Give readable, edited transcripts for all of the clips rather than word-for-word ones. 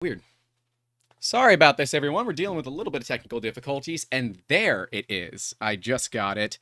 Weird. Sorry about this, everyone. We're dealing with a little bit of technical difficulties, and there it is. I just got it.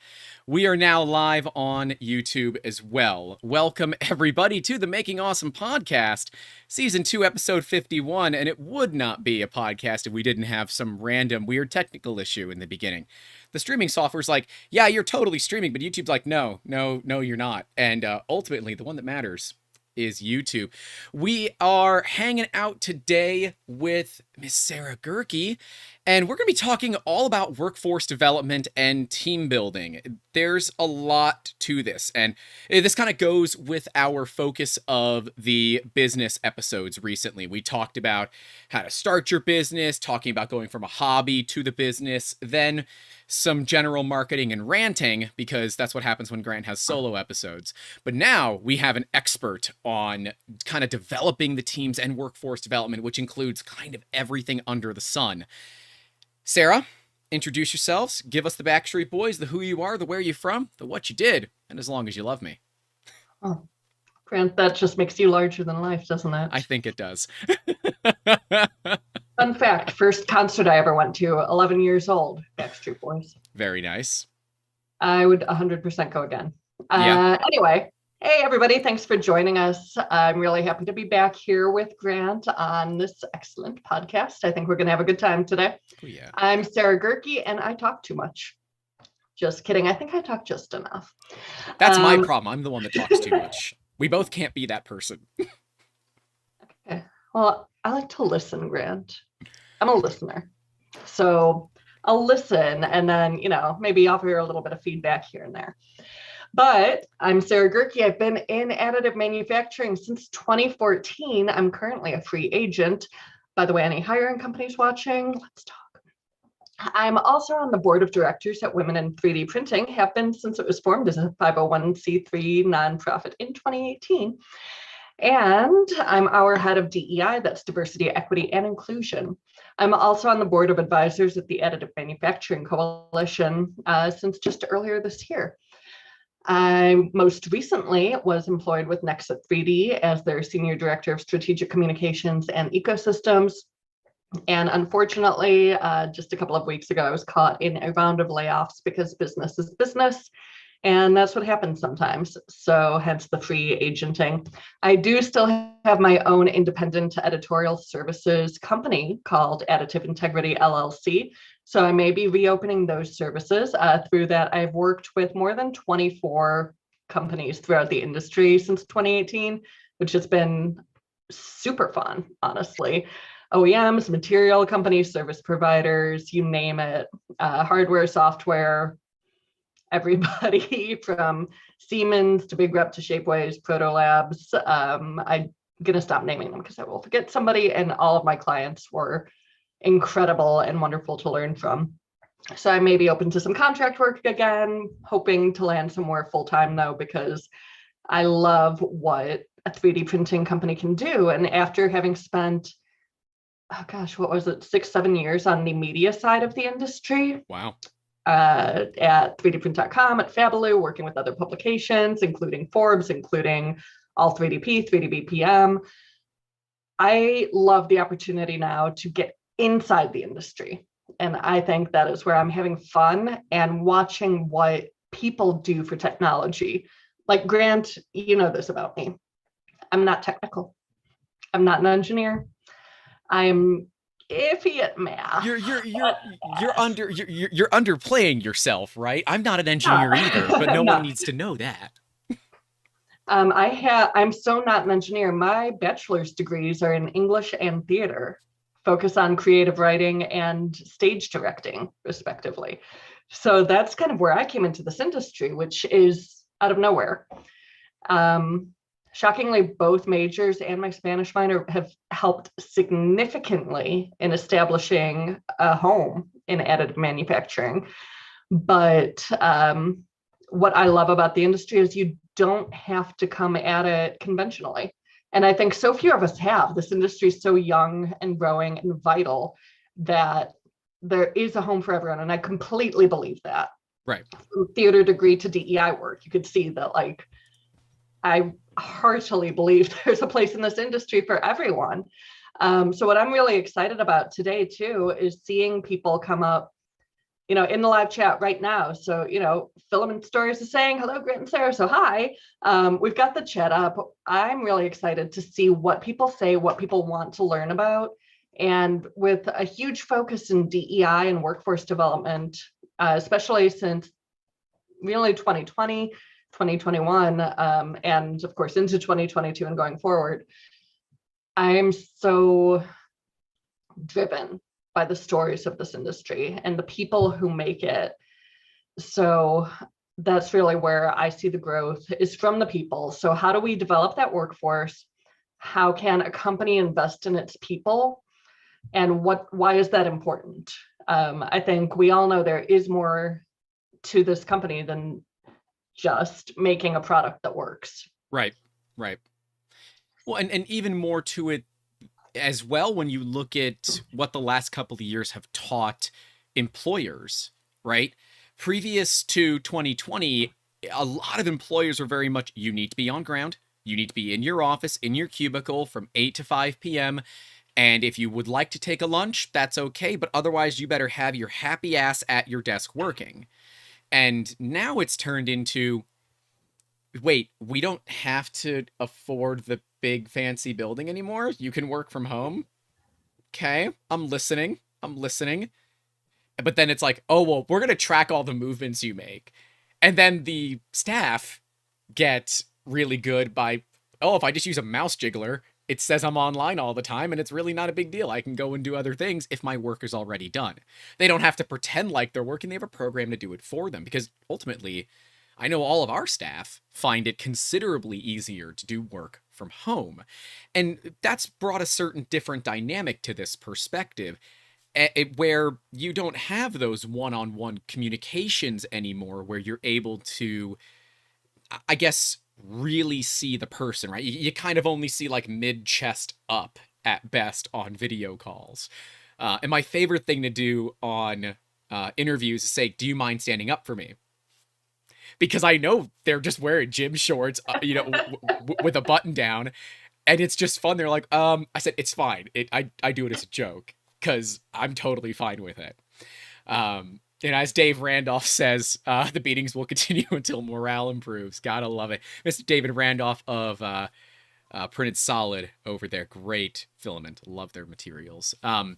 We are now live on YouTube as well. Welcome, everybody, to the Making Awesome podcast, Season 2, Episode 51, and it would not be a podcast if we didn't have some random weird technical issue in the beginning. The streaming software's like, yeah, you're totally streaming, but YouTube's like, no, you're not. And ultimately, the one that matters is YouTube. We are hanging out today with Miss Sarah Goehrke, and we're going to be talking all about workforce development and team building. There's a lot to this, and this kind of goes with our focus of the business episodes recently. We talked about how to start your business, talking about going from a hobby to the business, then some general marketing and ranting, because that's what happens when Grant has solo episodes. But now we have an expert on kind of developing the teams and workforce development, which includes kind of everything under the sun. Sarah, introduce yourselves. Give us the Backstreet Boys, the who you are, the where you from, the what you did, and as long as you love me. Oh, Grant, that just makes you larger than life, doesn't it? I think it does. Fun fact, first concert I ever went to, 11 years old, Backstreet Boys. Very nice. I would 100% go again. Yeah. Anyway, hey everybody, thanks for joining us. I'm really happy to be back here with Grant on this excellent podcast. I think we're going to have a good time today. Oh, yeah. I'm Sarah Goehrke, and I talk too much. Just kidding. I think I talk just enough. That's my problem. I'm the one that talks too much. We both can't be that person. Okay. Well, I like to listen, Grant. I'm a listener. So I'll listen and then, maybe offer a little bit of feedback here and there. But I'm Sarah Goehrke. I've been in additive manufacturing since 2014. I'm currently a free agent. By the way, any hiring companies watching, let's talk. I'm also on the board of directors at Women in 3D Printing, have been since it was formed as a 501c3 nonprofit in 2018. And I'm our head of DEI, that's diversity, equity, and inclusion. I'm also on the board of advisors at the Additive Manufacturing Coalition since just earlier this year. I most recently was employed with Nexit 3D as their Senior Director of Strategic Communications and Ecosystems. And unfortunately, just a couple of weeks ago, I was caught in a round of layoffs because business is business. And that's what happens sometimes. So hence the free agenting. I do still have my own independent editorial services company called Additive Integrity LLC. So I may be reopening those services. Through that, I've worked with more than 24 companies throughout the industry since 2018, which has been super fun, honestly. OEMs, material companies, service providers, you name it, hardware, software, everybody from Siemens to Big Rep to Shapeways, Proto Labs. I'm going to stop naming them because I will forget somebody, and all of my clients were incredible and wonderful to learn from. So I may be open to some contract work again, hoping to land some more full-time though, because I love what a 3D printing company can do. And after having spent, what was it, 6-7 years on the media side of the industry. Wow. At 3dprint.com, at Fabaloo, working with other publications, including Forbes, including All 3DP, 3D-BPM. I love the opportunity now to get inside the industry. And I think that is where I'm having fun and watching what people do for technology. Like Grant, you know this about me. I'm not technical. I'm not an engineer. I'm iffy at math. You're underplaying yourself, right? I'm not an engineer either, but no one needs to know that. I'm so not an engineer. My bachelor's degrees are in English and theater, focus on creative writing and stage directing, respectively. So that's kind of where I came into this industry, which is out of nowhere. Shockingly, both majors and my Spanish minor have helped significantly in establishing a home in additive manufacturing. But what I love about the industry is you don't have to come at it conventionally. And I think so few of us have. This industry is so young and growing and vital that there is a home for everyone. And I completely believe that. Right. From theater degree to DEI work, you could see that, like, I heartily believe there's a place in this industry for everyone. So what I'm really excited about today too is seeing people come up, in the live chat right now. So, Filament Stories is saying, hello, Grant and Sarah. So hi, we've got the chat up. I'm really excited to see what people say, what people want to learn about. And with a huge focus in DEI and workforce development, especially since really 2020, 2021, and of course into 2022 and going forward, I'm so driven by the stories of this industry and the people who make it. So that's really where I see the growth is from the people. So how do we develop that workforce? How can a company invest in its people? And why is that important? I think we all know there is more to this company than just making a product that works. Right. Well, and even more to it as well when you look at what the last couple of years have taught employers, right? Previous to 2020, a lot of employers were very much, you need to be on ground. You need to be in your office, in your cubicle from 8 to 5 p.m. And if you would like to take a lunch, that's okay. But otherwise, you better have your happy ass at your desk working. And now it's turned into, wait, we don't have to afford the big fancy building anymore. You can work from home. Okay, I'm listening. But then it's like, oh, well, we're going to track all the movements you make. And then the staff get really good by, oh, if I just use a mouse jiggler, it says I'm online all the time, and it's really not a big deal. I can go and do other things if my work is already done. They don't have to pretend like they're working. They have a program to do it for them, because ultimately, I know all of our staff find it considerably easier to do work from home. And that's brought a certain different dynamic to this perspective, where you don't have those one-on-one communications anymore, where you're able to, I guess, really see the person, right? You kind of only see like mid-chest up at best on video calls. And my favorite thing to do on interviews is say, do you mind standing up for me? Because I know they're just wearing gym shorts, with a button down, and it's just fun. They're like, I said, it's fine. I do it as a joke, because I'm totally fine with it. And as Dave Randolph says, the beatings will continue until morale improves. Gotta love it. Mr. David Randolph of Printed Solid over there. Great filament. Love their materials. But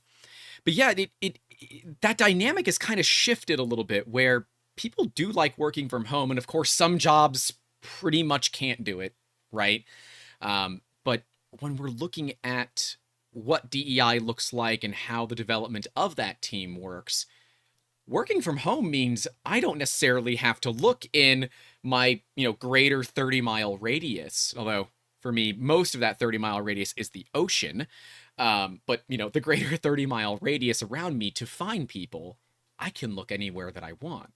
yeah, that dynamic has kind of shifted a little bit, where people do like working from home. And of course, some jobs pretty much can't do it, right? But when we're looking at what DEI looks like and how the development of that team works, working from home means I don't necessarily have to look in my, greater 30-mile radius. Although for me, most of that 30-mile radius is the ocean. But, the greater 30-mile radius around me to find people, I can look anywhere that I want.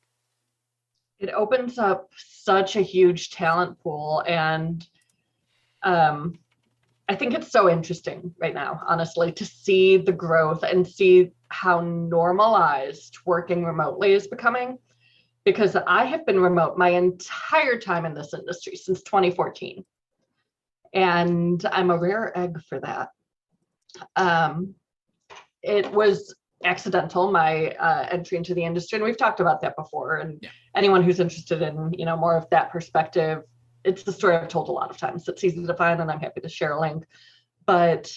It opens up such a huge talent pool. And I think it's so interesting right now, honestly, to see the growth and see how normalized working remotely is becoming, because I have been remote my entire time in this industry since 2014. And I'm a rare egg for that. It was accidental, my entry into the industry, and we've talked about that before. And yeah, anyone who's interested in more of that perspective, it's the story I've told a lot of times. It's easy to find, and I'm happy to share a link. But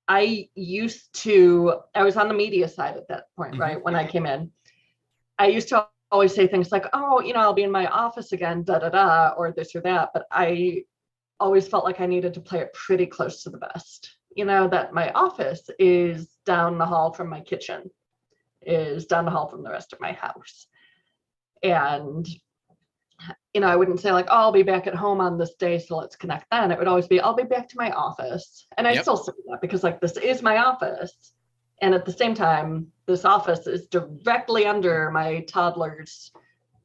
I was on the media side at that point, right? When I came in, I used to always say things like, oh, I'll be in my office again, or this or that. But I always felt like I needed to play it pretty close to the vest. That my office is down the hall from my kitchen, is down the hall from the rest of my house. And, I wouldn't say like, oh, I'll be back at home on this day, so let's connect then. It would always be, I'll be back to my office. And I still say that because like, this is my office. And at the same time, this office is directly under my toddler's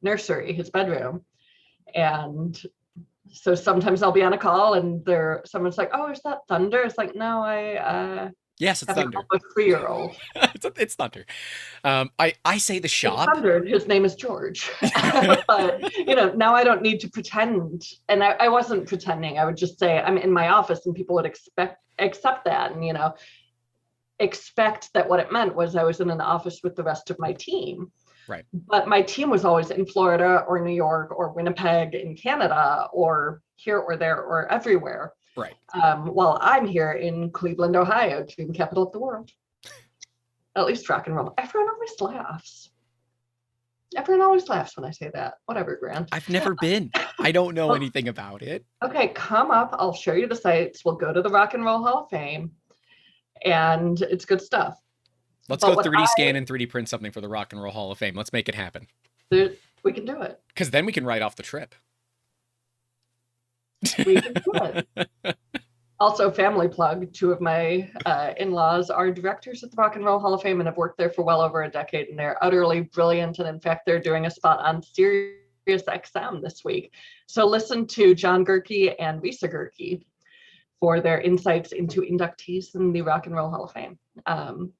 nursery, his bedroom. And so sometimes I'll be on a call and someone's like, oh, is that thunder? It's like, no, yes, it's thunder. A 3-year-old. it's thunder. I say the shop. It's thunder. His name is George. But now I don't need to pretend. And I wasn't pretending. I would just say I'm in my office, and people would expect accept that and, expect that what it meant was I was in an office with the rest of my team. Right. But my team was always in Florida or New York or Winnipeg in Canada or here or there or everywhere. Right. While I'm here in Cleveland, Ohio, dream capital of the world. At least rock and roll. Everyone always laughs. Everyone always laughs when I say that. Whatever, Grant. I've never been. I don't know anything about it. Okay, come up. I'll show you the sites. We'll go to the Rock and Roll Hall of Fame. And it's good stuff. Let's go 3D scan and 3D print something for the Rock and Roll Hall of Fame. Let's make it happen. We can do it. Because then we can write off the trip. We can do it. Also, family plug, 2 of my in-laws are directors at the Rock and Roll Hall of Fame and have worked there for well over a decade, and they're utterly brilliant. And in fact, they're doing a spot on Sirius XM this week. So listen to John Goehrke and Lisa Goehrke for their insights into inductees in the Rock and Roll Hall of Fame.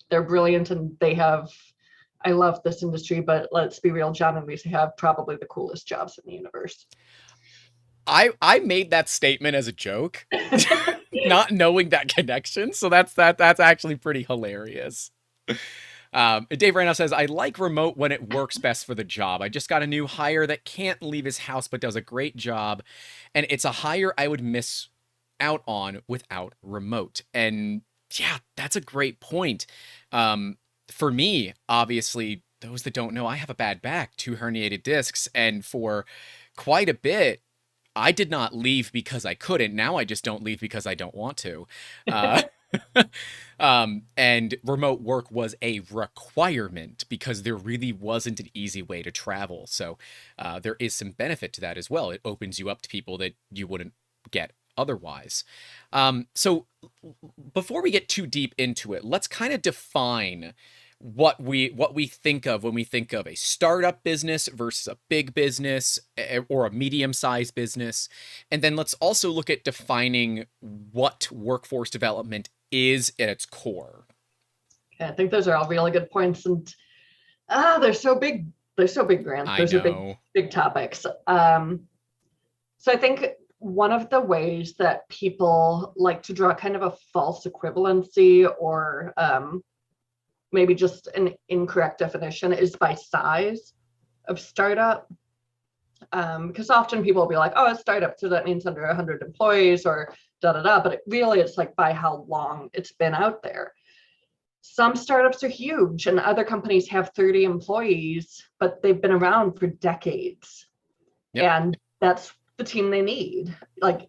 They're brilliant, and I love this industry, but let's be real, John and Lisa have probably the coolest jobs in the universe. I made that statement as a joke, not knowing that connection. So that's actually pretty hilarious. Dave right now says, I like remote when it works best for the job. I just got a new hire that can't leave his house but does a great job. And it's a hire I would miss out on without remote. And yeah, that's a great point. For me, obviously, those that don't know, I have a bad back, 2 herniated discs. And for quite a bit, I did not leave because I couldn't. Now I just don't leave because I don't want to. And remote work was a requirement because there really wasn't an easy way to travel. So there is some benefit to that as well. It opens you up to people that you wouldn't get otherwise. So before we get too deep into it, let's kind of define what we think of when we think of a startup business versus a big business or a medium-sized business. And then let's also look at defining what workforce development is at its core. I think those are all really good points, and they're so big. They're so big, Grant. Those are big topics. So I think one of the ways that people like to draw kind of a false equivalency or maybe just an incorrect definition is by size of startup. Because often people will be like, oh, it's startup, so that means under 100 employees or da-da-da, but it's like by how long it's been out there. Some startups are huge and other companies have 30 employees, but they've been around for decades. Yep. And that's the team they need. Like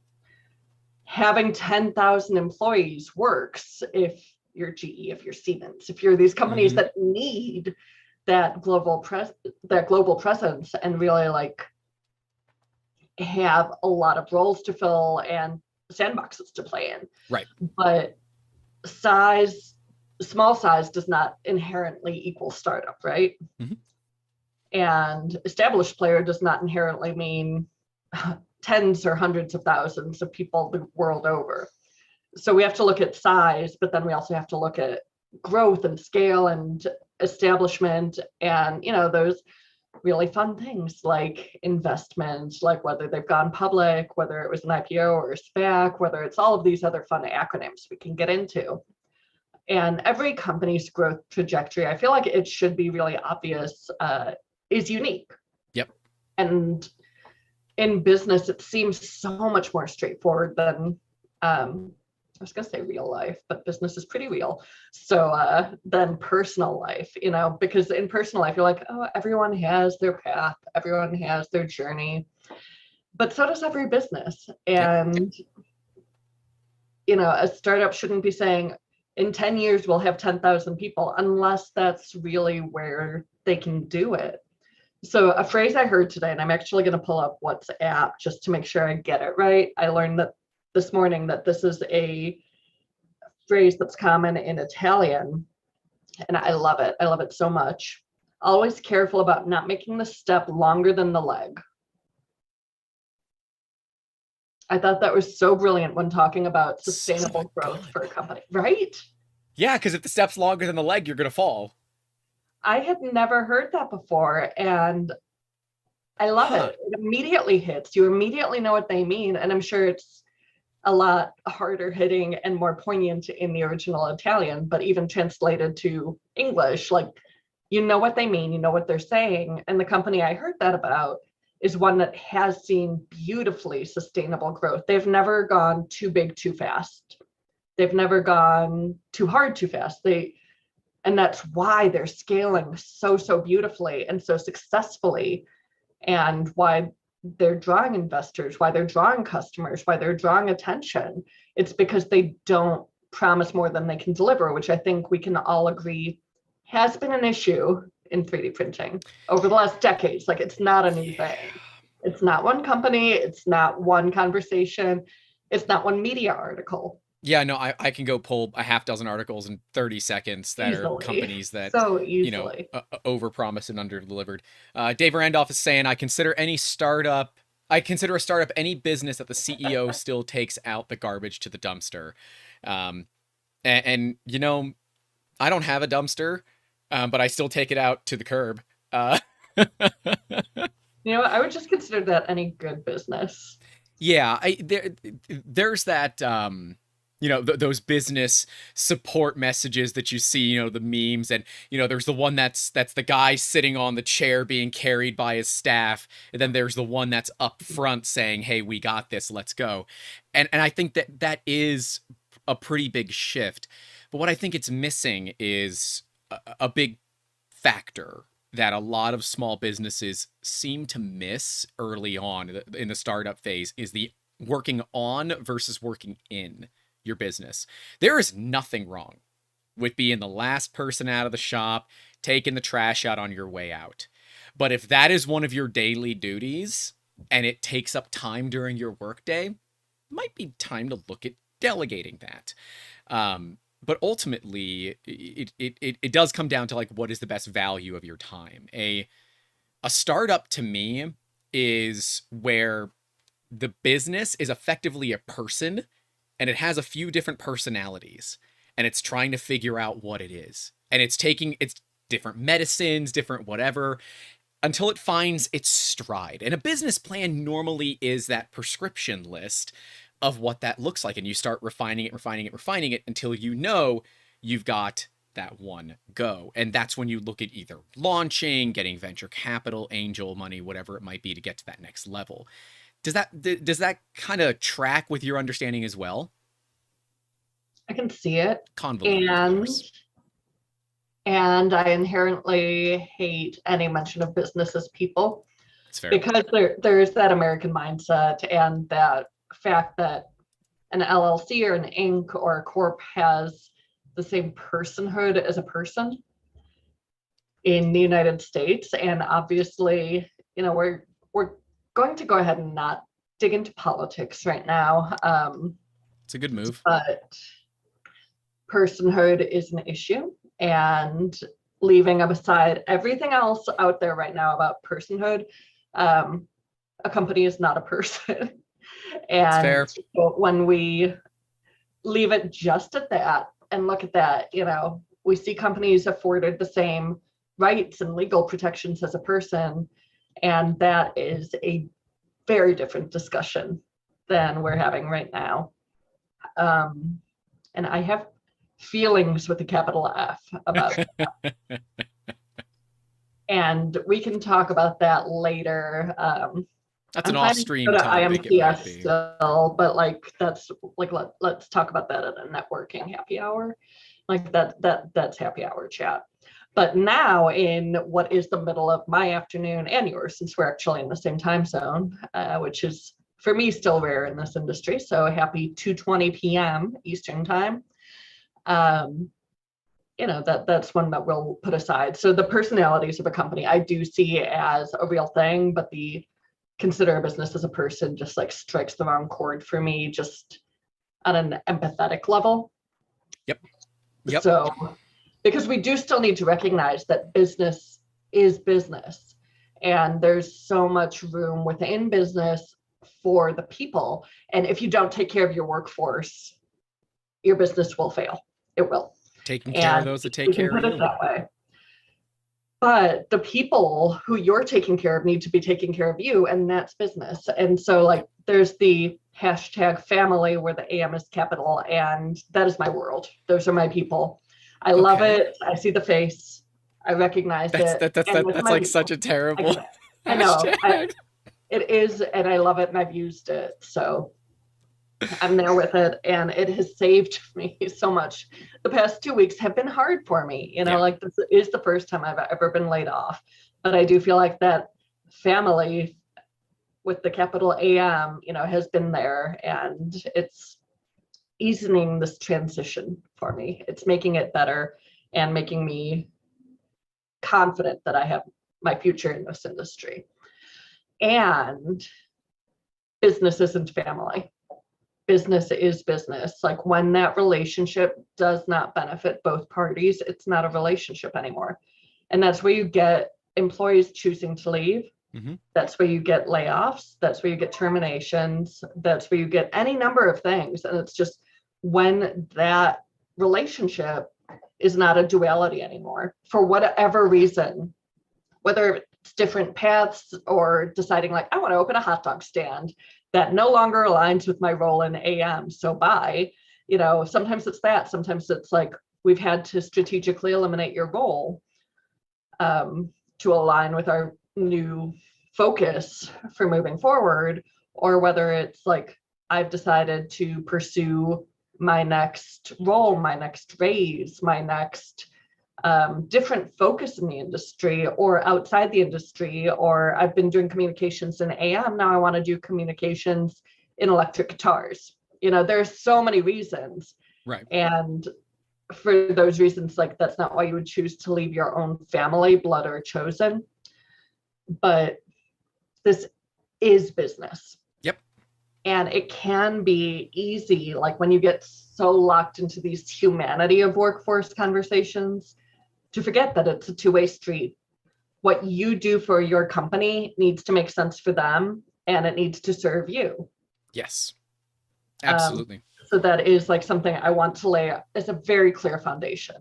having 10,000 employees works if you're GE, if you're Siemens, if you're these companies that need that global presence and really like have a lot of roles to fill and sandboxes to play in. Right. But small size does not inherently equal startup, right? Mm-hmm. And established player does not inherently mean tens or hundreds of thousands of people the world over. So we have to look at size, but then we also have to look at growth and scale and establishment and, those really fun things like investments, like whether they've gone public, whether it was an IPO or a SPAC, whether it's all of these other fun acronyms we can get into. And every company's growth trajectory, I feel like it should be really obvious, is unique. Yep. And in business, it seems so much more straightforward than, I was going to say real life, but business is pretty real. So then personal life, because in personal life, you're like, oh, everyone has their path. Everyone has their journey. But so does every business. And, a startup shouldn't be saying, in 10 years, we'll have 10,000 people, unless that's really where they can do it. So a phrase I heard today, and I'm actually going to pull up WhatsApp just to make sure I get it right. I learned that this morning that this is a phrase that's common in Italian, and I love it. I love it so much. Always careful about not making the step longer than the leg. I thought that was so brilliant when talking about sustainable growth for a company, right? Yeah, because if the step's longer than the leg, you're going to fall. I had never heard that before, and I love it. It immediately hits. You immediately know what they mean, and I'm sure it's a lot harder hitting and more poignant in the original Italian, but even translated to English, like, you know what they mean, you know what they're saying. And the company I heard that about is one that has seen beautifully sustainable growth. They've never gone too big, too fast. They've never gone too hard, too fast. And that's why they're scaling so, so beautifully and so successfully, and why they're drawing investors, why they're drawing customers, why they're drawing attention. It's because they don't promise more than they can deliver, which I think we can all agree has been an issue in 3D printing over the last decades. Like, it's not a new thing. It's not one company. It's not one conversation. It's not one media article. Yeah, no, I can go pull a half dozen articles in 30 seconds that Easily. are companies that, so easily, overpromised and underdelivered. Dave Randolph is saying, I consider a startup any business that the CEO still takes out the garbage to the dumpster. And I don't have a dumpster, but I still take it out to the curb. I would just consider that any good business. Yeah, there's that, those business support messages that you see, the memes, and, there's the one that's the guy sitting on the chair being carried by his staff. And then there's the one that's up front saying, hey, we got this, let's go. And I think that is a pretty big shift. But what I think it's missing is a big factor that a lot of small businesses seem to miss early on in the startup phase, is the working on versus working in your business. There is nothing wrong with being the last person out of the shop, taking the trash out on your way out. But if that is one of your daily duties and it takes up time during your workday, it might be time to look at delegating that. But ultimately, it does come down to, like, what is the best value of your time? A startup, to me, is where the business is effectively a person, and it has a few different personalities, and it's trying to figure out what it is. And it's taking its different medicines, different whatever, until it finds its stride. And a business plan normally is that prescription list of what that looks like. And you start refining it until you've got that one go. And that's when you look at either launching, getting venture capital, angel money, whatever it might be, to get to that next level. Does that kind of track with your understanding as well? I can see it. Convoluted, of course. And I inherently hate any mention of business as people. It's fair. Because there's that American mindset and that fact that an LLC or an Inc. or a corp has the same personhood as a person in the United States. And obviously, we're going to go ahead and not dig into politics right now. It's a good move. But personhood is an issue, and leaving aside everything else out there right now about personhood, a company is not a person. And when we leave it just at that and look at that, we see companies afforded the same rights and legal protections as a person. And that is a very different discussion than we're having right now. And I have feelings with a capital F about that. And we can talk about that later. That's an off-stream topic. IMCS still, but let's talk about that at a networking happy hour. Like that's happy hour chat. But now, in what is the middle of my afternoon and yours, since we're actually in the same time zone, which is for me still rare in this industry. So happy 2:20 p.m. Eastern time. That's one that we'll put aside. So the personalities of a company I do see as a real thing, but the consider a business as a person just like strikes the wrong chord for me, just on an empathetic level. Yep. So, because we do still need to recognize that business is business, and there's so much room within business for the people. And if you don't take care of your workforce, your business will fail. It will. Taking care of those that take care of you. That way. But the people who you're taking care of need to be taking care of you, and that's business. And so there's the hashtag family where the AM is capital, and that is my world. Those are my people. I love Okay. it. I see the face. I recognize it. And with That's my like such people, a I terrible get it. I know. hashtag. It is, and I love it, and I've used it. So I'm there with it, and it has saved me so much. The past 2 weeks have been hard for me. Yeah. Like this is the first time I've ever been laid off, but I do feel like that family with the capital AM, has been there, and it's easing this transition for me. It's making it better and making me confident that I have my future in this industry. And business isn't family. Business is business. Like when that relationship does not benefit both parties, it's not a relationship anymore. And that's where you get employees choosing to leave. Mm-hmm. That's where you get layoffs. That's where you get terminations. That's where you get any number of things. And it's just when that relationship is not a duality anymore for whatever reason, whether it's different paths or deciding like, I want to open a hot dog stand that no longer aligns with my role in AM. So bye. Sometimes it's that. Sometimes it's like we've had to strategically eliminate your role to align with our new focus for moving forward, or whether it's like I've decided to pursue my next role, my next raise, my next different focus in the industry or outside the industry, or I've been doing communications in AM, now I want to do communications in electric guitars. There's so many reasons. Right. And for those reasons, like that's not why you would choose to leave your own family, blood or chosen. But this is business. Yep. And it can be easy, like when you get so locked into these humanity of workforce conversations, to forget that it's a two-way street. What you do for your company needs to make sense for them, and it needs to serve you. Yes, absolutely. So that is like something I want to lay as a very clear foundation,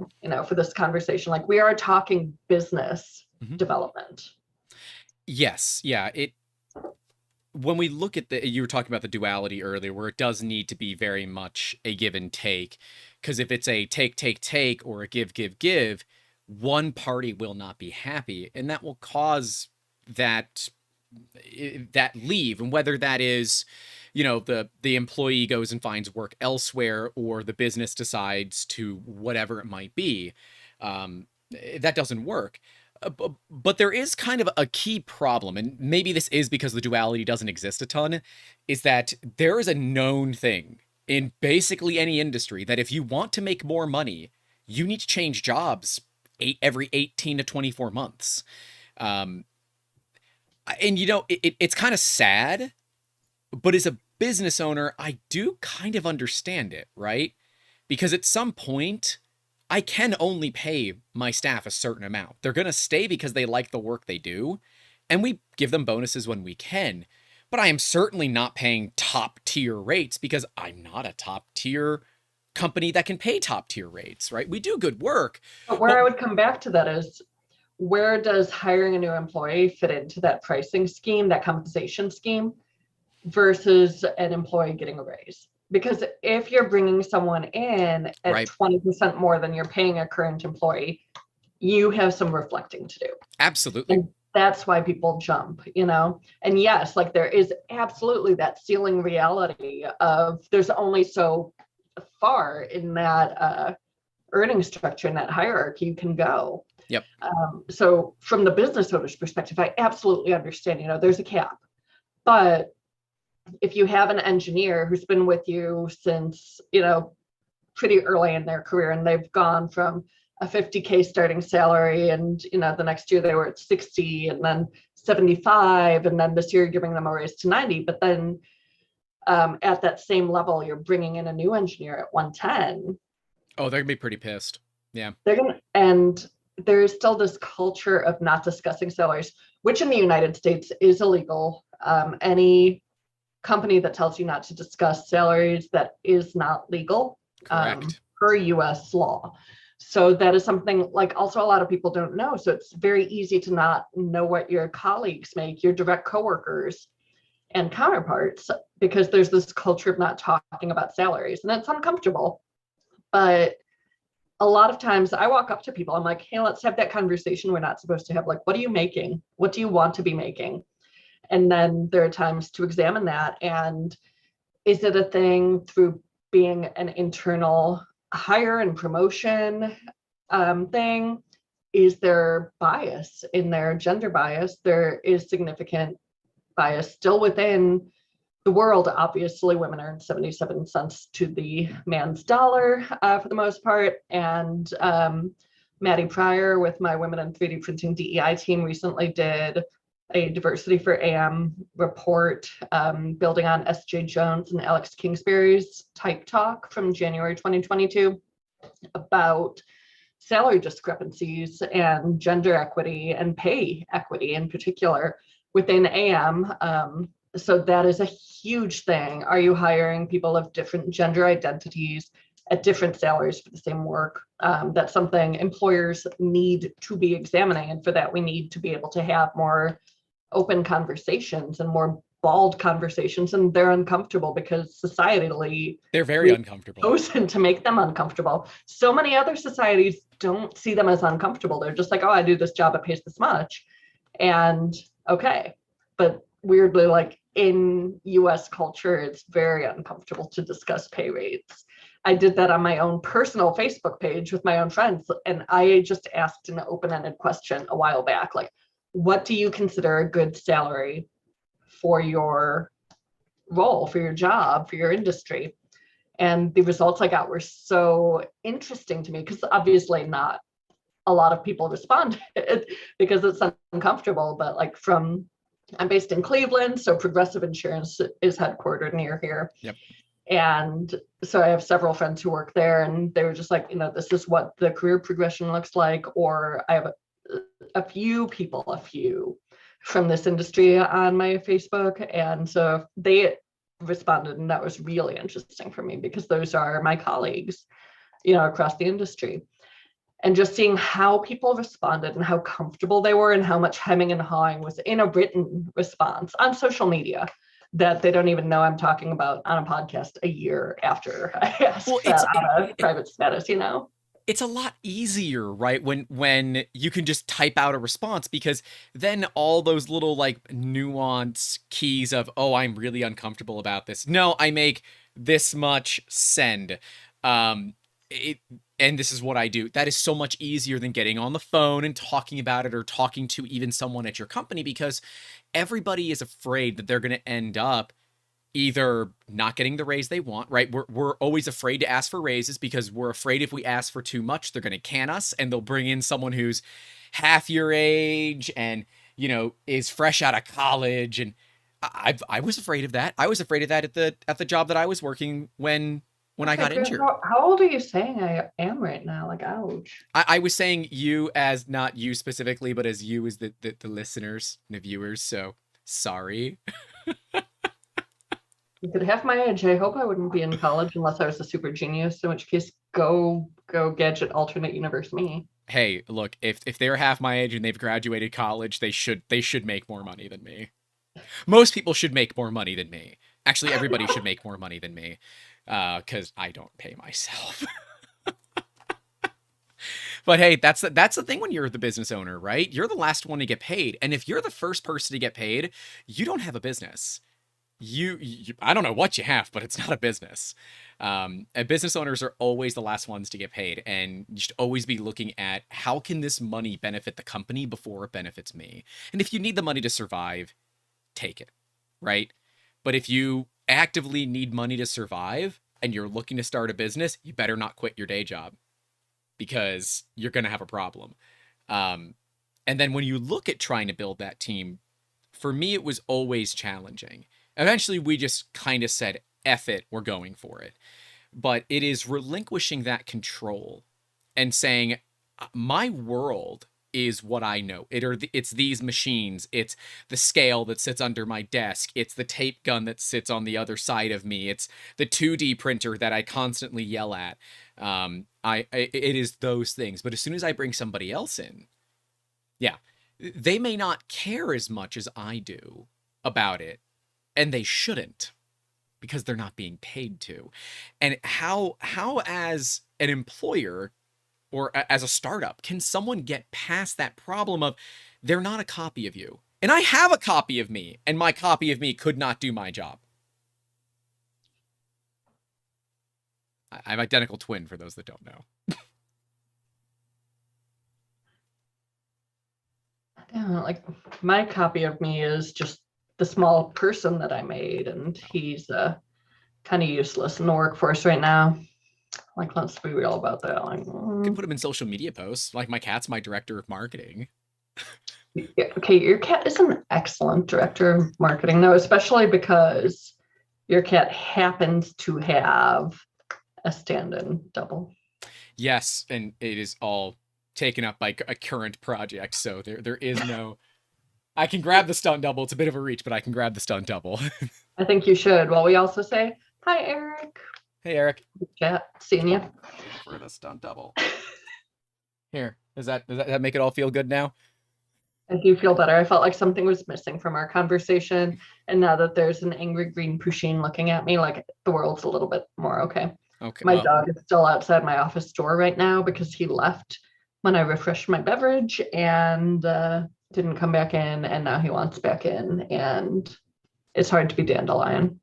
for this conversation. Like we are talking business development. Yes. Yeah. When we look at you were talking about the duality earlier, where it does need to be very much a give and take, because if it's a take, or a give, one party will not be happy, and that will cause that leave. And whether that is, the employee goes and finds work elsewhere, or the business decides to, whatever it might be, that doesn't work. But there is kind of a key problem, and maybe this is because the duality doesn't exist a ton, is that there is a known thing in basically any industry that if you want to make more money, you need to change jobs every 18 to 24 months. And it's kind of sad, but as a business owner, I do kind of understand it, right? Because at some point, I can only pay my staff a certain amount. They're going to stay because they like the work they do, and we give them bonuses when we can. But I am certainly not paying top tier rates because I'm not a top tier company that can pay top tier rates, right? We do good work. But where I would come back to that is, where does hiring a new employee fit into that pricing scheme, that compensation scheme, versus an employee getting a raise? Because if you're bringing someone in at Right. 20% more than you're paying a current employee, you have some reflecting to do. Absolutely. And that's why people jump, And yes, like there is absolutely that ceiling reality of there's only so far in that earning structure, in that hierarchy you can go. Yep. So from the business owner's perspective, I absolutely understand, there's a cap. But if you have an engineer who's been with you since, pretty early in their career, and they've gone from a 50K starting salary, and, the next year they were at 60, and then 75, and then this year you're giving them a raise to 90, but then at that same level, you're bringing in a new engineer at 110. Oh, they're gonna be pretty pissed. Yeah. And there's still this culture of not discussing salaries, which in the United States is illegal. Any company that tells you not to discuss salaries, that is not legal. Correct. Per US law. So that is something like also a lot of people don't know. So it's very easy to not know what your colleagues make, your direct coworkers. and counterparts, because there's this culture of not talking about salaries, and it's uncomfortable. But a lot of times I walk up to people, I'm like, hey, let's have that conversation we're not supposed to have. Like, what are you making? What do you want to be making? And then there are times to examine that. And is it a thing through being an internal hire and promotion thing? Is there bias in there, gender bias? There is significant bias still within the world. Obviously, women earn 77 cents to the man's dollar for the most part. And Maddie Pryor with my Women in 3D Printing DEI team recently did a Diversity for AM report, building on S.J. Jones and Alex Kingsbury's Type Talk from January 2022 about salary discrepancies and gender equity and pay equity in particular within AM. So that is a huge thing. Are you hiring people of different gender identities at different salaries for the same work? That's something employers need to be examining. And for that, we need to be able to have more open conversations and more bald conversations. And they're uncomfortable because societally, They're very uncomfortable. Chosen to make them uncomfortable. So many other societies don't see them as uncomfortable. They're just like, oh, I do this job, it pays this much. And okay. But weirdly, like in US culture, it's very uncomfortable to discuss pay rates. I did that on my own personal Facebook page with my own friends. And I just asked an open-ended question a while back, like, what do you consider a good salary for your role, for your job, for your industry? And the results I got were so interesting to me, because obviously not a lot of people responded because it's uncomfortable. But like I'm based in Cleveland, so Progressive Insurance is headquartered near here. Yep. And so I have several friends who work there, and they were just like, this is what the career progression looks like. Or I have a few from this industry on my Facebook. And so they responded, and that was really interesting for me, because those are my colleagues, across the industry. And just seeing how people responded and how comfortable they were and how much hemming and hawing was in a written response on social media that they don't even know I'm talking about on a podcast a year after I asked that on a private status, It's a lot easier, right? When you can just type out a response, because then all those little like nuance keys of, oh, I'm really uncomfortable about this. No, I make this much, send. And this is what I do. That is so much easier than getting on the phone and talking about it, or talking to even someone at your company, because everybody is afraid that they're going to end up either not getting the raise they want, right? We're always afraid to ask for raises because we're afraid if we ask for too much, they're going to can us, and they'll bring in someone who's half your age and, is fresh out of college. And I was afraid of that. I was afraid of that at the job that I was working when I got injured. How old are you saying I am right now? Like, ouch. I was saying you as not you specifically, but as you as the listeners and the viewers. So sorry. You could have my age. I hope I wouldn't be in college unless I was a super genius, in which case go gadget alternate universe me. Hey, look, if they're half my age and they've graduated college, they should make more money than me. Most people should make more money than me. Actually, everybody should make more money than me, because I don't pay myself. But hey, that's the thing when you're the business owner, right? You're the last one to get paid. And if you're the first person to get paid, you don't have a business. You I don't know what you have, but it's not a business. And business owners are always the last ones to get paid, and you should always be looking at how can this money benefit the company before it benefits me. And if you need the money to survive, take it, right? But if you actively need money to survive and you're looking to start a business, you better not quit your day job, because you're going to have a problem. And then when you look at trying to build that team, for me, it was always challenging. Eventually, we just kind of said, F it, we're going for it. But it is relinquishing that control and saying, my world is what I know. It's these machines. It's the scale that sits under my desk. It's the tape gun that sits on the other side of me. It's the 2D printer that I constantly yell at. It is those things. But as soon as I bring somebody else in, yeah, they may not care as much as I do about it, and they shouldn't, because they're not being paid to. And how as an employer or as a startup can someone get past that problem of they're not a copy of you? And I have a copy of me, and my copy of me could not do my job. I'm identical twin for those that don't know. Yeah, like my copy of me is just the small person that I made, and he's kind of useless in the workforce right now. Like, let's be real about that. Like, You can put him in social media posts. Like, my cat's my director of marketing. yeah, okay, your cat is an excellent director of marketing, though, especially because your cat happens to have a stand-in double. Yes, and it is all taken up by a current project, so there is no... I can grab the stunt double. It's a bit of a reach, but I can grab the stunt double. I think you should. Well, we also say, hi, Eric. Hey, Eric. Cat, seeing you. For the stunt double. Here, does that make it all feel good now? I do feel better. I felt like something was missing from our conversation, and now that there's an angry green Pusheen looking at me, like the world's a little bit more okay. Okay. My dog is still outside my office door right now because he left when I refreshed my beverage and didn't come back in, and now he wants back in, and it's hard to be Dandelion.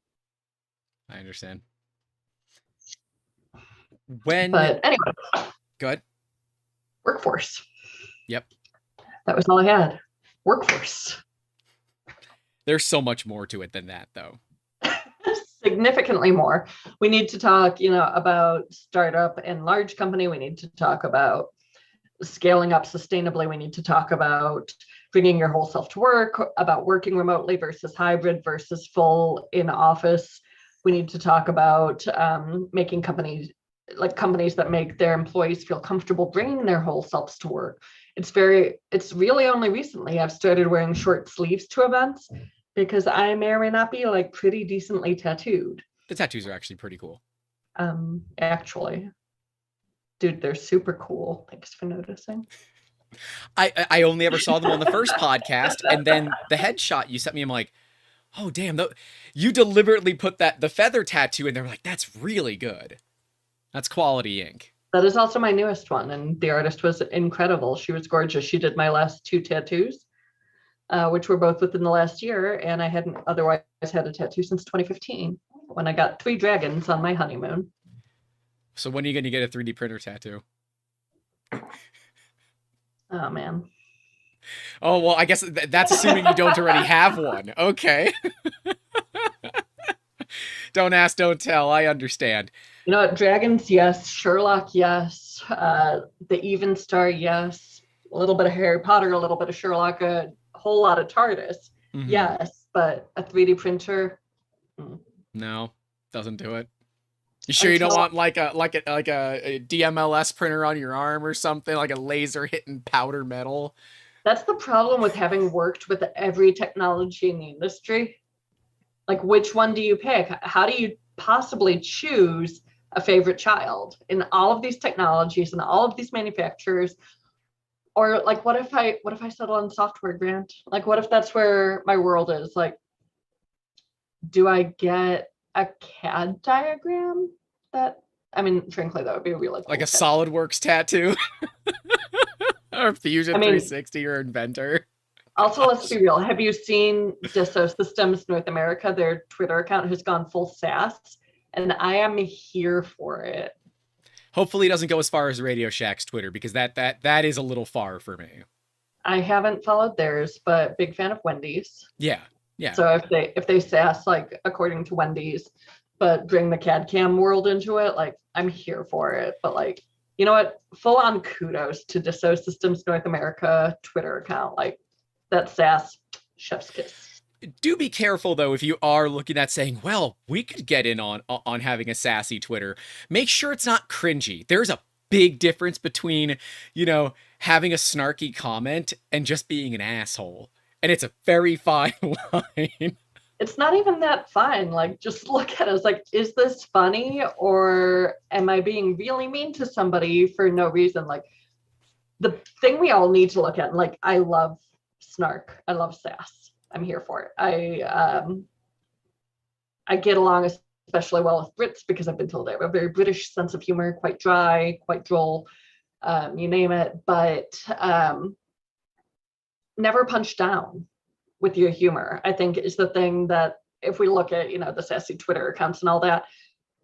I understand. But anyway. Good. Workforce. Yep. That was all I had. Workforce. There's so much more to it than that, though. Significantly more. We need to talk, about startup and large company. We need to talk about scaling up sustainably. We need to talk about bringing your whole self to work, about working remotely versus hybrid versus full in office. We need to talk about making companies that make their employees feel comfortable bringing their whole selves to work. It's really only recently I've started wearing short sleeves to events because I may or may not be like pretty decently tattooed. The tattoos are actually pretty cool. Actually, dude, they're super cool. Thanks for noticing. I only ever saw them on the first podcast, and then the headshot you sent me, I'm like, oh damn, you deliberately put the feather tattoo in there. Like, that's really good. That's quality ink. That is also my newest one, and the artist was incredible. She was gorgeous. She did my last 2 tattoos, which were both within the last year, and I hadn't otherwise had a tattoo since 2015 when I got 3 dragons on my honeymoon. So when are you going to get a 3D printer tattoo? Oh, man. Oh, well, I guess that's assuming you don't already have one. Okay. Don't ask, don't tell. I understand. You know what? Dragons, yes. Sherlock, yes. The Even Star, yes. A little bit of Harry Potter, a little bit of Sherlock, a whole lot of TARDIS, yes. But a 3D printer, no, doesn't do it. You sure you don't want like a DMLS printer on your arm or something, like a laser hitting powder metal? That's the problem with having worked with every technology in the industry. Like, which one do you pick? How do you possibly choose a favorite child in all of these technologies and all of these manufacturers? Or like, what if I settle on software, Grant? Like, what if that's where my world is? Like, do I get a CAD diagram? Frankly, that would be a really cool like a SolidWorks tattoo. Or Fusion 360 or Inventor. Also, let's be real. Have you seen Dassault Systems North America? Their Twitter account has gone full SaaS, and I am here for it. Hopefully it doesn't go as far as Radio Shack's Twitter, because that is a little far for me. I haven't followed theirs, but big fan of Wendy's. Yeah. So if they SaaS like according to Wendy's, but bring the CAD CAM world into it, like I'm here for it. But like, you know what? Full on kudos to Dassault Systems North America Twitter account. Like, that SaaS, chef's kiss. Do be careful though if you are looking at saying, well, we could get in on having a sassy Twitter. Make sure it's not cringy. There's a big difference between, having a snarky comment and just being an asshole. And it's a very fine line. It's not even that fine. Like, just look at it as like, is this funny, or am I being really mean to somebody for no reason? Like, the thing we all need to look at, like, I love snark. I love sass. I'm here for it. I get along especially well with Brits because I've been told I have a very British sense of humor, quite dry, quite droll, you name it, but never punch down with your humor, I think, is the thing that, if we look at, the sassy Twitter accounts and all that,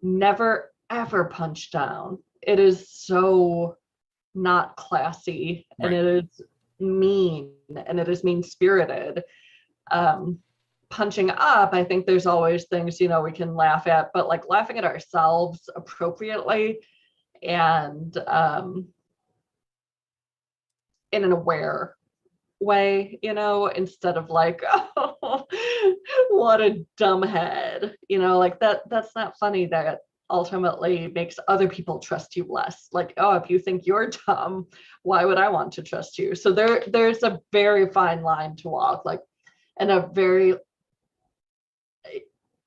never ever punch down. It is so not classy, and Right. it is mean, and it is mean spirited. Punching up, I think there's always things, we can laugh at, but like laughing at ourselves appropriately and in an aware way, instead of like, oh, what a dumbhead, like that's not funny. That ultimately makes other people trust you less. Like, oh, if you think you're dumb, why would I want to trust you? So there's a very fine line to walk, like, and a very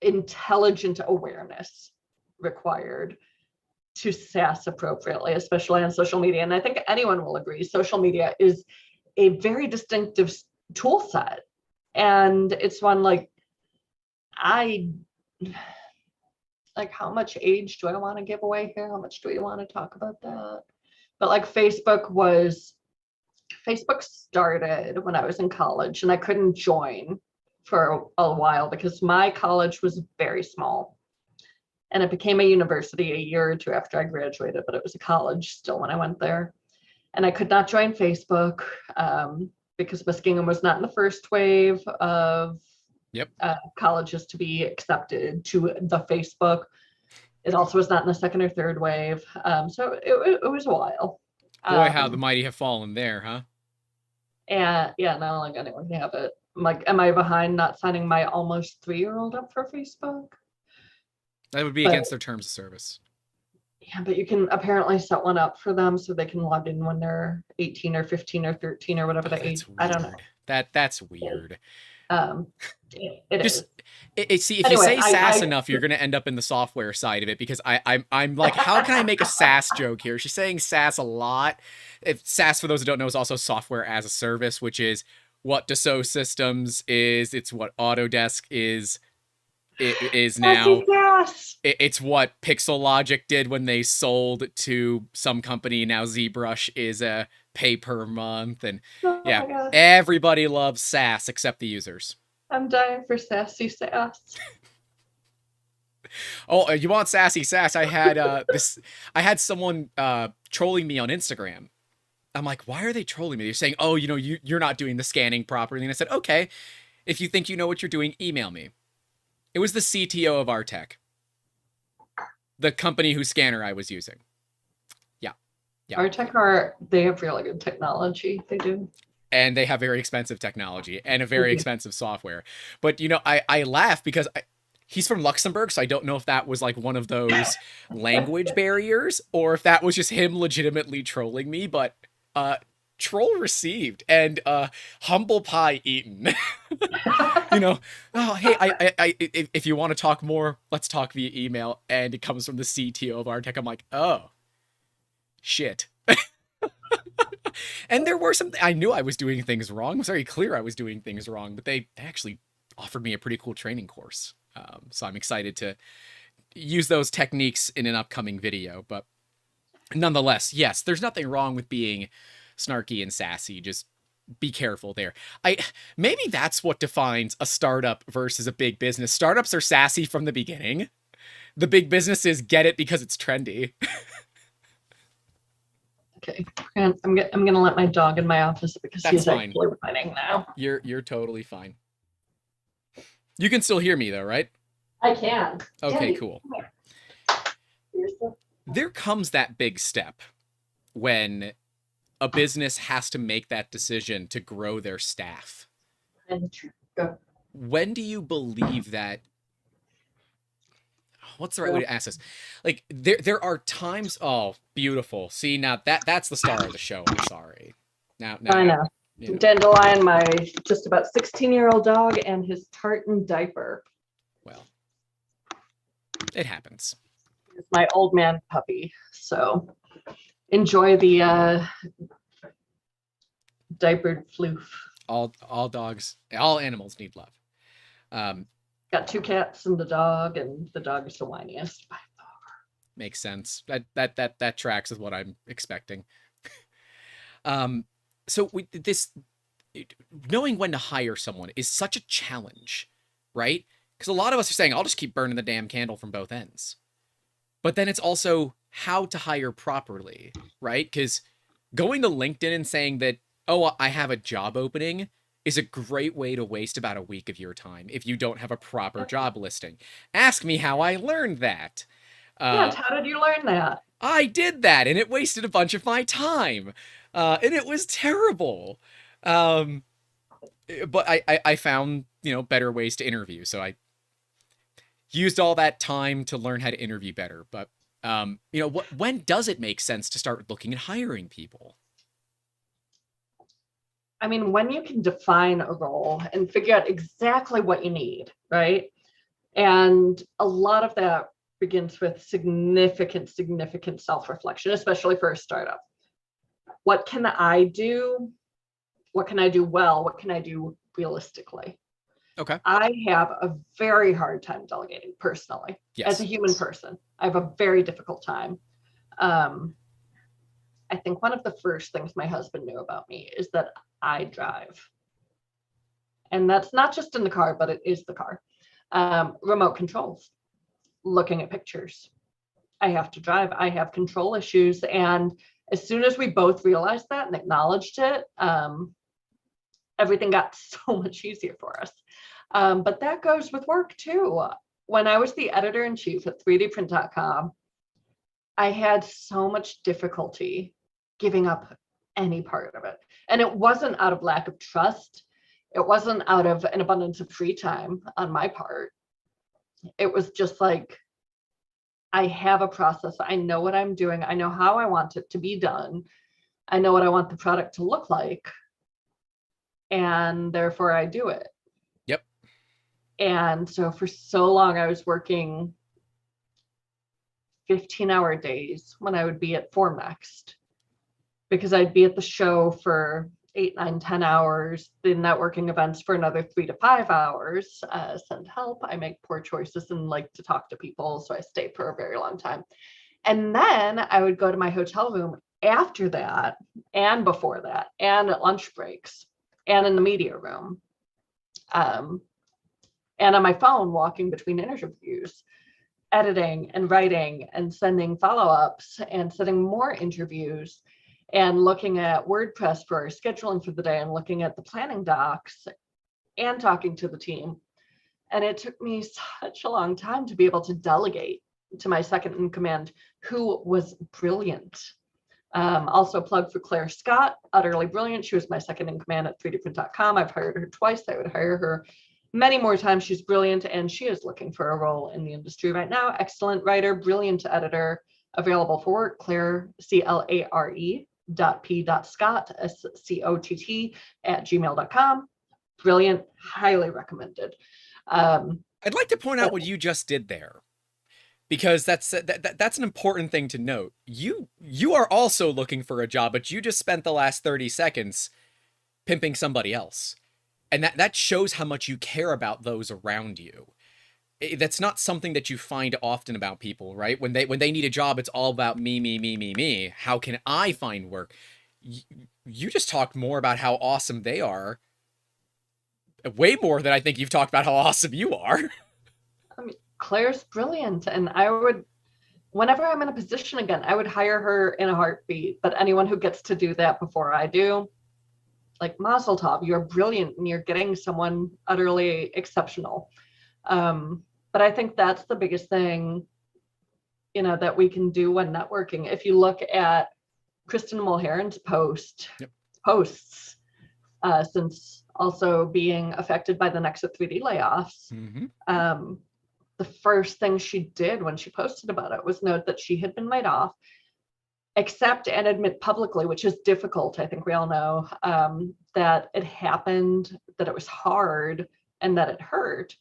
intelligent awareness required to sass appropriately, especially on social media. And I think anyone will agree, social media is a very distinctive tool set. And it's one, like, how much age do I want to give away here? How much do we want to talk about that? But like Facebook started when I was in college, and I couldn't join for a while because my college was very small. And it became a university a year or two after I graduated, but it was a college still when I went there. And I could not join Facebook because Muskingum was not in the first wave of Yep. colleges to be accepted to the Facebook. It also was not in the second or third wave. So it was a while. Boy, how the mighty have fallen there, huh? And yeah, not only anyone can have it. I'm like, am I behind not signing my almost 3-year-old up for Facebook? That would be against their terms of service. Yeah, but you can apparently set one up for them so they can log in when they're 18 or 15 or 13 or whatever the age. Weird. I don't know. That's weird. It Just is. See, if you say sass enough, you're gonna end up in the software side of it, because I'm like, how can I make a sass joke here? She's saying sass a lot. If sass, for those who don't know, is also software as a service, which is what Dassault Systems is. It's what Autodesk is. It is now. It's what Pixel Logic did when they sold to some company. Now ZBrush is a pay per month, and yeah, everybody loves sass except the users. I'm dying for sassy sass. Oh, you want sassy sass? I had I had someone trolling me on Instagram. I'm like, why are they trolling me? They're saying, oh, you're not doing the scanning properly. And I said, okay, if you think you know what you're doing, email me. It was the CTO of Artec, the company whose scanner I was using. Yeah. Artec they have really good technology. They do. And they have very expensive technology and a very expensive software. But, I laugh because he's from Luxembourg, so I don't know if that was like one of those language barriers or if that was just him legitimately trolling me, but troll received and humble pie eaten. Oh, hey, I if you want to talk more, let's talk via email. And it comes from the CTO of Artec. I'm like, oh, shit. And there were some, I knew I was doing things wrong. It was very clear I was doing things wrong, but they actually offered me a pretty cool training course. So I'm excited to use those techniques in an upcoming video. But nonetheless, yes, there's nothing wrong with being snarky and sassy. Just be careful there. Maybe that's what defines a startup versus a big business. Startups are sassy from the beginning. The big businesses get it because it's trendy. Okay, I'm gonna let my dog in my office because he's actually whining now. You're totally fine. You can still hear me though, right? I can. Okay, cool. There comes that big step when a business has to make that decision to grow their staff. Go. When do you believe that? What's the right way to ask this? Like, there are times. Oh, beautiful. See, now that's the star of the show. I'm sorry. Now I know. Dandelion, my just about 16-year-old dog, and his tartan diaper. Well, it happens. It's my old man puppy. So enjoy the diapered floof. All dogs, all animals need love. Got 2 cats and a dog, and the dog is the whiniest by far. Makes sense. That tracks with what I'm expecting. Um, so this knowing when to hire someone is such a challenge, right? Because a lot of us are saying, "I'll just keep burning the damn candle from both ends," but then it's also how to hire properly, right? Because going to LinkedIn and saying that, "Oh, I have a job opening," is a great way to waste about a week of your time if you don't have a proper job listing. Ask me how I learned that. Yes, how did you learn that? I did that, and it wasted a bunch of my time, and it was terrible. Um, but I found better ways to interview, so I used all that time to learn how to interview better. But when does it make sense to start looking at hiring people? I mean, when you can define a role and figure out exactly what you need, right? And a lot of that begins with significant self-reflection, especially for a startup. What can I do? What can I do well? What can I do realistically? Okay. I have a very hard time delegating personally. Yes. As a human person, I have a very difficult time. I think one of the first things my husband knew about me is that I drive. And that's not just in the car, but it is the car. Remote controls, looking at pictures. I have to drive. I have control issues. And as soon as we both realized that and acknowledged it, everything got so much easier for us. But that goes with work too. When I was the editor-in-chief at 3dprint.com, I had so much difficulty giving up any part of it. And it wasn't out of lack of trust. It wasn't out of an abundance of free time on my part. It was just like, I have a process. I know what I'm doing. I know how I want it to be done. I know what I want the product to look like. And therefore I do it. Yep. And so for so long, I was working 15-hour days when I would be at Fornext, because I'd be at the show for 8, 9, 10 hours, the networking events for another 3 to 5 hours, send help. I make poor choices and like to talk to people, so I stay for a very long time. And then I would go to my hotel room after that and before that and at lunch breaks and in the media room. And on my phone, walking between interviews, editing and writing and sending follow-ups and setting more interviews and looking at WordPress for scheduling for the day and looking at the planning docs and talking to the team. And it took me such a long time to be able to delegate to my second in command, who was brilliant. Also plug for Claire Scott, utterly brilliant. She was my second in command at 3dprint.com. I've hired her twice. I would hire her many more times. She's brilliant, and she is looking for a role in the industry right now. Excellent writer, brilliant editor, available for work. Claire, CLARE.P.Scott, SCOTT @gmail.com. Brilliant, highly recommended. I'd like to point out what you just did there, because that's an important thing to note. You are also looking for a job, but you just spent the last 30 seconds pimping somebody else. And that shows how much you care about those around you. That's not something that you find often about people, right? When they need a job, it's all about me. How can I find work? You just talked more about how awesome they are. Way more than I think you've talked about how awesome you are. I mean, Claire's brilliant. And I would, whenever I'm in a position again, I would hire her in a heartbeat. But anyone who gets to do that before I do, like Mazel Tov, you're brilliant and you're getting someone utterly exceptional. But I think that's the biggest thing, that we can do when networking. If you look at Kristen Mulheron's posts, since also being affected by the Nexit 3D layoffs, the first thing she did when she posted about it was note that she had been laid off, accept and admit publicly, which is difficult. I think we all know that it happened, that it was hard, and that it hurt.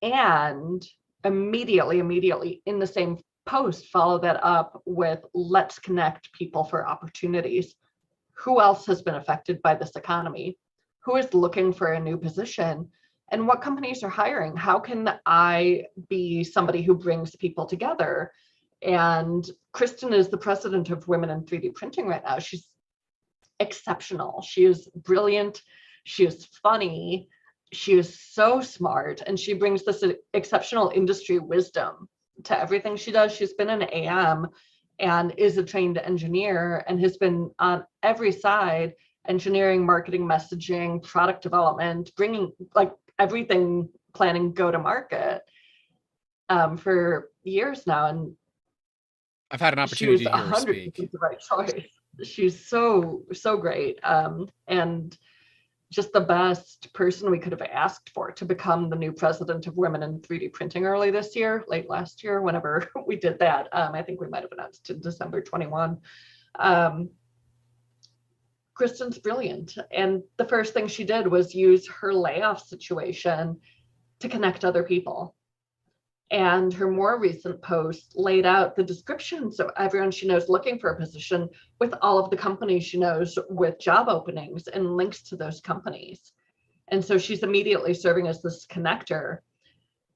And immediately in the same post, follow that up with, let's connect people for opportunities. Who else has been affected by this economy? Who is looking for a new position? and what companies are hiring. How can I be somebody who brings people together? And Kristen is the president of Women in 3D Printing right now. She's exceptional. She is brilliant. She is funny. She is so smart, and she brings this exceptional industry wisdom to everything she does. She's been an AM and is a trained engineer and has been on every side, engineering, marketing, messaging, product development, bringing like everything, planning, go to market for years now. And I've had an she was opportunity to hear her 100% speak. the right choice. She's so great, and just the best person we could have asked for to become the new president of Women in 3D Printing late last year, whenever we did that. I think we might have announced in December 21. Kristen's brilliant. And the first thing she did was use her layoff situation to connect other people. And her more recent post laid out the descriptions of everyone she knows looking for a position, with all of the companies she knows with job openings and links to those companies. And so she's immediately serving as this connector.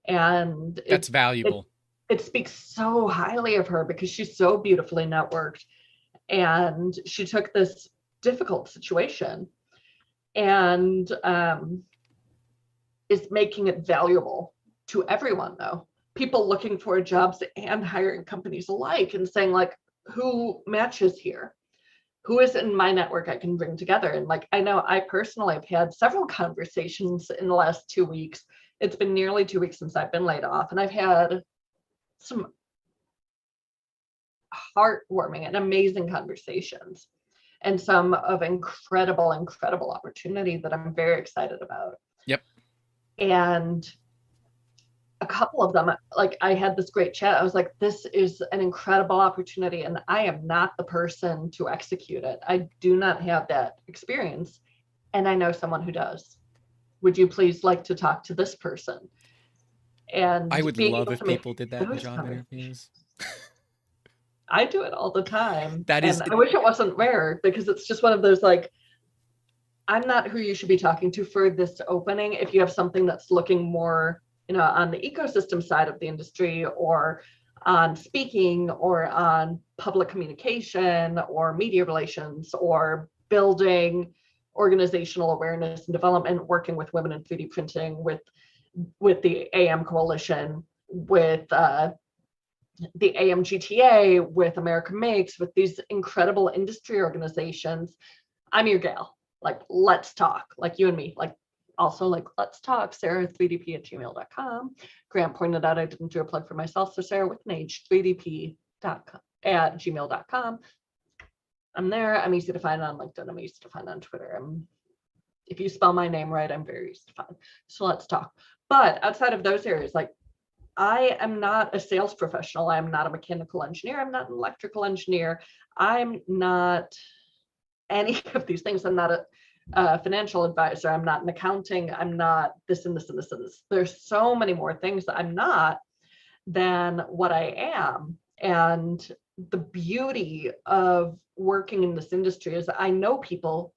And That's valuable. It speaks so highly of her because she's so beautifully networked. And she took this difficult situation and is making it valuable to everyone, though. People looking for jobs and hiring companies alike, and saying, like, who matches here? Who is in my network I can bring together? And like, I know I personally have had several conversations in the last 2 weeks. It's been nearly 2 weeks since I've been laid off, and I've had some heartwarming and amazing conversations, and some of incredible opportunity that I'm very excited about. Yep. And a couple of them, like, I had this great chat. I was like, this is an incredible opportunity, and I am not the person to execute it. I do not have that experience, and I know someone who does. Would you please like to talk to this person? And I would love if people did that in job interviews. I do it all the time. That is, and I wish it wasn't rare, because it's just one of those, like, I'm not who you should be talking to for this opening. If you have something that's looking more, on the ecosystem side of the industry, or on speaking, or on public communication, or media relations, or building organizational awareness and development, working with women in 3D printing, with the AM Coalition, with the AMGTA, with America Makes, with these incredible industry organizations, I'm your gal. Like, let's talk, like you and me, like, also, like, let's talk, Sarah3dp@gmail.com. Grant pointed out I didn't do a plug for myself, so Sarah with an H, 3dp@gmail.com. I'm there. I'm easy to find on LinkedIn. I'm easy to find on Twitter. If you spell my name right, I'm very easy to find. So let's talk. But outside of those areas, like, I am not a sales professional. I'm not a mechanical engineer. I'm not an electrical engineer. I'm not any of these things. I'm not a financial advisor. I'm not in accounting. I'm not this and this and this and this. There's so many more things that I'm not than what I am. And the beauty of working in this industry is I know people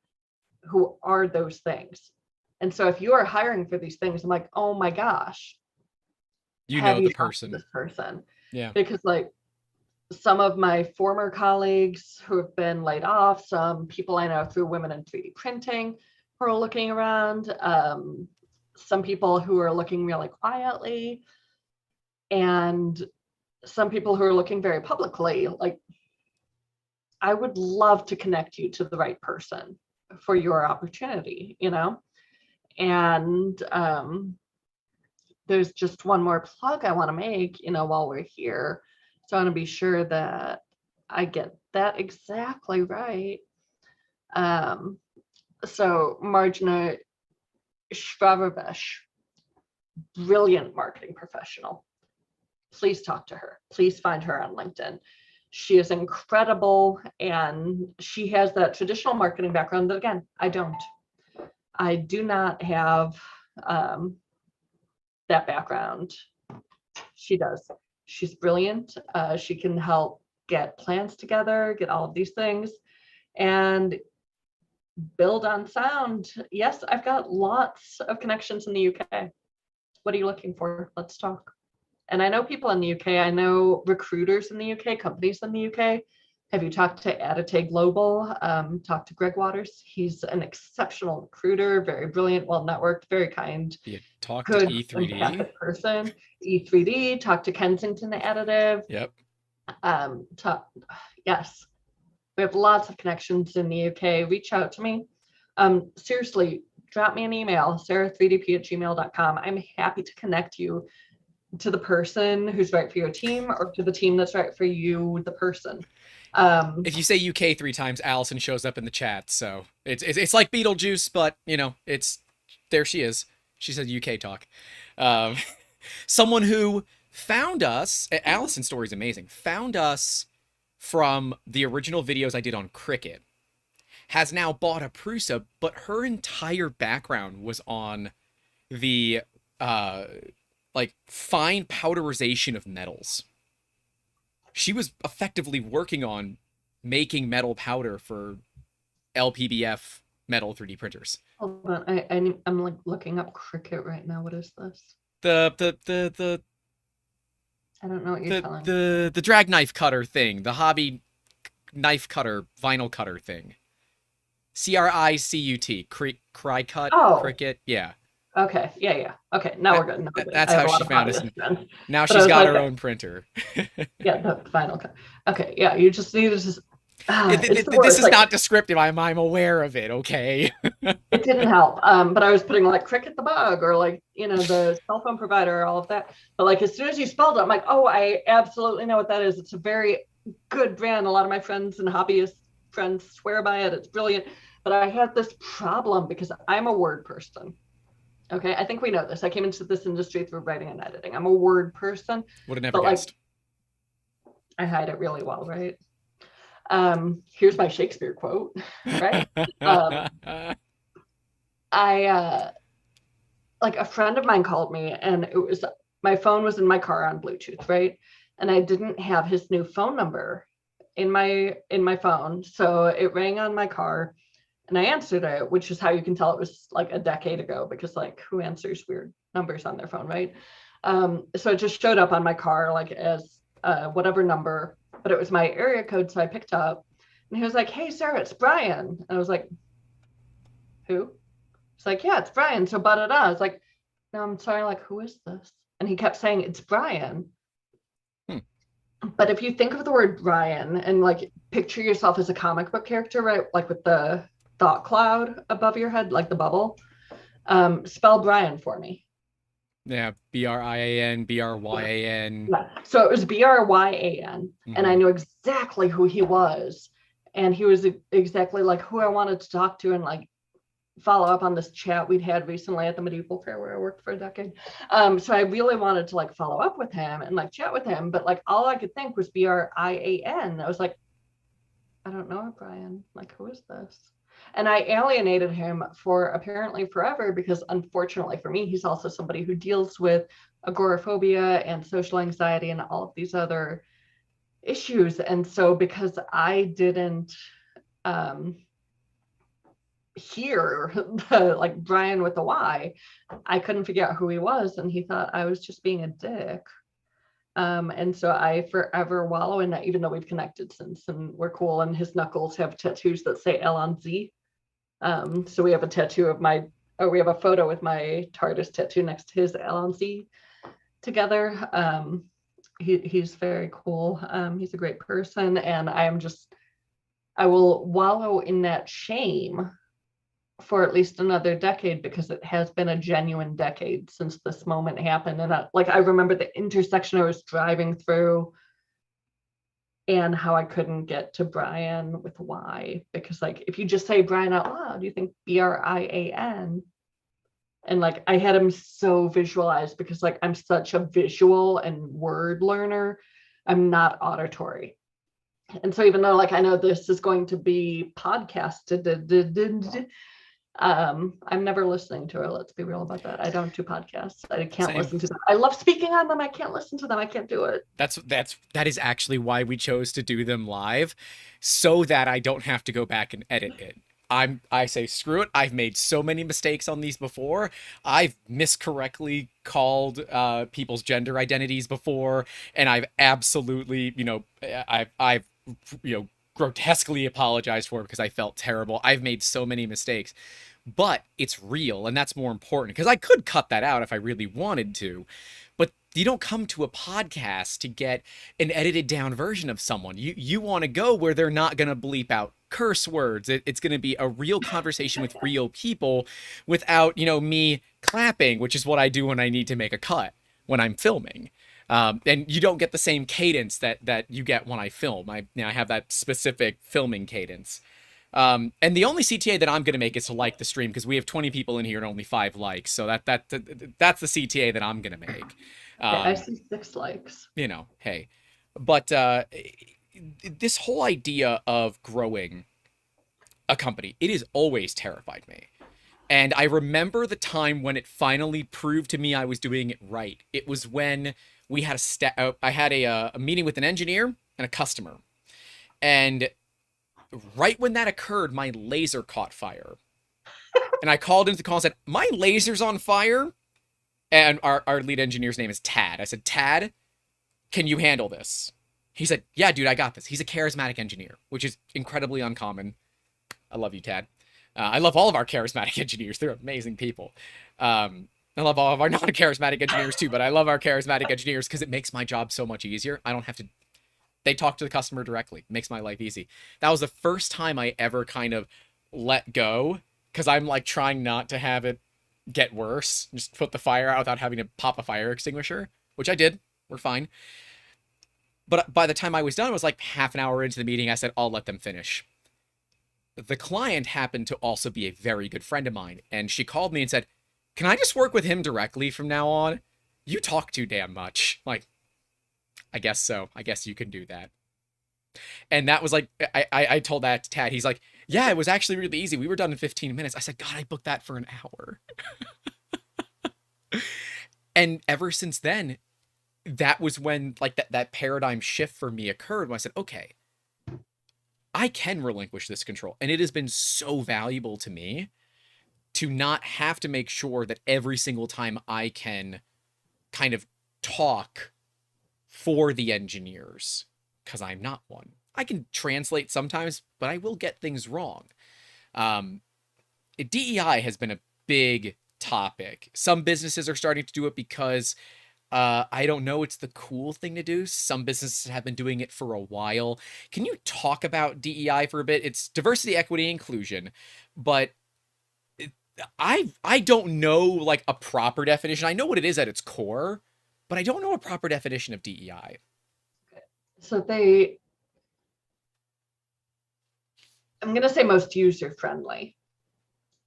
who are those things. And so if you are hiring for these things, I'm like, oh my gosh, you know the person. This person. Yeah. Because, like, some of my former colleagues who have been laid off, some people I know through Women in 3D Printing who are looking around, some people who are looking really quietly, and some people who are looking very publicly. Like, I would love to connect you to the right person for your opportunity, And there's just one more plug I want to make, while we're here. So I want to be sure that I get that exactly right. So Marjana Shvarovesh, brilliant marketing professional. Please talk to her. Please find her on LinkedIn. She is incredible, and she has that traditional marketing background that, again, I don't. I do not have that background. She does. She's brilliant. She can help get plans together, get all of these things. And build on sound. Yes, I've got lots of connections in the UK. What are you looking for? Let's talk. And I know people in the UK. I know recruiters in the UK, companies in the UK. Have you talked to Adite Global? Talked to Greg Waters. He's an exceptional recruiter, very brilliant, well-networked, very kind, You talk to good, E3D. empathic person. E3D, talk to Kensington Additive. Yep. Yes, we have lots of connections in the UK. Reach out to me. Seriously, drop me an email, sarah3dp@gmail.com. I'm happy to connect you to the person who's right for your team or to the team that's right for you, the person. If you say UK 3 times, Allison shows up in the chat. So it's like Beetlejuice, but you know, it's there she is. She said UK talk. Someone who found us, Allison's story is amazing, found us from the original videos I did on cricket, has now bought a Prusa, but her entire background was on the like fine powderization of metals. She was effectively working on making metal powder for LPBF metal 3D printers. Hold on, I'm like looking up cricket right now. What is this? The I don't know what you're telling me. the drag knife cutter thing, the hobby knife cutter, vinyl cutter thing. CRICUT, cry cut, cricket, yeah. Okay, yeah. Okay, now we're good. That's how she found us. Now she's got her own printer. Yeah, the final cut. Okay, yeah, you just need to just. This is not descriptive. I'm aware of it. Okay. It didn't help. But I was putting like Cricket the Bug or like, you know, the cell phone provider, all of that. But like as soon as you spelled it, I'm like, oh, I absolutely know what that is. It's a very good brand. A lot of my friends and hobbyist friends swear by it. It's brilliant. But I had this problem because I'm a word person. Okay, I think we know this. I came into this industry through writing and editing. I'm a word person. Would have never guessed. Like, I hide it really well, right? Here's my Shakespeare quote, right? I like a friend of mine called me and it was my phone was in my car on Bluetooth, right? And I didn't have his new phone number in my phone. So it rang on my car and I answered it, which is how you can tell it was like a decade ago because like who answers weird numbers on their phone, right? So it just showed up on my car like as whatever number, but it was my area code. So I picked up and he was like, "Hey, Sarah, it's Brian." And I was like, "Who?" It's like, "Yeah, it's Brian." So I was like, "No, I'm sorry, like, who is this?" And he kept saying, "It's Brian." But if you think of the word Brian and like picture yourself as a comic book character, right? Like with the thought cloud above your head, like the bubble, spell Brian for me. Yeah, BRIAN, BRYAN. Yeah. So it was BRYAN, and I knew exactly who he was, and he was exactly like who I wanted to talk to and like follow up on this chat we'd had recently at the medieval fair where I worked for a decade. So I really wanted to like follow up with him and like chat with him, but like all I could think was BRIAN. I was like, I don't know, Brian. Like, who is this? And I alienated him for apparently forever because unfortunately for me, he's also somebody who deals with agoraphobia and social anxiety and all of these other issues. And so because I didn't hear like Brian with a Y, I couldn't figure out who he was. And he thought I was just being a dick. And so I forever wallow in that, even though we've connected since and we're cool. And his knuckles have tattoos that say L on Z. So we have a tattoo of we have a photo with my TARDIS tattoo next to his L on Z together. He's very cool. He's a great person. And I will wallow in that shame for at least another decade because it has been a genuine decade since this moment happened. And I remember the intersection I was driving through and how I couldn't get to Brian with Y because like if you just say Brian out loud, you think BRIAN. And like I had him so visualized because like I'm such a visual and word learner, I'm not auditory. And so even though like I know this is going to be podcasted, I'm never listening to it. Let's be real about that. I don't do podcasts. I can't listen to them. I love speaking on them. I can't listen to them. I can't do it. That is actually why we chose to do them live, so that I don't have to go back and edit it. I say screw it. I've made so many mistakes on these before. I've miscorrectly called people's gender identities before, and I've absolutely, I've grotesquely apologized for it because I felt terrible. I've made so many mistakes, but it's real, and that's more important because I could cut that out if I really wanted to. But you don't come to a podcast to get an edited down version of someone. You want to go where they're not going to bleep out curse words. It's going to be a real conversation with real people without, me clapping, which is what I do when I need to make a cut when I'm filming. And you don't get the same cadence that you get when I film. I have that specific filming cadence. And the only CTA that I'm going to make is to like the stream because we have 20 people in here and only 5 likes. So that's the CTA that I'm going to make. I see 6 likes. Hey. But this whole idea of growing a company, it has always terrified me. And I remember the time when it finally proved to me I was doing it right. It was when we had I had a meeting with an engineer and a customer. And right when that occurred, my laser caught fire. And I called into the call and said, my laser's on fire. And our lead engineer's name is Tad. I said, Tad, can you handle this? He said, yeah, dude, I got this. He's a charismatic engineer, which is incredibly uncommon. I love you, Tad. I love all of our charismatic engineers. They're amazing people. I love all of our non-charismatic engineers too, but I love our charismatic engineers because it makes my job so much easier. I don't have to... They talk to the customer directly. It makes my life easy. That was the first time I ever kind of let go because I'm like trying not to have it get worse. Just put the fire out without having to pop a fire extinguisher, which I did. We're fine. But by the time I was done, it was like half an hour into the meeting. I said, I'll let them finish. The client happened to also be a very good friend of mine. And she called me and said, can I just work with him directly from now on? You talk too damn much. Like, I guess so. I guess you can do that. And that was like, I told that to Tad. He's like, yeah, it was actually really easy. We were done in 15 minutes. I said, God, I booked that for an hour. And ever since then, that was when like that paradigm shift for me occurred when I said, okay, I can relinquish this control. And it has been so valuable to me to not have to make sure that every single time I can kind of talk for the engineers, because I'm not one. I can translate sometimes, but I will get things wrong. DEI has been a big topic. Some businesses are starting to do it because I don't know, it's the cool thing to do. Some businesses have been doing it for a while. Can you talk about DEI for a bit? It's diversity, equity, inclusion, but I don't know like a proper definition. I know what it is at its core, but I don't know a proper definition of DEI. So I'm going to say most user-friendly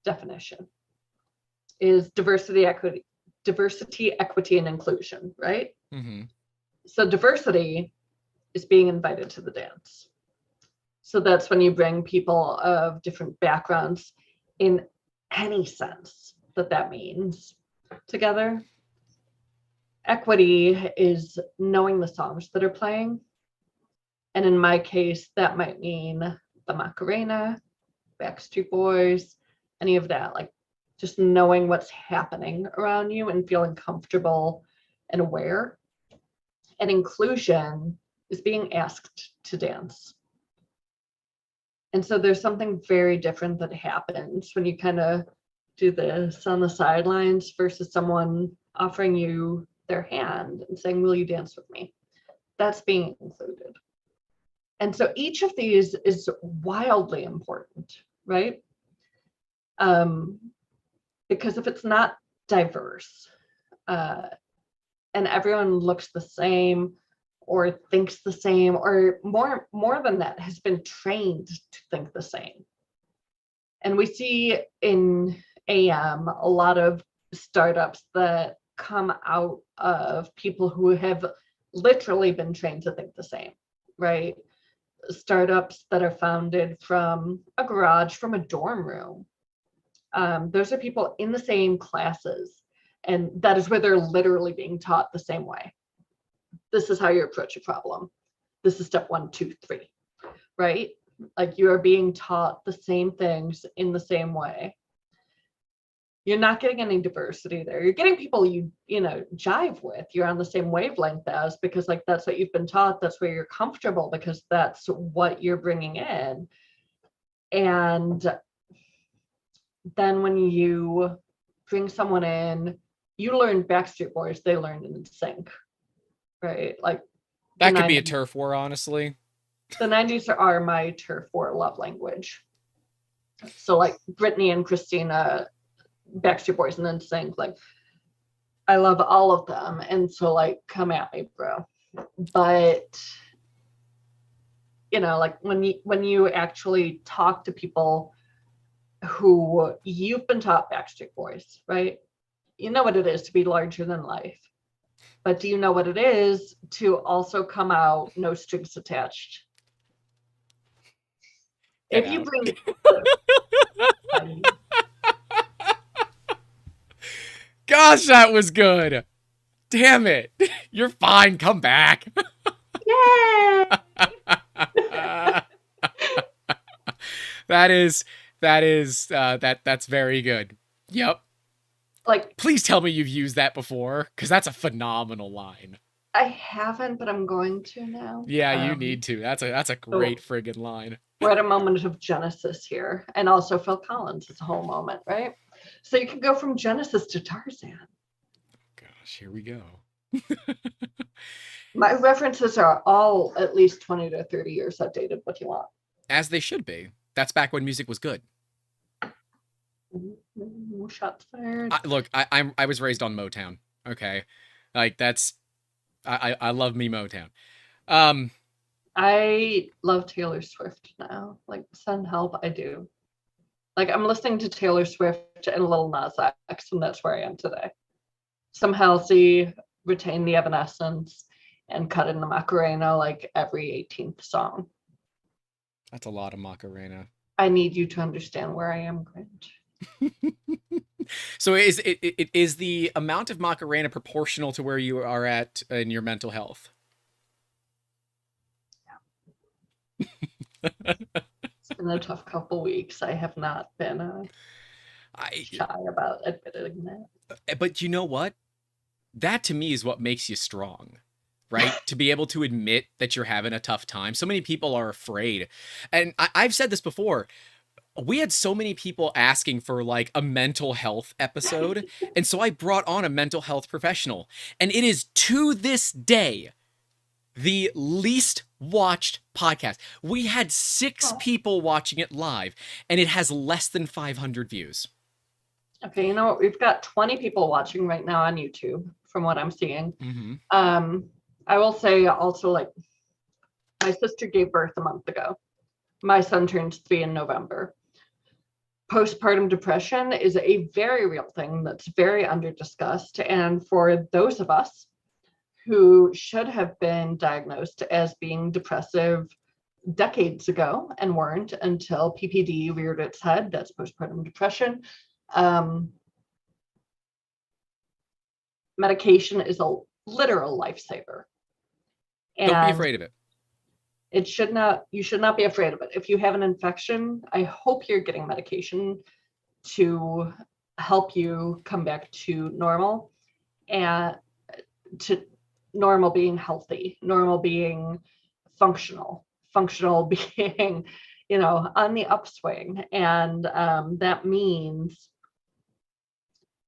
definition is diversity, equity, and inclusion, right? Mm-hmm. So diversity is being invited to the dance. So that's when you bring people of different backgrounds in any sense that means together. Equity is knowing the songs that are playing. And in my case, that might mean the Macarena, Backstreet Boys, any of that, like just knowing what's happening around you and feeling comfortable and aware. And inclusion is being asked to dance. And so there's something very different that happens when you kind of do this on the sidelines versus someone offering you their hand and saying, will you dance with me? That's being included. And so each of these is wildly important, right? Because if it's not diverse and everyone looks the same or thinks the same, or more than that, has been trained to think the same. And we see in AM a lot of startups that come out of people who have literally been trained to think the same, right? Startups that are founded from a garage, from a dorm room. Those are people in the same classes, and that is where they're literally being taught the same way. This is how you approach a problem. This is step 1, 2, 3, right? like you are being taught the same things in the same way, you're not getting any diversity there. You're getting people you jive with, you're on the same wavelength as, because like that's what you've been taught, that's where you're comfortable, because that's what you're bringing in. And then when you bring someone in, you learn Backstreet Boys, they learn in sync, right? Like that could be a turf war, honestly. The 90s are my turf war love language. So like Britney and Christina, Backstreet Boys, and then NSYNC, like I love all of them, and so like come at me, bro. But like when you actually talk to people who you've been taught Backstreet Boys, right? You know what it is to be larger than life, but do you know what it is to also come out no strings attached? If you bring gosh, that was good. Damn it. You're fine. Come back. Yay! That's very good. Yep. Like, please tell me you've used that before, because that's a phenomenal line. I haven't, but I'm going to now. Yeah, you need to. That's a great friggin' line. We're at a moment of Genesis here, and also Phil Collins is a whole moment, right? So you can go from Genesis to Tarzan. Gosh, here we go. My references are all at least 20 to 30 years outdated. What do you want? As they should be. That's back when music was good. Shots fired. Look, I was raised on Motown. Okay, like that's I love me Motown. I love Taylor Swift now. Like, send help, I do. Like, I'm listening to Taylor Swift and Lil Nas X, and that's where I am today. Some Halsey, retain the Evanescence, and cut in the Macarena like every 18th song. That's a lot of Macarena. I need you to understand where I am, Grant. So is the amount of Macarena proportional to where you are at in your mental health? Yeah. It's been a tough couple weeks. I have not been shy about admitting that. But you know what? That to me is what makes you strong, right? To be able to admit that you're having a tough time. So many people are afraid. And I've said this before. We had so many people asking for like a mental health episode. And so I brought on a mental health professional. And it is to this day the least watched podcast. We had 6 people watching it live, and it has less than 500 views. Okay, you know what? We've got 20 people watching right now on YouTube, from what I'm seeing. Mm-hmm. I will say also, like, my sister gave birth a month ago. My son turns 3 in November. Postpartum depression is a very real thing that's very under-discussed. And for those of us who should have been diagnosed as being depressive decades ago and weren't until PPD reared its head, that's postpartum depression. Medication is a literal lifesaver. And don't be afraid of it. You should not be afraid of it. If you have an infection, I hope you're getting medication to help you come back to normal, and to normal being healthy, normal being functional being, on the upswing. And that means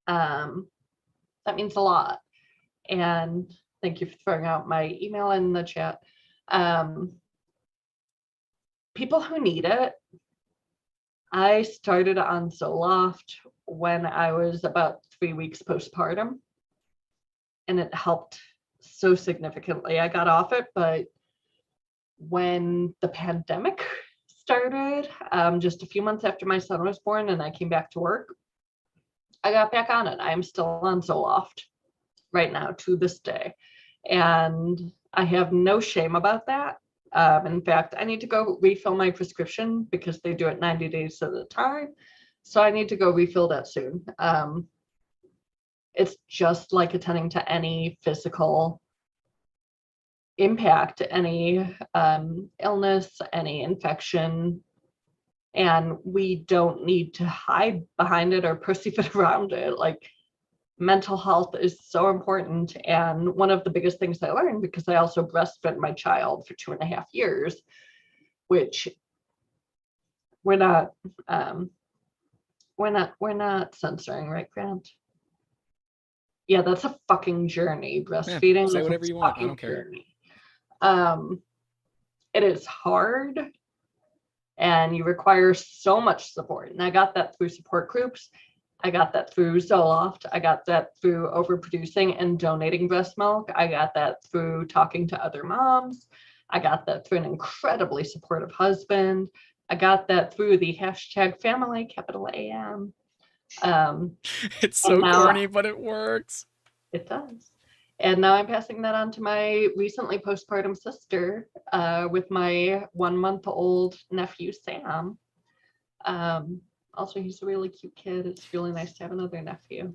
a lot. And thank you for throwing out my email in the chat. People who need it. I started on Zoloft when I was about 3 weeks postpartum, and it helped so significantly. I got off it, but when the pandemic started, just a few months after my son was born and I came back to work, I got back on it. I'm still on Zoloft right now to this day. And I have no shame about that. In fact, I need to go refill my prescription because they do it 90 days at a time. So I need to go refill that soon. It's just like attending to any physical impact any illness, any infection, and we don't need to hide behind it or pussyfoot around it. Like, mental health is so important. And one of the biggest things I learned, because I also breastfed my child for 2.5 years, which we're not censoring, right, Grant? Yeah, that's a fucking journey. Breastfeeding say is whatever a you want. I fucking don't care. journey. It is hard, and you require so much support. And I got that through support groups. I got that through Zoloft. I got that through overproducing and donating breast milk. I got that through talking to other moms. I got that through an incredibly supportive husband. I got that through the hashtag family, capital AM. It's so corny, but it works. It does. And now I'm passing that on to my recently postpartum sister with my 1-month-old nephew, Sam. Also, he's a really cute kid. It's really nice to have another nephew.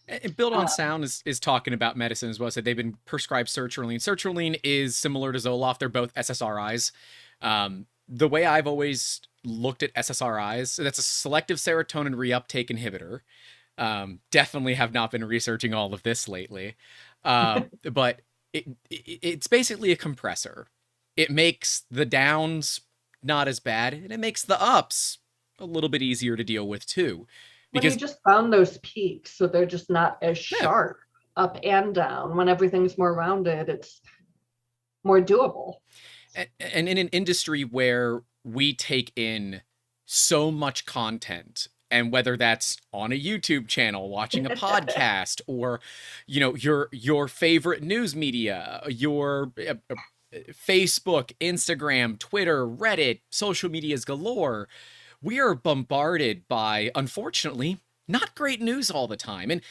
And Build on Sound is talking about medicine as well. So they've been prescribed sertraline. Sertraline is similar to Zoloft. They're both SSRIs. The way I've always looked at SSRIs, so that's a selective serotonin reuptake inhibitor. Definitely have not been researching all of this lately. But it's basically a compressor. It makes the downs not as bad, and it makes the ups a little bit easier to deal with too. Because you just found those peaks, so they're just not as sharp up and down. When everything's more rounded, it's more doable. And in an industry where we take in so much content, and whether that's on a YouTube channel, watching a podcast, or, you know, your favorite news media, your Facebook, Instagram, Twitter, Reddit, social medias galore, we are bombarded by, unfortunately, not great news all the time. And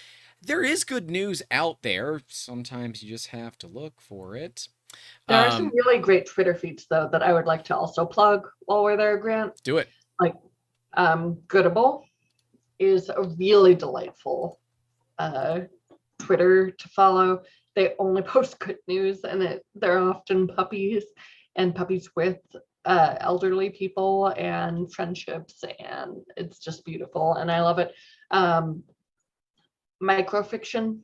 there is good news out there. Sometimes you just have to look for it. There are some really great Twitter feeds, though, that I would like to also plug while we're there, Grant. Do it. Like, Goodable is a really delightful Twitter to follow. They only post good news, and they're often puppies and puppies with elderly people and friendships, and it's just beautiful, and I love it. Microfiction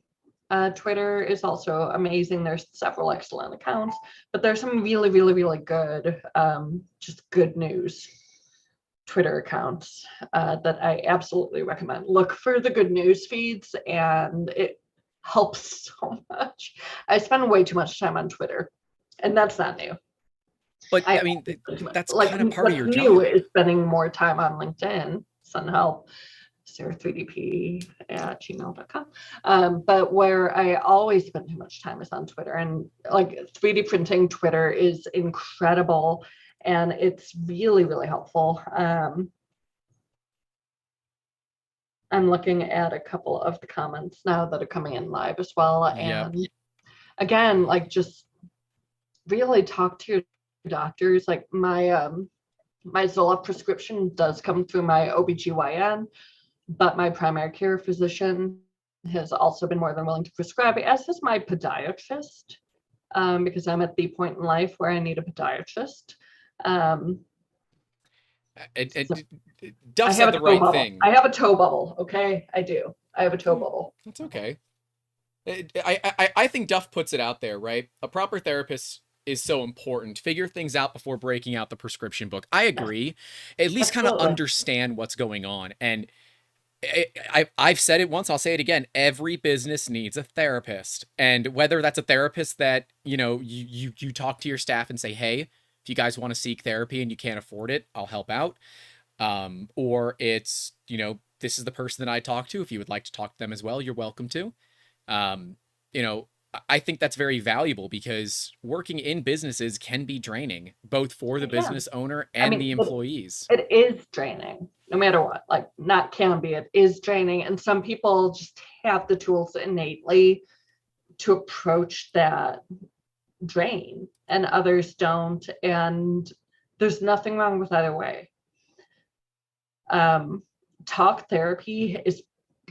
Twitter is also amazing. There's several excellent accounts, but there's some really, really, really good, just good news Twitter accounts that I absolutely recommend. Look for the good news feeds, and it helps so much. I spend way too much time on Twitter, and that's not new. But I mean, that's like, kind of part of your job. New is spending more time on LinkedIn, Sunhelp, sarah3dp@gmail.com. But where I always spend too much time is on Twitter. And like 3D printing Twitter is incredible, and it's really, really helpful. I'm looking at a couple of the comments now that are coming in live as well. And again, like, just really talk to your doctors. Like, my Zoloft prescription does come through my OBGYN, but my primary care physician has also been more than willing to prescribe it, as is my podiatrist, because I'm at the point in life where I need a podiatrist. Duff said the right thing. I have a toe bubble, okay? I do. I have a toe bubble. That's okay. I think Duff puts it out there, right? A proper therapist is so important. Figure things out before breaking out the prescription book. I agree. At least kind of understand what's going on. And I've said it once, I'll say it again. Every business needs a therapist. And whether that's a therapist that, you know, you talk to your staff and say, hey, if you guys want to seek therapy and you can't afford it, I'll help out. Or it's, you know, this is the person that I talk to. If you would like to talk to them as well, you're welcome to. You know, I think that's very valuable, because working in businesses can be draining, both for the business owner and the employees. It is draining, no matter what. Like, not can be, it is draining. And some people just have the tools innately to approach that drain, and others don't. And there's nothing wrong with either way. Talk therapy is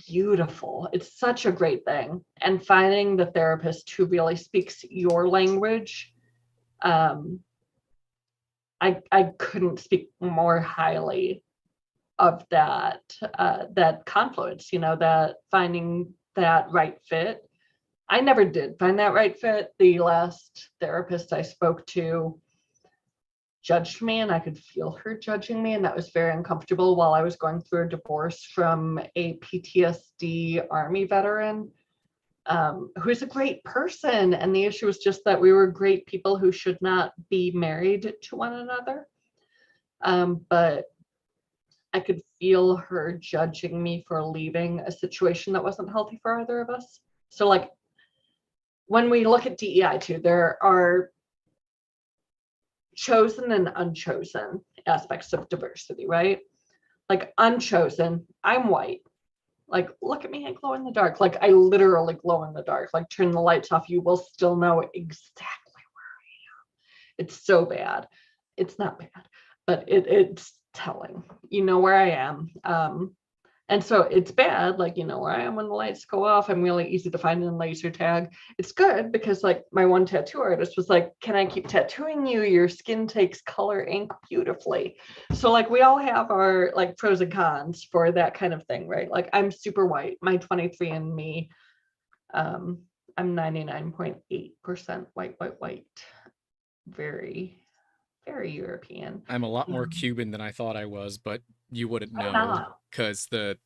beautiful. It's such a great thing. And finding the therapist who really speaks your language I couldn't speak more highly of that that confluence, that finding that right fit. I never did find that right fit. The last therapist I spoke to judged me, and I could feel her judging me, and that was very uncomfortable while I was going through a divorce from a PTSD Army veteran, who's a great person. And the issue was just that we were great people who should not be married to one another. But I could feel her judging me for leaving a situation that wasn't healthy for either of us. So like when we look at DEI too, there are chosen and unchosen aspects of diversity, right? Like unchosen, I'm white. Like, look at me, I glow in the dark. Like, I literally glow in the dark. Like, turn the lights off, you will still know exactly where I am. It's so bad. It's not bad, but it's telling. You know where I am. And so it's bad, like, where I am when the lights go off. I'm really easy to find in laser tag. It's good because like my one tattoo artist was like, can I keep tattooing you? Your skin takes color ink beautifully. So like we all have our like pros and cons for that kind of thing, right? Like I'm super white. My 23andMe, I'm 99.8% white. Very, very European. I'm a lot more Cuban than I thought I was, but you wouldn't I'm know not. because the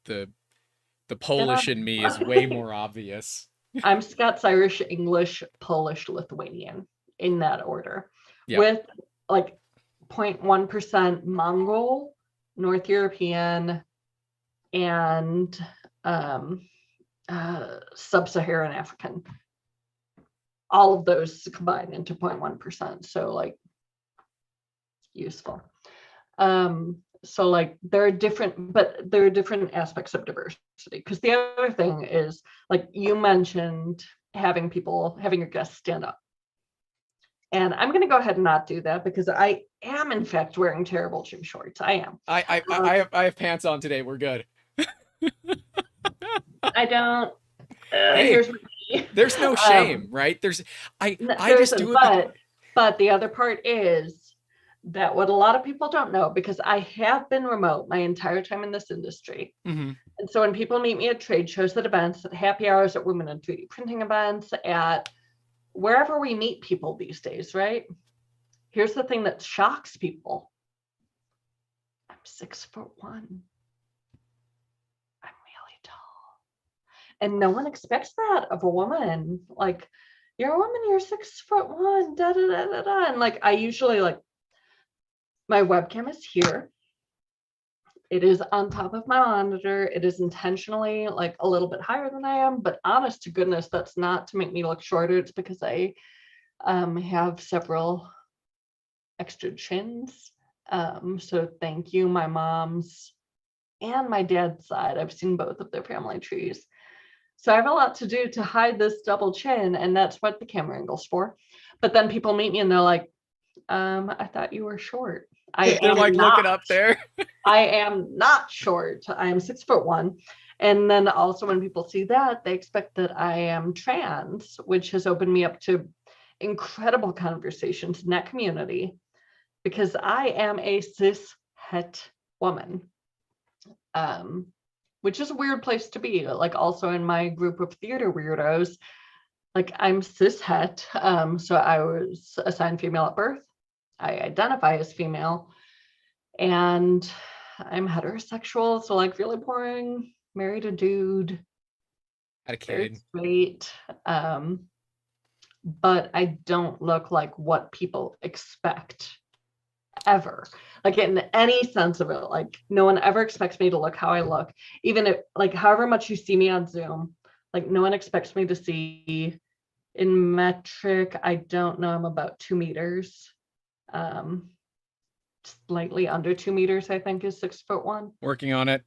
Polish in me is way more obvious. I'm Scots, Irish, English, Polish, Lithuanian in that order, Yeah. with like 0.1% Mongol, North European, and sub-Saharan African. All of those combined into 0.1%. So like useful. So like there are different aspects of diversity, because the other thing is like you mentioned having your guests stand up, and I'm going to go ahead and not do that because I am in fact wearing terrible gym shorts. I am. I have pants on today. We're good. I don't. Hey, Here's there's no shame, right? I there's just do it. but the other part is that what a lot of people don't know, because I have been remote my entire time in this industry. Mm-hmm. And so when people meet me at trade shows, at events, at happy hours, at women in 3D printing events, at wherever we meet people these days, right? Here's the thing that shocks people. I'm 6'1". I'm really tall. And no one expects that of a woman. Like, you're a woman, you're 6'1", da da da da da. And like I usually like my webcam is here. It is on top of my monitor. It is intentionally like a little bit higher than I am, but honest to goodness, that's not to make me look shorter. It's because I have several extra chins. So thank you, my mom's and my dad's side. I've seen both of their family trees. So I have a lot to do to hide this double chin, and that's what the camera angle's for. But then people meet me and they're like, I thought you were short. They're like looking up there. I am not short. I am 6'1". And then also when people see that, they expect that I am trans, which has opened me up to incredible conversations in that community, because I am a cis het woman, which is a weird place to be. Like also in my group of theater weirdos, like I'm cis het. So I was assigned female at birth. I identify as female, and I'm heterosexual. So like really boring, married a dude, Had a kid. Straight. But I don't look like what people expect ever, like in any sense of it. Like no one ever expects me to look how I look, even if like however much you see me on Zoom, like no one expects me to see in metric. I don't know, I'm about 2 meters, slightly under 2 meters, I think is 6'1". Working on it.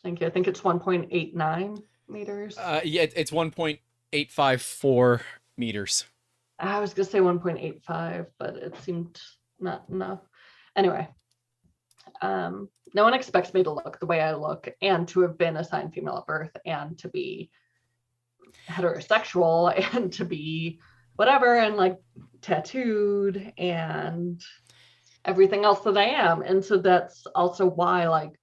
Thank you. I think it's 1.89 meters. Yeah, it's 1.854 meters. I was gonna say 1.85, but it seemed not enough. Anyway, no one expects me to look the way I look, and to have been assigned female at birth, and to be heterosexual, and to be whatever, and like tattooed and everything else that I am. And so that's also why like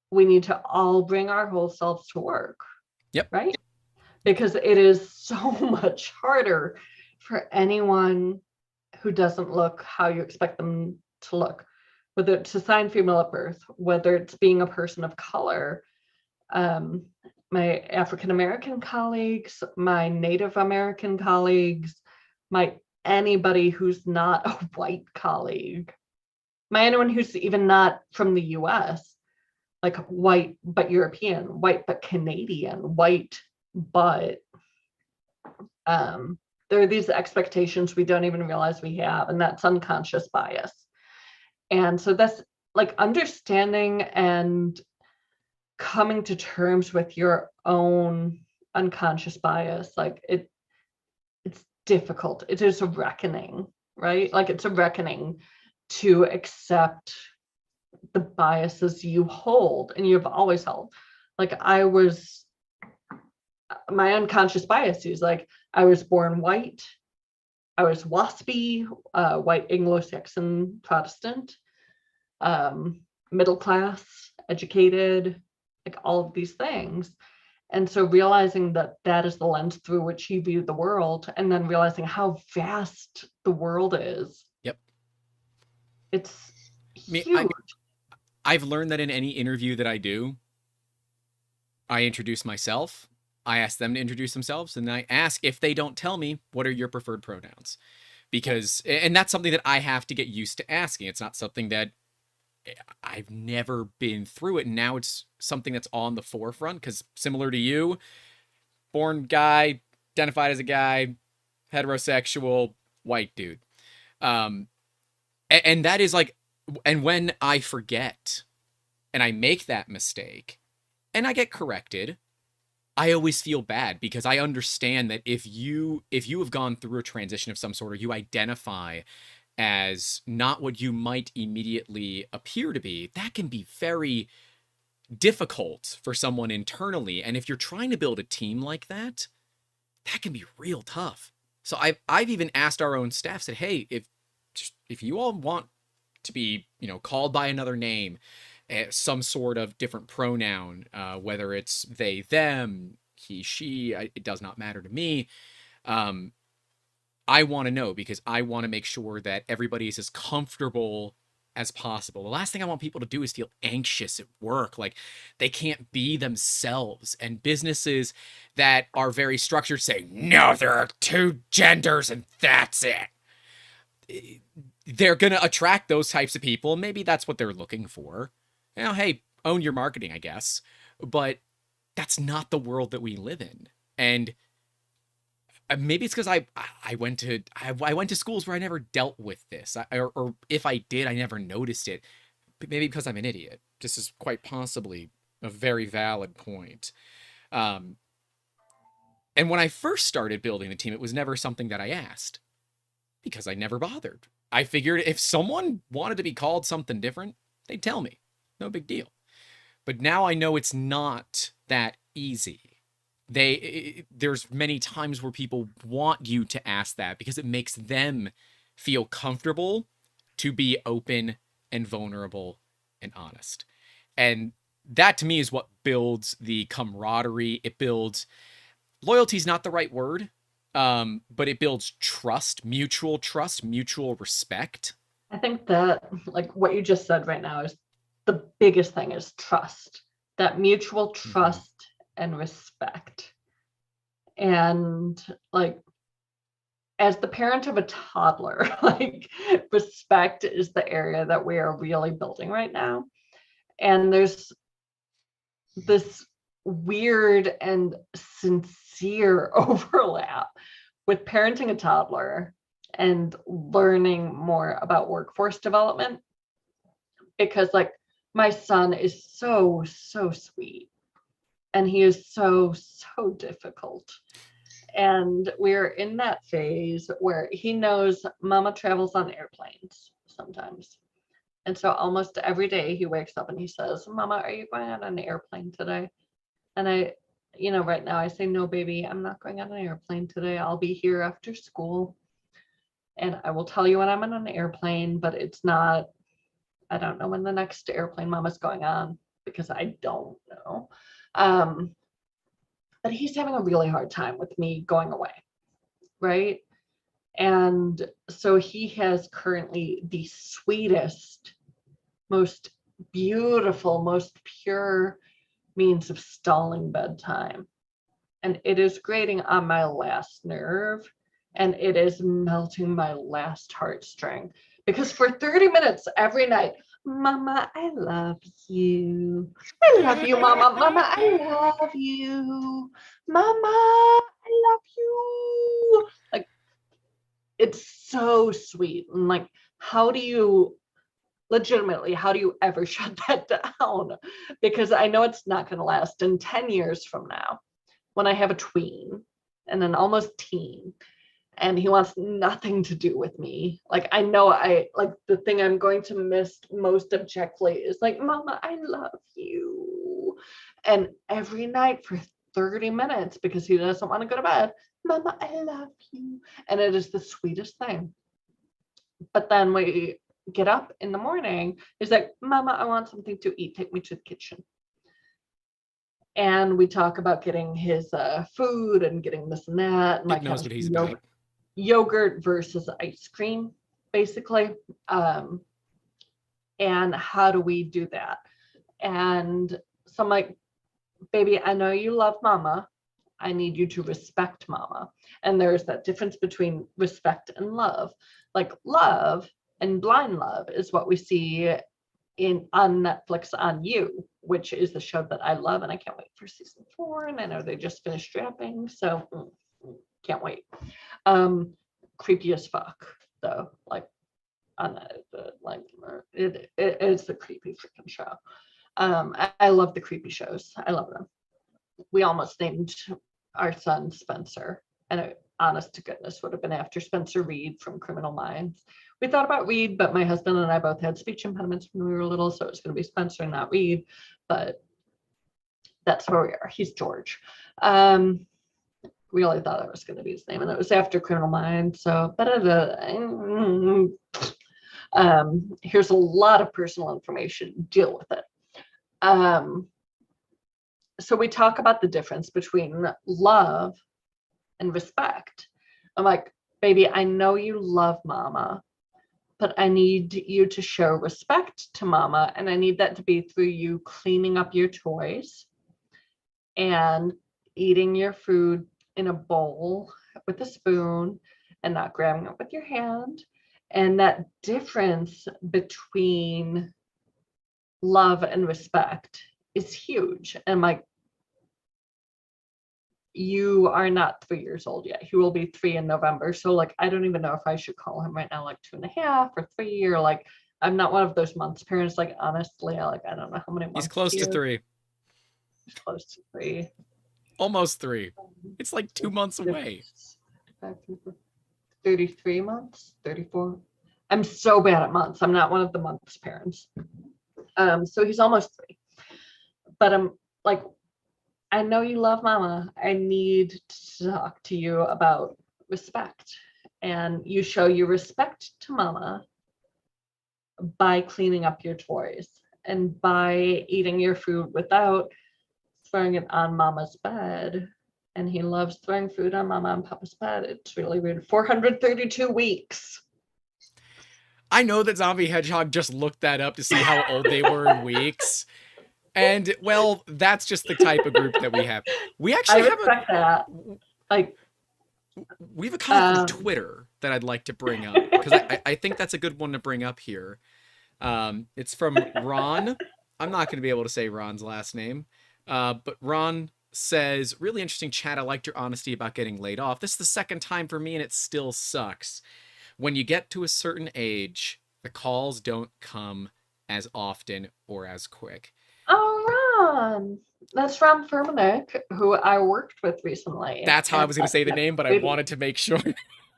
we need to all bring our whole selves to work. Yep. Right? Because it is so much harder for anyone who doesn't look how you expect them to look, whether it's assigned female at birth, whether it's being a person of color. My African American colleagues, my Native American colleagues, my anybody who's not a white colleague, my anyone who's even not from the US, like white but European, white but Canadian, white but there are these expectations we don't even realize we have, and that's unconscious bias. And so that's like understanding and coming to terms with your own unconscious bias. Like it's difficult. It is a reckoning, right? Like it's a reckoning to accept the biases you hold and you've always held. Like my unconscious bias is like I was born white, I was waspy, white Anglo-Saxon Protestant, middle class, educated, like all of these things. And so realizing that that is the lens through which you view the world, and then realizing how vast the world is. Yep. It's huge. I've learned that in any interview that I do, I introduce myself, I ask them to introduce themselves, and I ask if they don't tell me, what are your preferred pronouns? Because, and that's something that I have to get used to asking. It's not something that I've never been through it. And now it's something that's on the forefront because similar to you, born guy, identified as a guy, heterosexual, white dude. And that is like, and when I forget and I make that mistake and I get corrected, I always feel bad because I understand that if you have gone through a transition of some sort or you identify as not what you might immediately appear to be, that can be very difficult for someone internally. And if you're trying to build a team like that, that can be real tough. So I've even asked our own staff, said, hey, if you all want to be, called by another name, some sort of different pronoun, whether it's they, them, he, she, it does not matter to me. I want to know because I want to make sure that everybody is as comfortable as possible. The last thing I want people to do is feel anxious at work, like they can't be themselves. And businesses that are very structured say, no, there are two genders and that's it. They're going to attract those types of people. Maybe that's what they're looking for. Hey, own your marketing, I guess. But that's not the world that we live in. And maybe it's because I went to schools where I never dealt with this, or if I did, I never noticed it. Maybe because I'm an idiot. This is quite possibly a very valid point. And when I first started building the team, it was never something that I asked because I never bothered. I figured if someone wanted to be called something different, they'd tell me. No big deal. But now I know it's not that easy. There's many times where people want you to ask that because it makes them feel comfortable to be open and vulnerable and honest. And that to me is what builds the camaraderie. It builds loyalty is not the right word, but it builds trust, mutual respect. I think that like what you just said right now is the biggest thing is trust, that mutual trust and respect. And like as the parent of a toddler, like respect is the area that we are really building right now. And there's this weird and sincere overlap with parenting a toddler and learning more about workforce development, because like my son is so sweet and he is so difficult, and we're in that phase where he knows mama travels on airplanes sometimes, and so almost every day he wakes up and he says, mama, are you going on an airplane today? And right now I say, no, baby, I'm not going on an airplane today. I'll be here after school. And I will tell you when I'm on an airplane, but I don't know when the next airplane mama's going on because I don't know. But he's having a really hard time with me going away, right? And so he has currently the sweetest, most beautiful, most pure means of stalling bedtime. And it is grating on my last nerve, and it is melting my last heartstring. Because for 30 minutes every night, Mama, I love you. I love you, Mama. Mama, I love you. Mama, I love you. Like, it's so sweet. And like, how do you ever shut that down? Because I know it's not going to last. In 10 years from now, when I have a tween and an almost teen, and he wants nothing to do with me, like, I know the thing I'm going to miss most objectively is like, Mama, I love you. And every night for 30 minutes, because he doesn't want to go to bed, Mama, I love you. And it is the sweetest thing. But then we get up in the morning, he's like, Mama, I want something to eat. Take me to the kitchen. And we talk about getting his food and getting this and that. And Nick knows what he's about. Yogurt versus ice cream, basically. And how do we do that? And so I'm like, baby, I know you love Mama. I need you to respect Mama. And there's that difference between respect and love. Like, love and blind love is what we see on Netflix on You, which is the show that I love, and I can't wait for season 4. And I know they just finished wrapping, so can't wait. Creepy as fuck, though. Like, on it is the creepy freaking show. I love the creepy shows. I love them. We almost named our son Spencer, and it, honest to goodness, would have been after Spencer Reed from Criminal Minds. We thought about Reed, but my husband and I both had speech impediments when we were little, so it was going to be Spencer, not Reed. But that's where we are. He's George. Really thought that was going to be his name, and it was after Criminal Minds. So, here's a lot of personal information. Deal with it. So we talk about the difference between love and respect. I'm like, baby, I know you love Mama, but I need you to show respect to Mama, and I need that to be through you cleaning up your toys and eating your food in a bowl with a spoon and not grabbing it with your hand. And that difference between love and respect is huge. And like, you are not 3 years old yet. He will be 3 in November. So like, I don't even know if I should call him right now like 2.5 or 3, or like, I'm not one of those months parents. Like, honestly, I don't know how many months. He's close to 3. He's close to 3. Almost 3. It's like 2 months away. 33 months, 34. I'm so bad at months. I'm not one of the months parents. So he's almost 3. But I'm like, I know you love Mama. I need to talk to you about respect. And you show your respect to Mama by cleaning up your toys and by eating your food without throwing it on Mama's bed. And he loves throwing food on Mama and Papa's bed. It's really weird. 432 weeks. I know that Zombie Hedgehog just looked that up to see how old they were in weeks. And, well, that's just the type of group that we have. We actually have that. Like, we have a comment from Twitter that I'd like to bring up, because I think that's a good one to bring up here. It's from Ron. I'm not going to be able to say Ron's last name. But Ron says, really interesting chat. I liked your honesty about getting laid off. This is the second time for me, and it still sucks. When you get to a certain age, the calls don't come as often or as quick. Oh, Ron. That's Ron Furmanek, who I worked with recently. That's how I was going to say the name, but I wanted to make sure.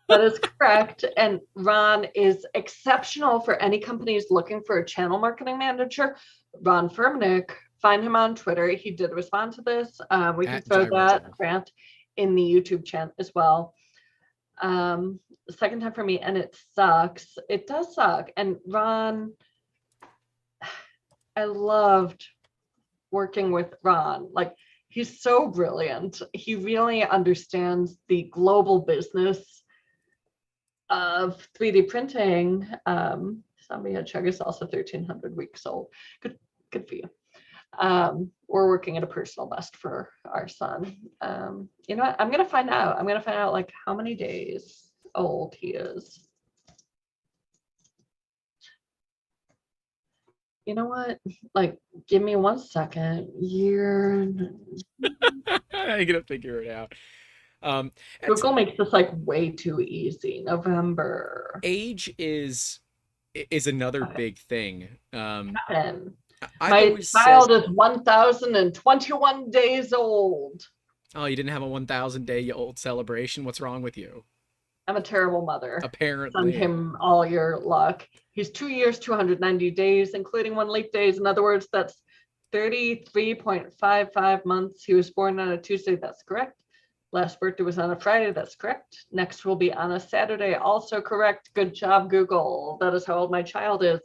That is correct. And Ron is exceptional for any companies looking for a channel marketing manager. Ron Furmanek find him on Twitter. He did respond to this. We can At throw Gyro that Joe. rant in the YouTube chat as well. Second time for me, and it sucks. It does suck. And Ron, I loved working with Ron. Like, he's so brilliant. He really understands the global business of 3D printing. Zombie Hedgehog is also 1,300 weeks old. Good for you. We're working at a personal best for our son. You know what? I'm gonna find out. I'm gonna find out like how many days old he is. You know what? Like, give me 1 second. Year. I'm gonna figure it out. Google makes this like way too easy. November. Age is another Okay. big thing. And I've my always child said, is 1,021 days old. oh, you didn't have a 1,000-day-old celebration? What's wrong with you? I'm a terrible mother. Send Apparently. him all your luck. He's 2 years, 290 days, including 1 leap days. In other words, that's 33.55 months. He was born on a Tuesday. That's correct. Last birthday was on a Friday. That's correct. Next will be on a Saturday. Also correct. Good job, Google. That is how old my child is.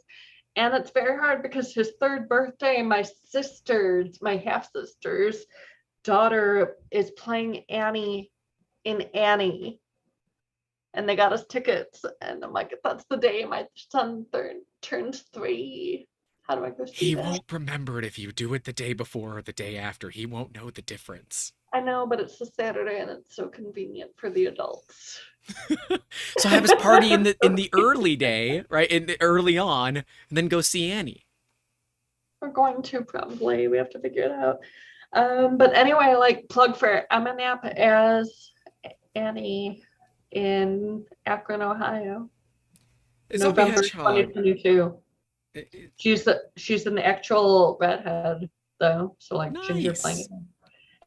And it's very hard because his 3rd birthday, my half-sister's daughter is playing Annie in Annie. And they got us tickets. And I'm like, that's the day my son turns 3. How do I go see He that? won't remember it if you do it the day before or the day after. He won't know the difference. I know, but it's a Saturday and it's so convenient for the adults. So have his party in the early day, right? Early on, and then go see Annie. We're going to probably. We have to figure it out. But anyway, like, plug for Emma Knapp as Annie in Akron, Ohio. November 2022. She's an actual redhead though, so like Ginger Nice. playing it.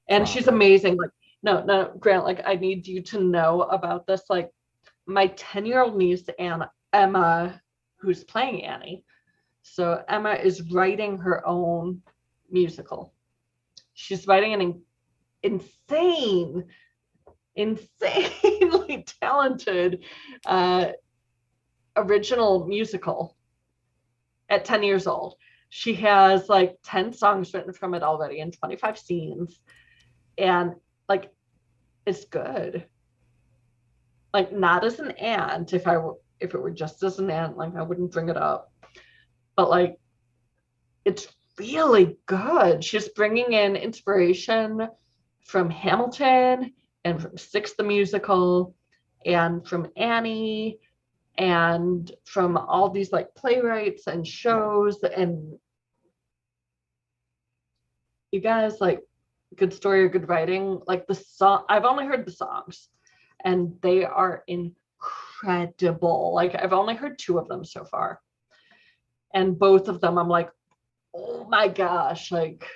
And she's amazing. Like, no, Grant, like, I need you to know about this. Like, my 10-year-old niece, Emma, who's playing Annie. So Emma is writing her own musical. She's writing an insanely talented original musical at 10 years old. She has like 10 songs written from it already and 25 scenes. And like, it's good. Like, not as an aunt. If it were just as an aunt, like, I wouldn't bring it up. But like, it's really good. She's bringing in inspiration from Hamilton and from Six the Musical and from Annie and from all these like playwrights and shows. And you guys, like, good story or good writing, like the song, I've only heard the songs and they are incredible. Like, I've only heard 2 of them so far. And both of them, I'm like, oh my gosh, like,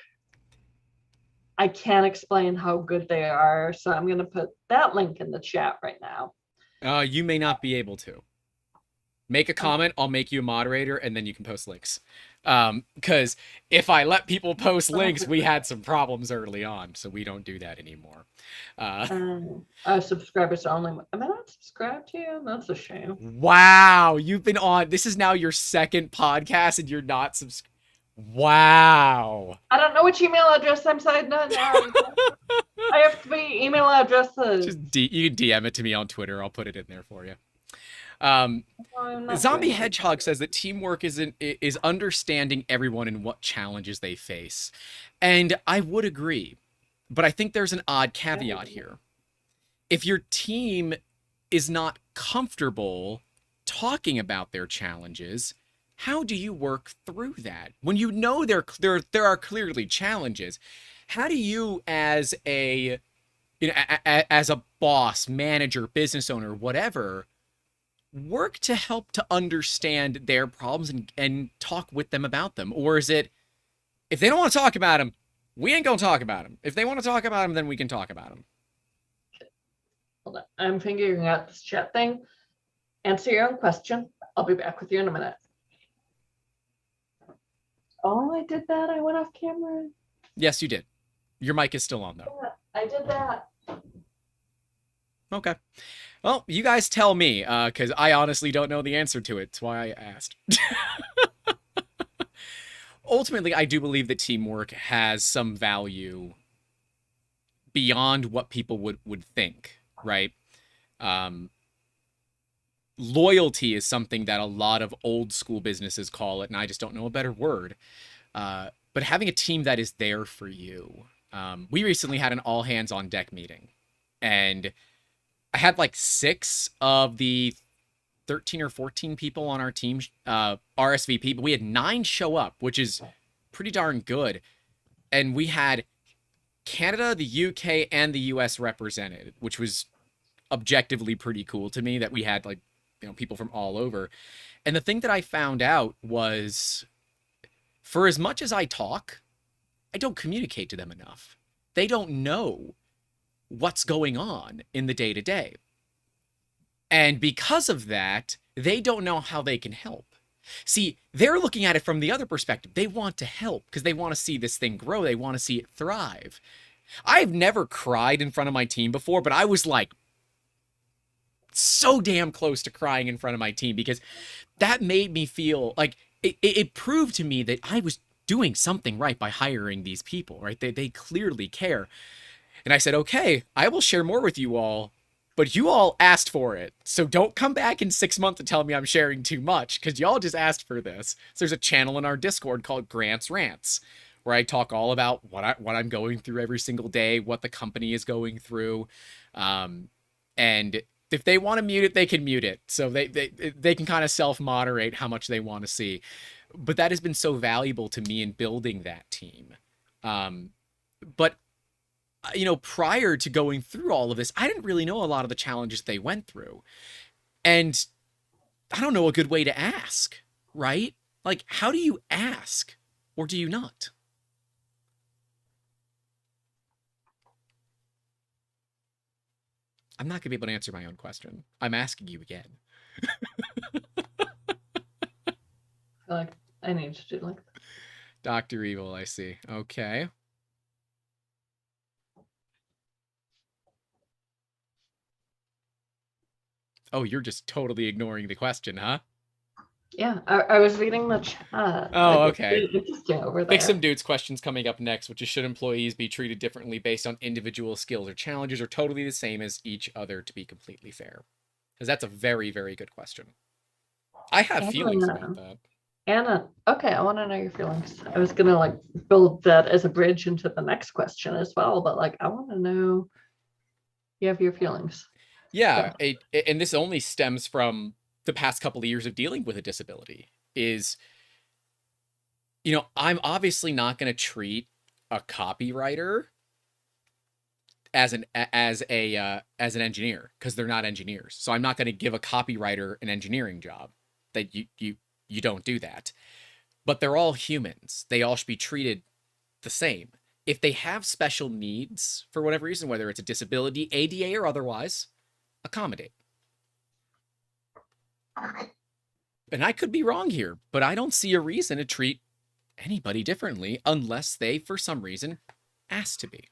I can't explain how good they are. So I'm going to put that link in the chat right now. You may not be able to. Make a comment, I'll make you a moderator, and then you can post links. Because if I let people post links, we had some problems early on, so we don't do that anymore. Subscribers only. Am I not subscribed to you? That's a shame. Wow, you've been on. This is now your 2nd podcast, and you're not subscribed. Wow. I don't know which email address I'm signed on now. I have 3 email addresses. You can DM it to me on Twitter. I'll put it in there for you. Zombie Hedgehog says that teamwork is understanding everyone and what challenges they face. And I would agree, but I think there's an odd caveat here. If your team is not comfortable talking about their challenges, how do you work through that? When you know there are clearly challenges, how do you as a boss, manager, business owner, whatever, work to help to understand their problems and talk with them about them? Or is it, if they don't want to talk about them, we ain't gonna talk about them. If they want to talk about them, then we can talk about them. Hold on. I'm figuring out this chat thing. Answer your own question. I'll be back with you in a minute. Oh, I did that. I went off camera. Yes, you did. Your mic is still on, though. Yeah, I did that. Okay. Well, you guys tell me, because I honestly don't know the answer to it. That's why I asked. Ultimately, I do believe that teamwork has some value beyond what people would think, right? Um, Loyalty is something that a lot of old school businesses call it, and I just don't know a better word. But having a team that is there for you. We recently had an all hands on deck meeting, and I had like 6 of the 13 or 14 people on our team RSVP, but we had 9 show up, which is pretty darn good. And we had Canada, the UK, and the US represented, which was objectively pretty cool to me that we had like, people from all over. And the thing that I found out was, for as much as I talk, I don't communicate to them enough. They don't know what's going on in the day to day. And because of that, they don't know how they can help. See, they're looking at it from the other perspective. They want to help because they want to see this thing grow. They want to see it thrive. I've never cried in front of my team before, but I was like so damn close to crying in front of my team because that made me feel like it proved to me that I was doing something right by hiring these people, right? They clearly care. And I said, okay, I will share more with you all, but you all asked for it. So don't come back in 6 months and tell me I'm sharing too much because y'all just asked for this. So there's a channel in our Discord called Grant's Rants where I talk all about what I'm going through every single day, what the company is going through. And if they want to mute it, they can mute it. So they can kind of self-moderate how much they want to see. But that has been so valuable to me in building that team. But prior to going through all of this, I didn't really know a lot of the challenges they went through. And I don't know a good way to ask, right? Like, how do you ask or do you not? I'm not going to be able to answer my own question. I'm asking you again. I feel like I need to do like Dr. Evil, I see. Okay. Oh, you're just totally ignoring the question, huh? yeah. I was reading the chat. Oh, Like it's okay. pretty interesting over Like some there. dude's questions coming up next, which is, should employees be treated differently based on individual skills or challenges, or totally the same as each other to be completely fair? Because that's a very, very good question. I have feelings about Anna, that. Anna, okay, I want to know your feelings. I was gonna like build that as a bridge into the next question as well, but like I want to know you have your feelings. Yeah, Go. and this only stems from the past couple of years of dealing with a disability. Is, I'm obviously not going to treat a copywriter as an engineer because they're not engineers. So I'm not going to give a copywriter an engineering job. That you don't do that. But they're all humans. They all should be treated the same. If they have special needs for whatever reason, whether it's a disability, ADA or otherwise, accommodate. And I could be wrong here, but I don't see a reason to treat anybody differently unless they, for some reason, ask to be.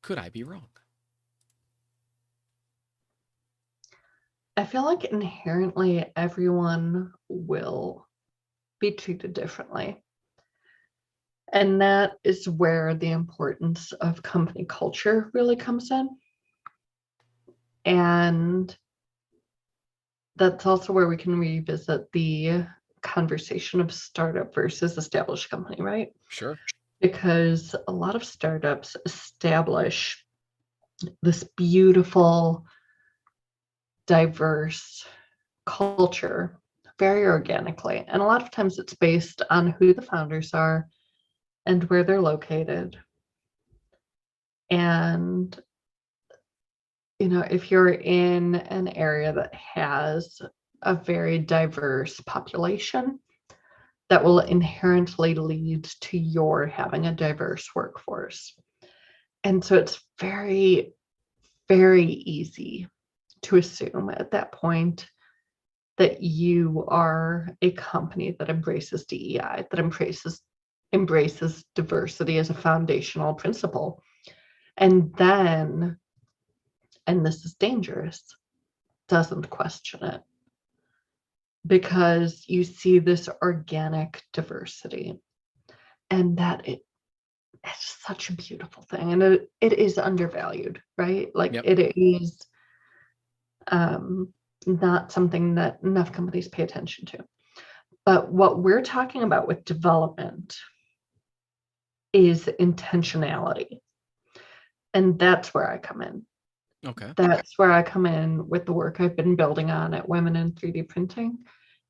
Could I be wrong? I feel like inherently everyone will be treated differently. And that is where the importance of company culture really comes in. And that's also where we can revisit the conversation of startup versus established company, right? Sure. Because a lot of startups establish this beautiful, diverse culture very organically. And a lot of times it's based on who the founders are and where they're located. And, if you're in an area that has a very diverse population, that will inherently lead to your having a diverse workforce. And so it's very, very easy to assume at that point that you are a company that embraces DEI, that embraces diversity as a foundational principle. And then, and this is dangerous, doesn't question it, because you see this organic diversity, and that it's such a beautiful thing, and it is undervalued, right? Like, Yep. it is not something that enough companies pay attention to. But what we're talking about with development is intentionality. And that's where I come in. Okay. That's where I come in with the work I've been building on at Women in 3D Printing,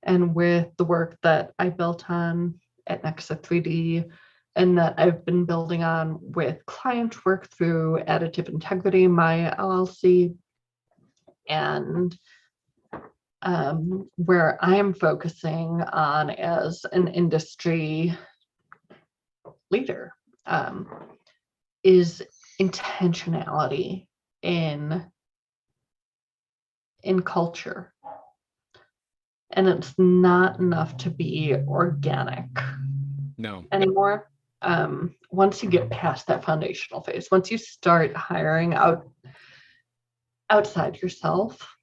and with the work that I built on at Nexa 3D, and that I've been building on with client work through Additive Integrity, my LLC, and where I am focusing on as an industry leader is intentionality in culture. And it's not enough to be organic No. anymore. Once you get past that foundational phase, once you start hiring outside yourself,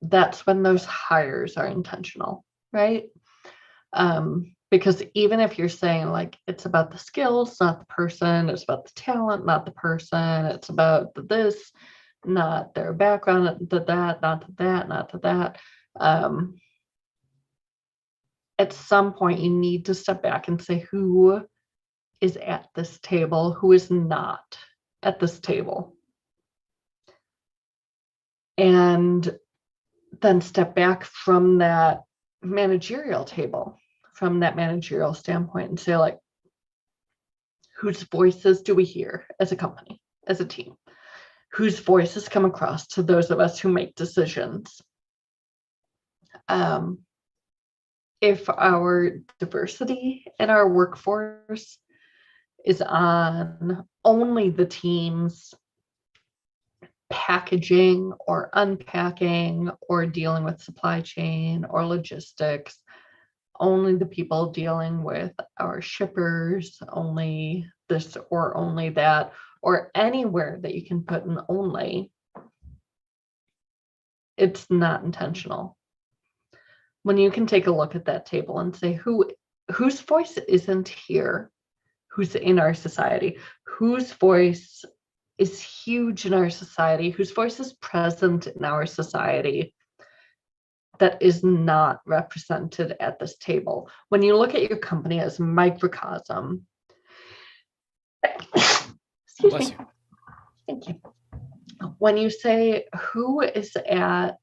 that's when those hires are intentional, right? Because even if you're saying, like, it's about the skills, not the person, it's about the talent, not the person, it's about the this, not their background, the that, not the that, not the that. At some point, you need to step back and say, who is at this table, who is not at this table? And then step back from that managerial table, from that managerial standpoint, and say, like, whose voices do we hear as a company, as a team? Whose voices come across to those of us who make decisions? If our diversity in our workforce is on only the teams packaging or unpacking or dealing with supply chain or logistics, only the people dealing with our shippers, only this or only that, or anywhere that you can put an only, it's not intentional. When you can take a look at that table and say, whose voice isn't here, who's in our society, whose voice is huge in our society, whose voice is present in our society, that is not represented at this table. When you look at your company as a microcosm, excuse Bless me. you. Thank you. When you say who is at,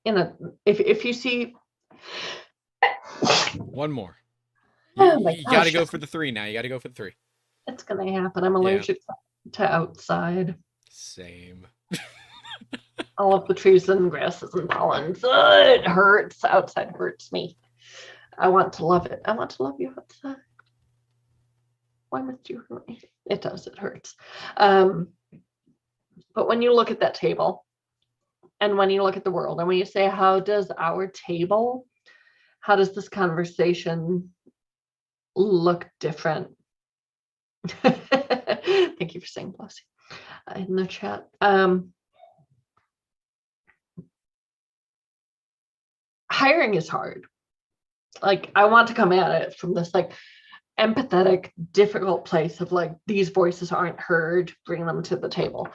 if you see, One more. oh my You got to gosh, go for the 3 now. You got to go for the 3. it's gonna happen. I'm allergic to outside. Same. All of the trees and grasses and pollens. It hurts. Outside hurts me. I want to love it. I want to love you outside. Why must you hurt me? It does. It hurts. But when you look at that table, and when you look at the world, and when you say, how does our table, how does this conversation look different? Thank you for saying bless you in the chat. Hiring is hard. Like, I want to come at it from this, like, empathetic, difficult place of, like, these voices aren't heard, bring them to the table.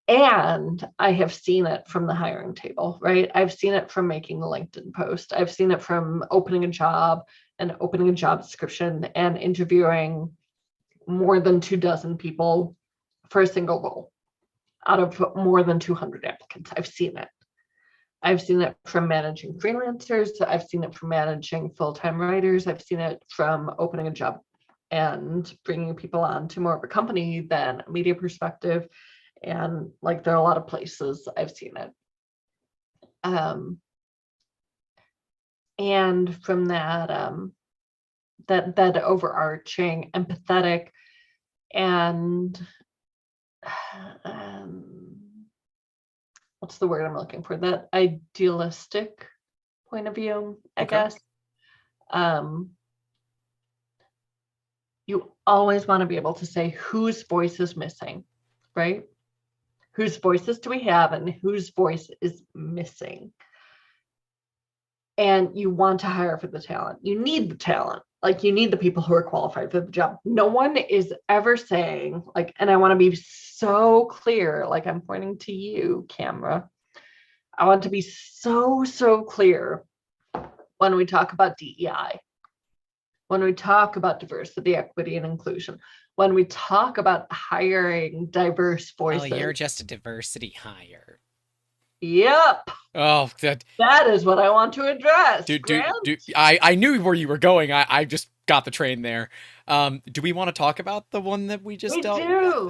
And I have seen it from the hiring table, right? I've seen it from making a LinkedIn post. I've seen it from opening a job and opening a job description and interviewing more than 24 people for a single role out of more than 200 applicants. I've seen it. I've seen it from managing freelancers. I've seen it from managing full-time writers. I've seen it from opening a job and bringing people on to more of a company than a media perspective. And, like, there are a lot of places I've seen it. And from that, that overarching empathetic and what's the word I'm looking for? That idealistic point of view, I guess. You always want to be able to say whose voice is missing, right? Whose voices do we have and whose voice is missing? And you want to hire for the talent. You need the talent. Like, you need the people who are qualified for the job. No one is ever saying, like, and I want to be so clear, like I'm pointing to you, camera. I want to be so clear when we talk about DEI, when we talk about diversity, equity, and inclusion, when we talk about hiring diverse voices. Oh, you're just a diversity hire. Yep. Oh, that is what I want to address. I knew where you were going. I just got the train there. Do we want to talk about the one that we just dealt?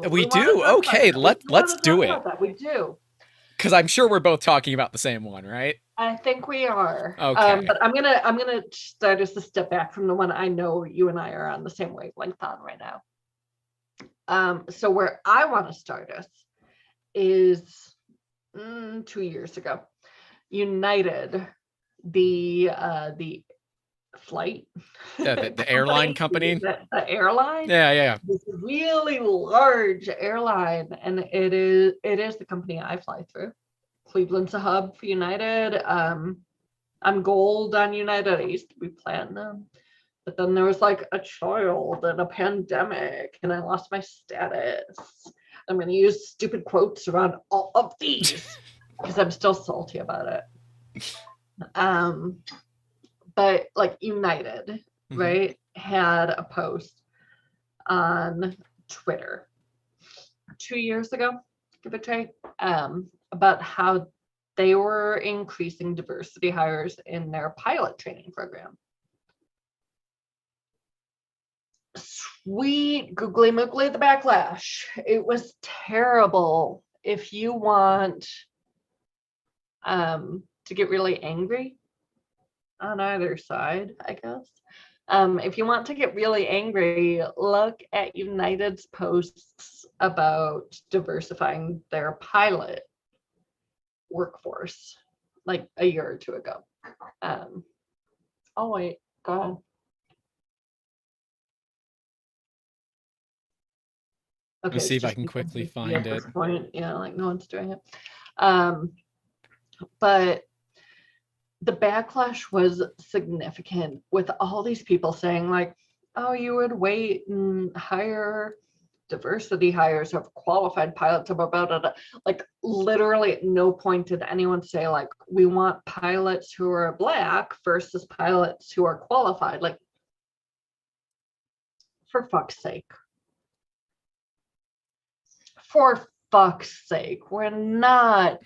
We do. Okay, let's do it. We do. Because I'm sure we're both talking about the same one, right? I think we are. Okay. But I'm gonna start us a step back from the one I know you and I are on the same wavelength on right now. So where I want to start us is 2 years ago. United, the flight, the airline company, the airline. Yeah. This really large airline, and it is the company I fly through. Cleveland's a hub for United. I'm gold on United. I used to be platinum, but then there was like a child and a pandemic, and I lost my status. I'm going to use stupid quotes around all of these because I'm still salty about it. But like United, right, had a post on Twitter 2 years ago, give or take, about how they were increasing diversity hires in their pilot training program. Sweet googly moogly the backlash. It was terrible. If you want to get really angry on either side, I guess. If you want to get really angry, look at United's posts about diversifying their pilot workforce like a year or two ago. Oh wait, go ahead. Okay, let me see if I can quickly find it. Point. Yeah, like no one's doing it. But the backlash was significant with all these people saying like, oh, you would wait and hire diversity hires of qualified pilots about like literally at no point did anyone say like we want pilots who are Black versus pilots who are qualified. Like, for fuck's sake. For fuck's sake, we're not.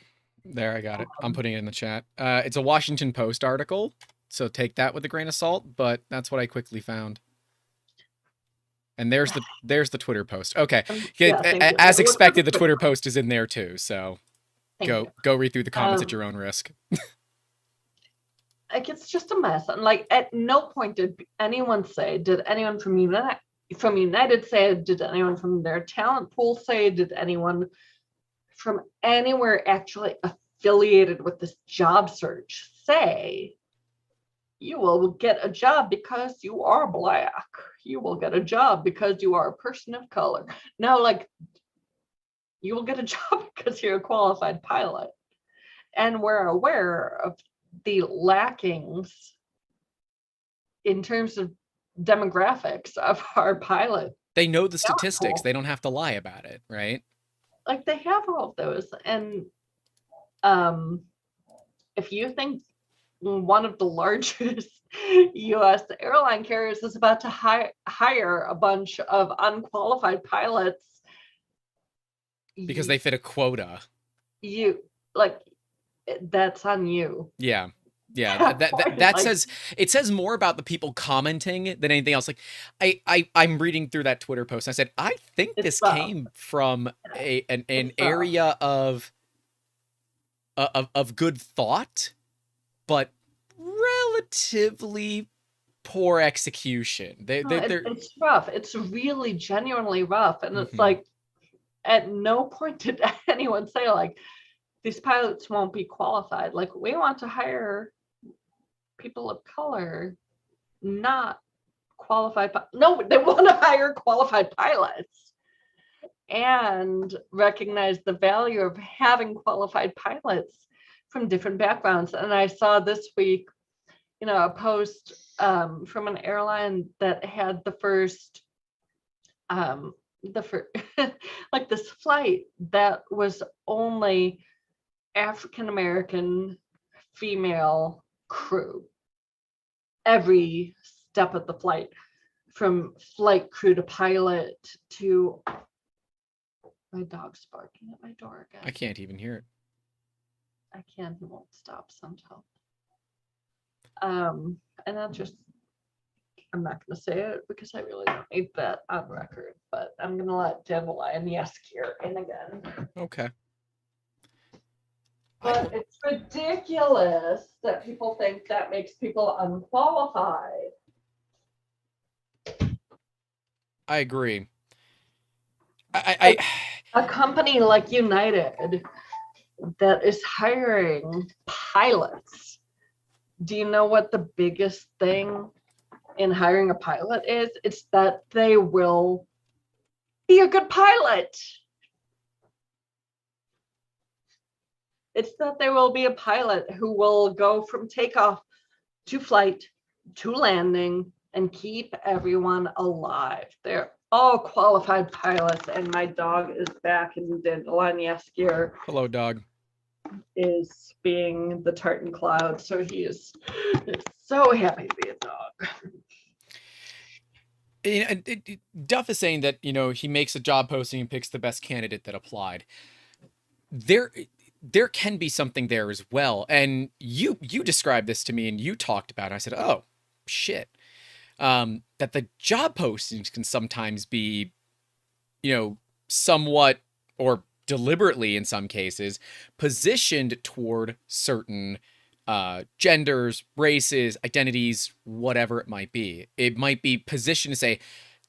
There, I got it. I'm putting it in the chat. It's a Washington Post article, so take that with a grain of salt, but that's what I quickly found. And there's the Twitter post. Okay. Yeah, as expected, the Twitter post is in there too, so go read through the comments at your own risk. Like, it's just a mess. And like at no point did anyone say, did anyone from United say, did anyone from their talent pool say, did anyone from anywhere actually affiliated with this job search say, you will get a job because you are Black. You will get a job because you are a person of color. No, like, you will get a job because you're a qualified pilot. And we're aware of the lackings in terms of demographics of our pilot. They know the statistics. They don't have to lie about it, right? Like, they have all of those. And if you think one of the largest U.S. airline carriers is about to hire a bunch of unqualified pilots because they fit a quota, that's on you. Yeah. That says, it says more about the people commenting than anything else. Like, I'm reading through that Twitter post and I said, I think this came from an area of good thought, but relatively poor execution. It's rough. It's really genuinely rough. And it's like, at no point did anyone say like, these pilots won't be qualified. Like, we want to hire people of color, not qualified. No, they want to hire qualified pilots and recognize the value of having qualified pilots from different backgrounds. And I saw this week, a post from an airline that had the first like this flight that was only African American female crew every step of the flight, from flight crew to pilot to my dog's barking at my door again. I can't even hear it. I can, he won't stop somehow. And I'm not going to say it because I really don't need that on record, but I'm going to let Dandelion Yeskier in again. Okay. But it's ridiculous that people think that makes people unqualified. I agree. A company like United that is hiring pilots. Do you know what the biggest thing in hiring a pilot is? It's that they will be a good pilot. It's that they will be a pilot who will go from takeoff to flight to landing and keep everyone alive. They're all qualified pilots, and my dog is back in Dandelion Yeskier. Hello, dog. Is being the tartan cloud, so he is so happy to be a dog. Duff is saying that he makes a job posting and picks the best candidate that applied. There can be something there as well, and you described this to me and you talked about it. I said, oh shit, that the job postings can sometimes be somewhat, or deliberately in some cases, positioned toward certain genders, races, identities, whatever it might be. It might be positioned to say,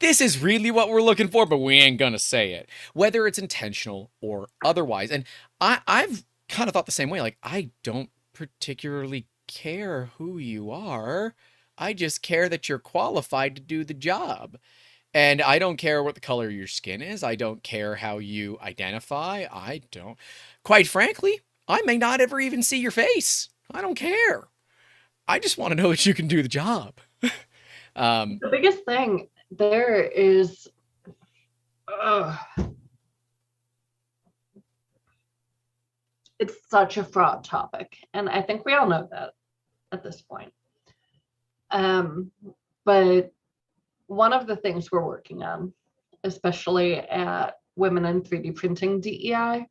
this is really what we're looking for, but we ain't gonna say it, whether it's intentional or otherwise. And I've kind of thought the same way. Like, I don't particularly care who you are. I just care that you're qualified to do the job. And I don't care what the color of your skin is. I don't care how you identify. Quite frankly, I may not ever even see your face. I don't care. I just want to know that you can do the job. The biggest thing there is, it's such a fraught topic. And I think we all know that at this point. But one of the things we're working on, especially at Women in 3D Printing DEI,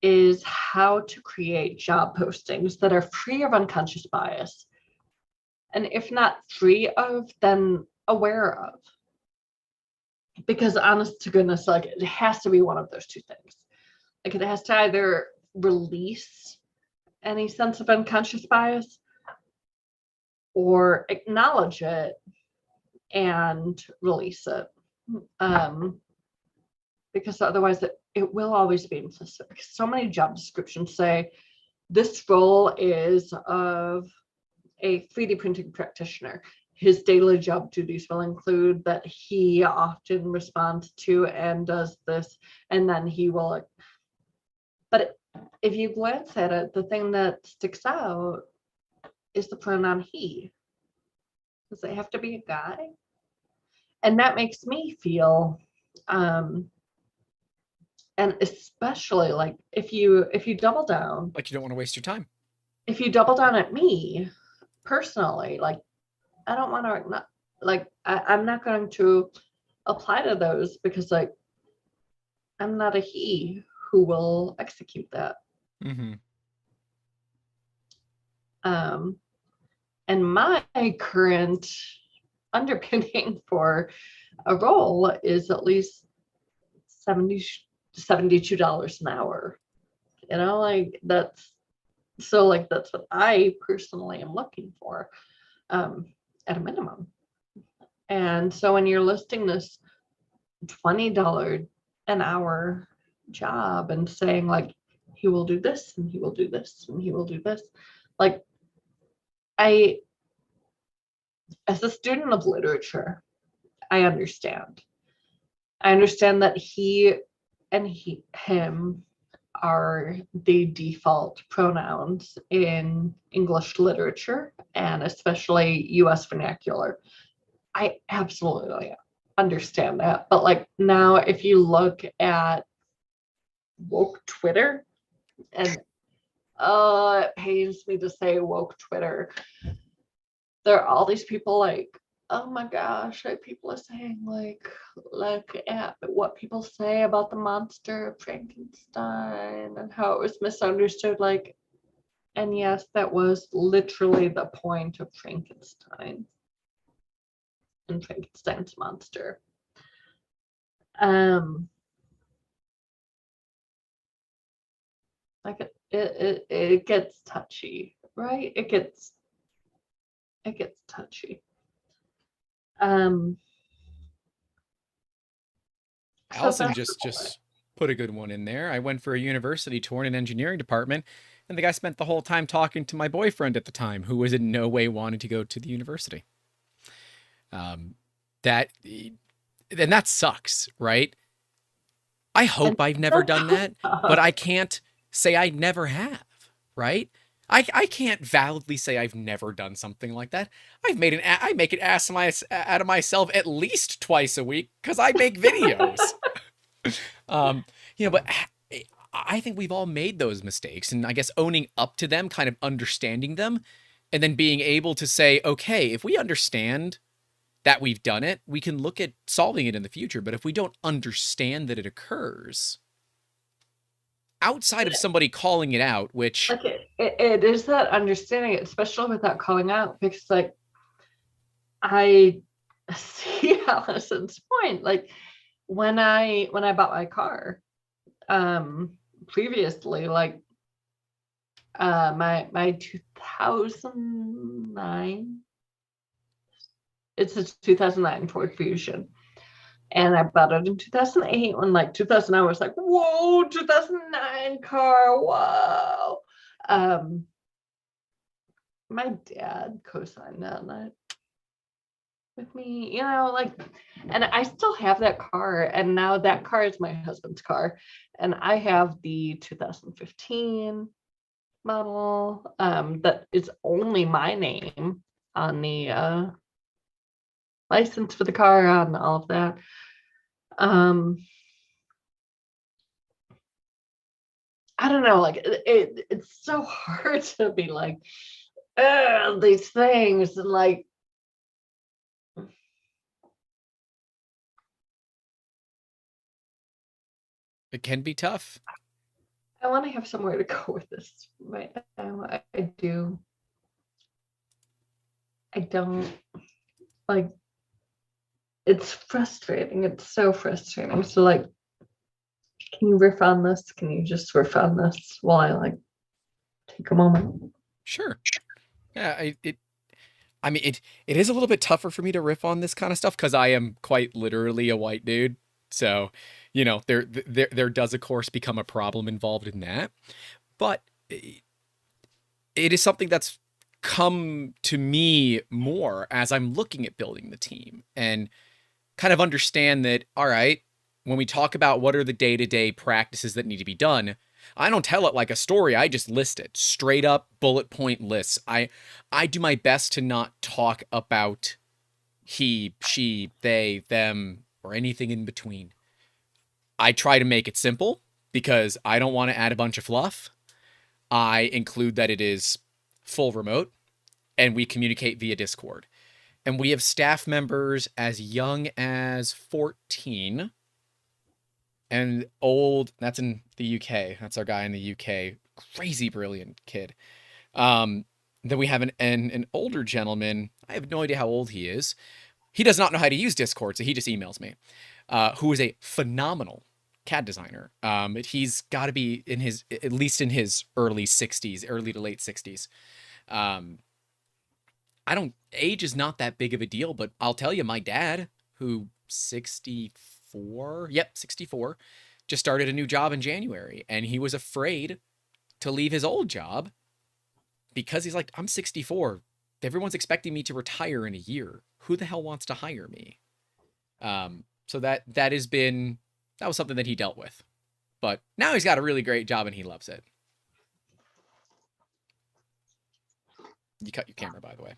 is how to create job postings that are free of unconscious bias. And if not free of, then aware of. Because honest to goodness, like, it has to be one of those two things. Like, it has to either release any sense of unconscious bias or acknowledge it and release it, because otherwise it will always be implicit. Because so many job descriptions say this role is of a 3D printing practitioner. His daily job duties will include that he often responds to and does this, and then he will. But if you glance at it, the thing that sticks out is the pronoun he. Does it have to be a guy? And that makes me feel, and especially like if you double down, like you don't want to waste your time. If you double down at me personally, like, I don't want to, like, I'm not going to apply to those because, like, I'm not a he who will execute that. Mm-hmm. And my current underpinning for a role is at least $72 an hour. Like, that's what I personally am looking for, at a minimum. And so when you're listing this $20 an hour job and saying, like, he will do this, and he will do this, and he will do this. Like, I, as a student of literature, I understand. I understand that he and him are the default pronouns in English literature, and especially US vernacular. I absolutely understand that. But like now, if you look at woke Twitter, and it pains me to say woke Twitter, there are all these people like, oh my gosh, like people are saying like, look at what people say about the monster of Frankenstein and how it was misunderstood. Like, and yes, that was literally the point of Frankenstein and Frankenstein's monster. Like it gets touchy, right? It gets touchy. Allison just put a good one in there. I went for a university tour in an engineering department, and the guy spent the whole time talking to my boyfriend at the time, who was in no way wanting to go to the university. That and that sucks, right? I hope I've never done that, but I can't say I never have, right? I can't validly say I've never done something like that. I make an ass out of myself at least twice a week because I make videos. But I think we've all made those mistakes, and I guess owning up to them, kind of understanding them, and then being able to say, okay, if we understand that we've done it, we can look at solving it in the future. But if we don't understand that it occurs, outside of somebody calling it out, which like it is that understanding, especially without calling out, because like I see Allison's point. Like when I bought my car, previously, like my 2009, it's a 2009 Ford Fusion. And I bought it in 2008 when like 2009 was like, whoa, 2009 car, whoa. My dad co-signed on it with me, like, and I still have that car. And now that car is my husband's car. And I have the 2015 model that is only my name on the license for the car, on all of that. I don't know, like it's so hard to be like these things, and like it can be tough. I want to have somewhere to go with this, right? I do. I don't like. It's frustrating. It's so frustrating. So like, can you riff on this? Can you just riff on this while I like take a moment? Sure. Yeah, it is a little bit tougher for me to riff on this kind of stuff because I am quite literally a white dude. So, there does of course become a problem involved in that. But it is something that's come to me more as I'm looking at building the team and kind of understand that, all right, when we talk about what are the day-to-day practices that need to be done, I don't tell it like a story. I just list it straight up, bullet point lists. I do my best to not talk about he, she, they, them, or anything in between. I try to make it simple because I don't want to add a bunch of fluff. I include that it is full remote and we communicate via Discord. And we have staff members as young as 14 and old. That's in the UK. That's our guy in the UK. Crazy brilliant kid. Then we have an older gentleman. I have no idea how old he is. He does not know how to use Discord, so he just emails me. Who is a phenomenal CAD designer. He's got to be at least in his early to late 60s. Age is not that big of a deal, but I'll tell you, my dad, who 64, just started a new job in January, and he was afraid to leave his old job because he's like, I'm 64. Everyone's expecting me to retire in a year. Who the hell wants to hire me? So that was something that he dealt with. But now he's got a really great job and he loves it. You cut your camera, by the way.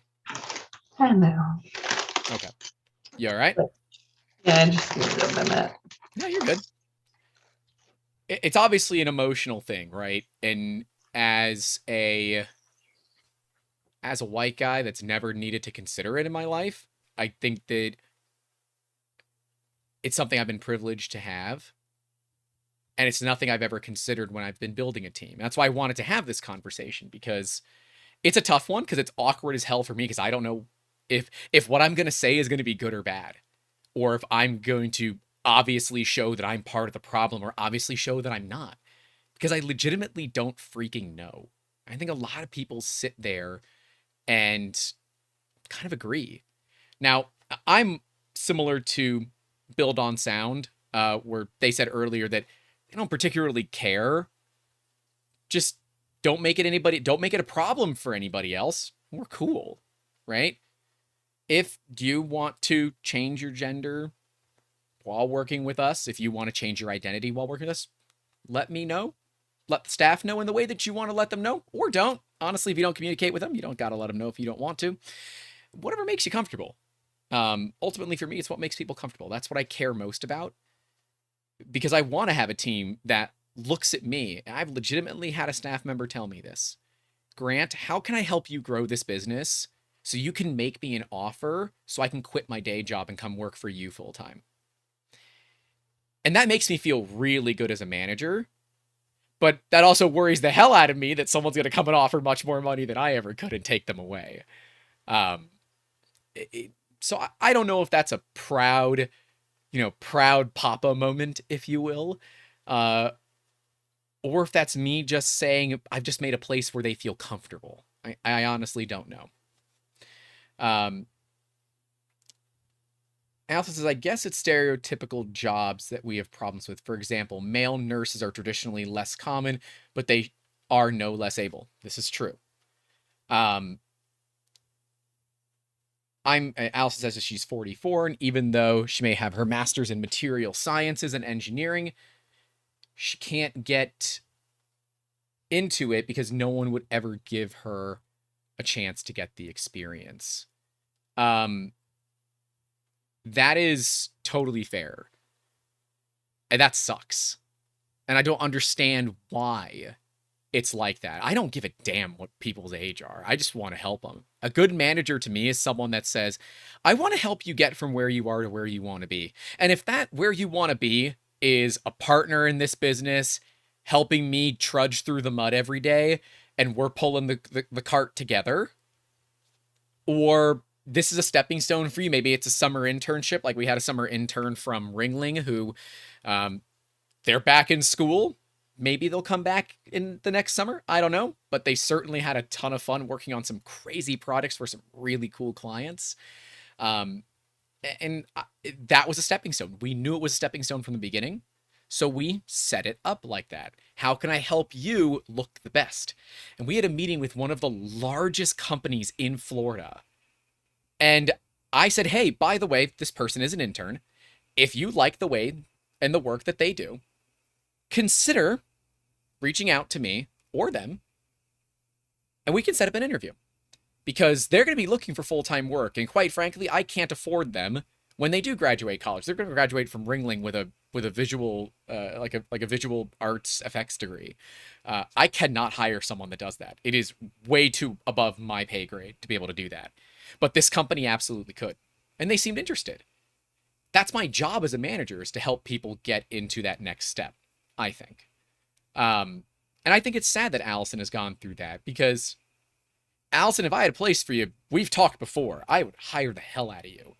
I know. Okay. You all right? Yeah, I just needed a minute. No, you're good. It's obviously an emotional thing, right? And as a white guy that's never needed to consider it in my life, I think that it's something I've been privileged to have. And it's nothing I've ever considered when I've been building a team. That's why I wanted to have this conversation, because it's a tough one, because it's awkward as hell for me, because I don't know if what I'm going to say is going to be good or bad, or if I'm going to obviously show that I'm part of the problem or obviously show that I'm not, because I legitimately don't freaking know. I think a lot of people sit there and kind of agree. Now, I'm similar to Build on Sound, where they said earlier that they don't particularly care. Just don't make it a problem for anybody else. We're cool, right? If you want to change your gender while working with us, if you want to change your identity while working with us, let me know. Let the staff know in the way that you want to let them know, or don't. Honestly, if you don't communicate with them, you don't got to let them know if you don't want to. Whatever makes you comfortable. Ultimately, for me, it's what makes people comfortable. That's what I care most about, because I want to have a team that looks at me. I've legitimately had a staff member tell me this. Grant, how can I help you grow this business so you can make me an offer so I can quit my day job and come work for you full time? And that makes me feel really good as a manager, but that also worries the hell out of me that someone's going to come and offer much more money than I ever could and take them away. So I don't know if that's a proud papa moment, if you will, or if that's me just saying I've just made a place where they feel comfortable. I honestly don't know. Alpha says, I guess it's stereotypical jobs that we have problems with. For example, male nurses are traditionally less common, but they are no less able. This is true. Allison says that she's 44, and even though she may have her master's in material sciences and engineering, she can't get into it because no one would ever give her a chance to get the experience. That is totally fair. And that sucks. And I don't understand why it's like that. I don't give a damn what people's age are. I just want to help them. A good manager to me is someone that says, I want to help you get from where you are to where you want to be. And if that where you want to be is a partner in this business, helping me trudge through the mud every day, and we're pulling the cart together, or this is a stepping stone for you. Maybe it's a summer internship. Like we had a summer intern from Ringling who, they're back in school. Maybe they'll come back in the next summer. I don't know, but they certainly had a ton of fun working on some crazy products for some really cool clients. And that was a stepping stone. We knew it was a stepping stone from the beginning, so we set it up like that. How can I help you look the best? And we had a meeting with one of the largest companies in Florida. And I said, hey, by the way, this person is an intern. If you like the way and the work that they do, consider reaching out to me or them, and we can set up an interview, because they're going to be looking for full-time work. And quite frankly, I can't afford them when they do graduate college. They're going to graduate from Ringling with a visual, like a visual arts effects degree. I cannot hire someone that does that. It is way too above my pay grade to be able to do that. But this company absolutely could. And they seemed interested. That's my job as a manager, is to help people get into that next step, I think. And I think it's sad that Allison has gone through that, because Allison, if I had a place for you, we've talked before, I would hire the hell out of you,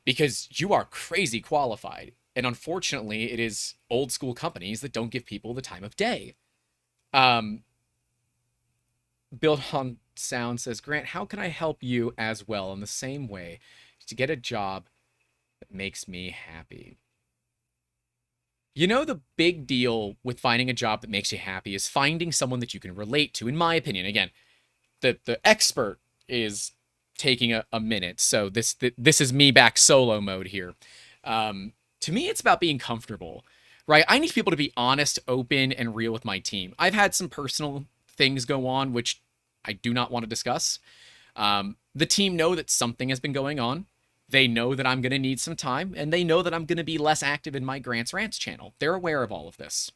because you are crazy qualified. And unfortunately, it is old school companies that don't give people the time of day. Build on Sound says, Grant, how can I help you as well in the same way to get a job that makes me happy? You know, the big deal with finding a job that makes you happy is finding someone that you can relate to, in my opinion. Again, the expert is taking a minute, so this is me back solo mode here. To me, it's about being comfortable, right? I need people to be honest, open, and real with my team. I've had some personal things go on, which I do not want to discuss. The team know that something has been going on. They know that I'm going to need some time, and they know that I'm going to be less active in my Grants Rants channel. They're aware of all of this.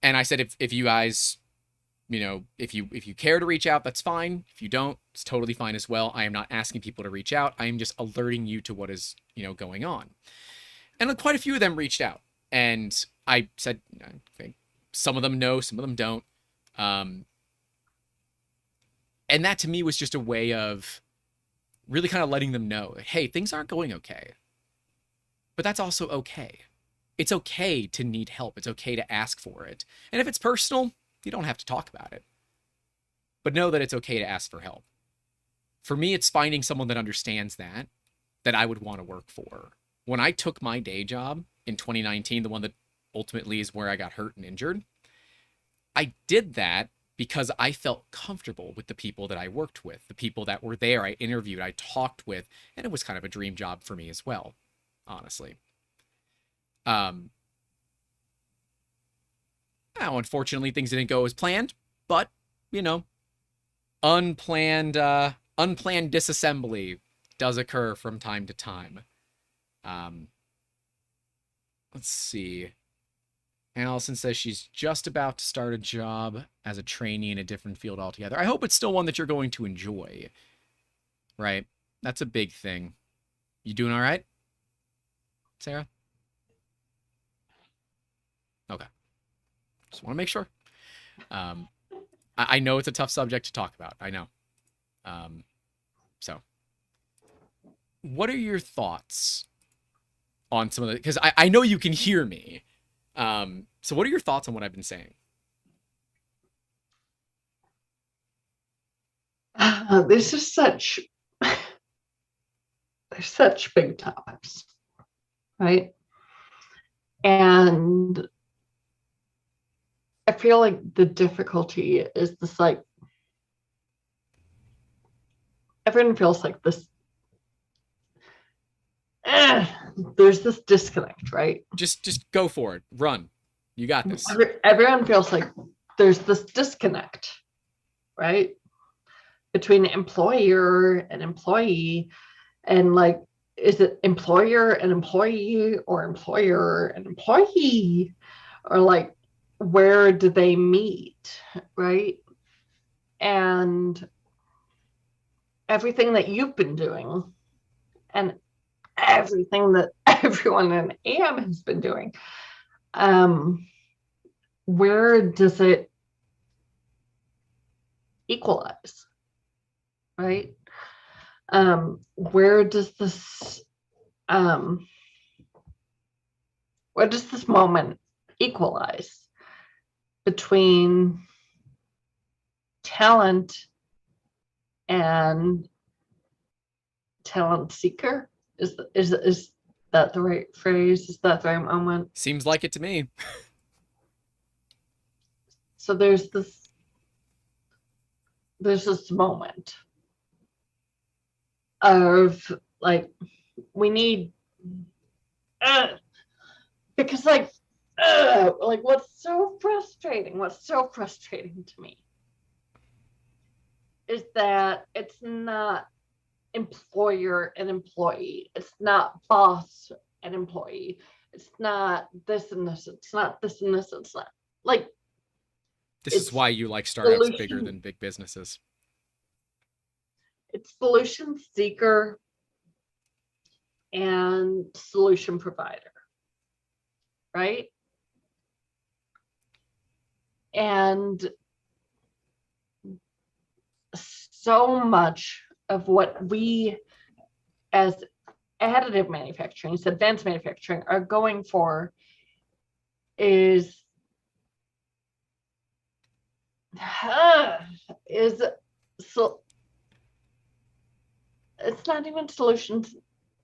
And I said, if you guys, if you care to reach out, that's fine. If you don't, it's totally fine as well. I am not asking people to reach out. I am just alerting you to what is, going on. And quite a few of them reached out. And I said, okay, some of them know, some of them don't. And that to me was just a way of really kind of letting them know, hey, things aren't going okay. But that's also okay. It's okay to need help. It's okay to ask for it. And if it's personal, you don't have to talk about it. But know that it's okay to ask for help. For me, it's finding someone that understands that I would want to work for. When I took my day job in 2019, the one that ultimately is where I got hurt and injured, I did that because I felt comfortable with the people that I worked with, the people that were there, I interviewed, I talked with, and it was kind of a dream job for me as well, honestly. Now, unfortunately, things didn't go as planned, but, unplanned disassembly does occur from time to time. Let's see. Allison says she's just about to start a job as a trainee in a different field altogether. I hope it's still one that you're going to enjoy. Right? That's a big thing. You doing all right, Sarah? Okay. Just want to make sure. I know it's a tough subject to talk about. I know. So, what are your thoughts on some of the... Because I know you can hear me. So what are your thoughts on what I've been saying? This is such... They're such big topics, right? And I feel like the difficulty is this, like, everyone feels like this, there's this disconnect, right? Just go for it. Run. You got this. Everyone feels like there's this disconnect, right? Between employer and employee, and like, is it employer and employee, or employer and employee, or like, where do they meet, right? And everything that you've been doing and everything that everyone in AM has been doing, where does it equalize, right? Where does this moment equalize between talent and talent seeker? Is that the right phrase? Is that the right moment? Seems like it to me. So there's this moment of like, we need because like what's so frustrating to me is that it's not employer and employee, it's not boss and employee, it's not this and this, it's not this and this, it's not like, this is why you like startups bigger than big businesses. It's solution seeker and solution provider, right? And so much of what we as additive manufacturing, advanced manufacturing, are going for is so it's not even solutions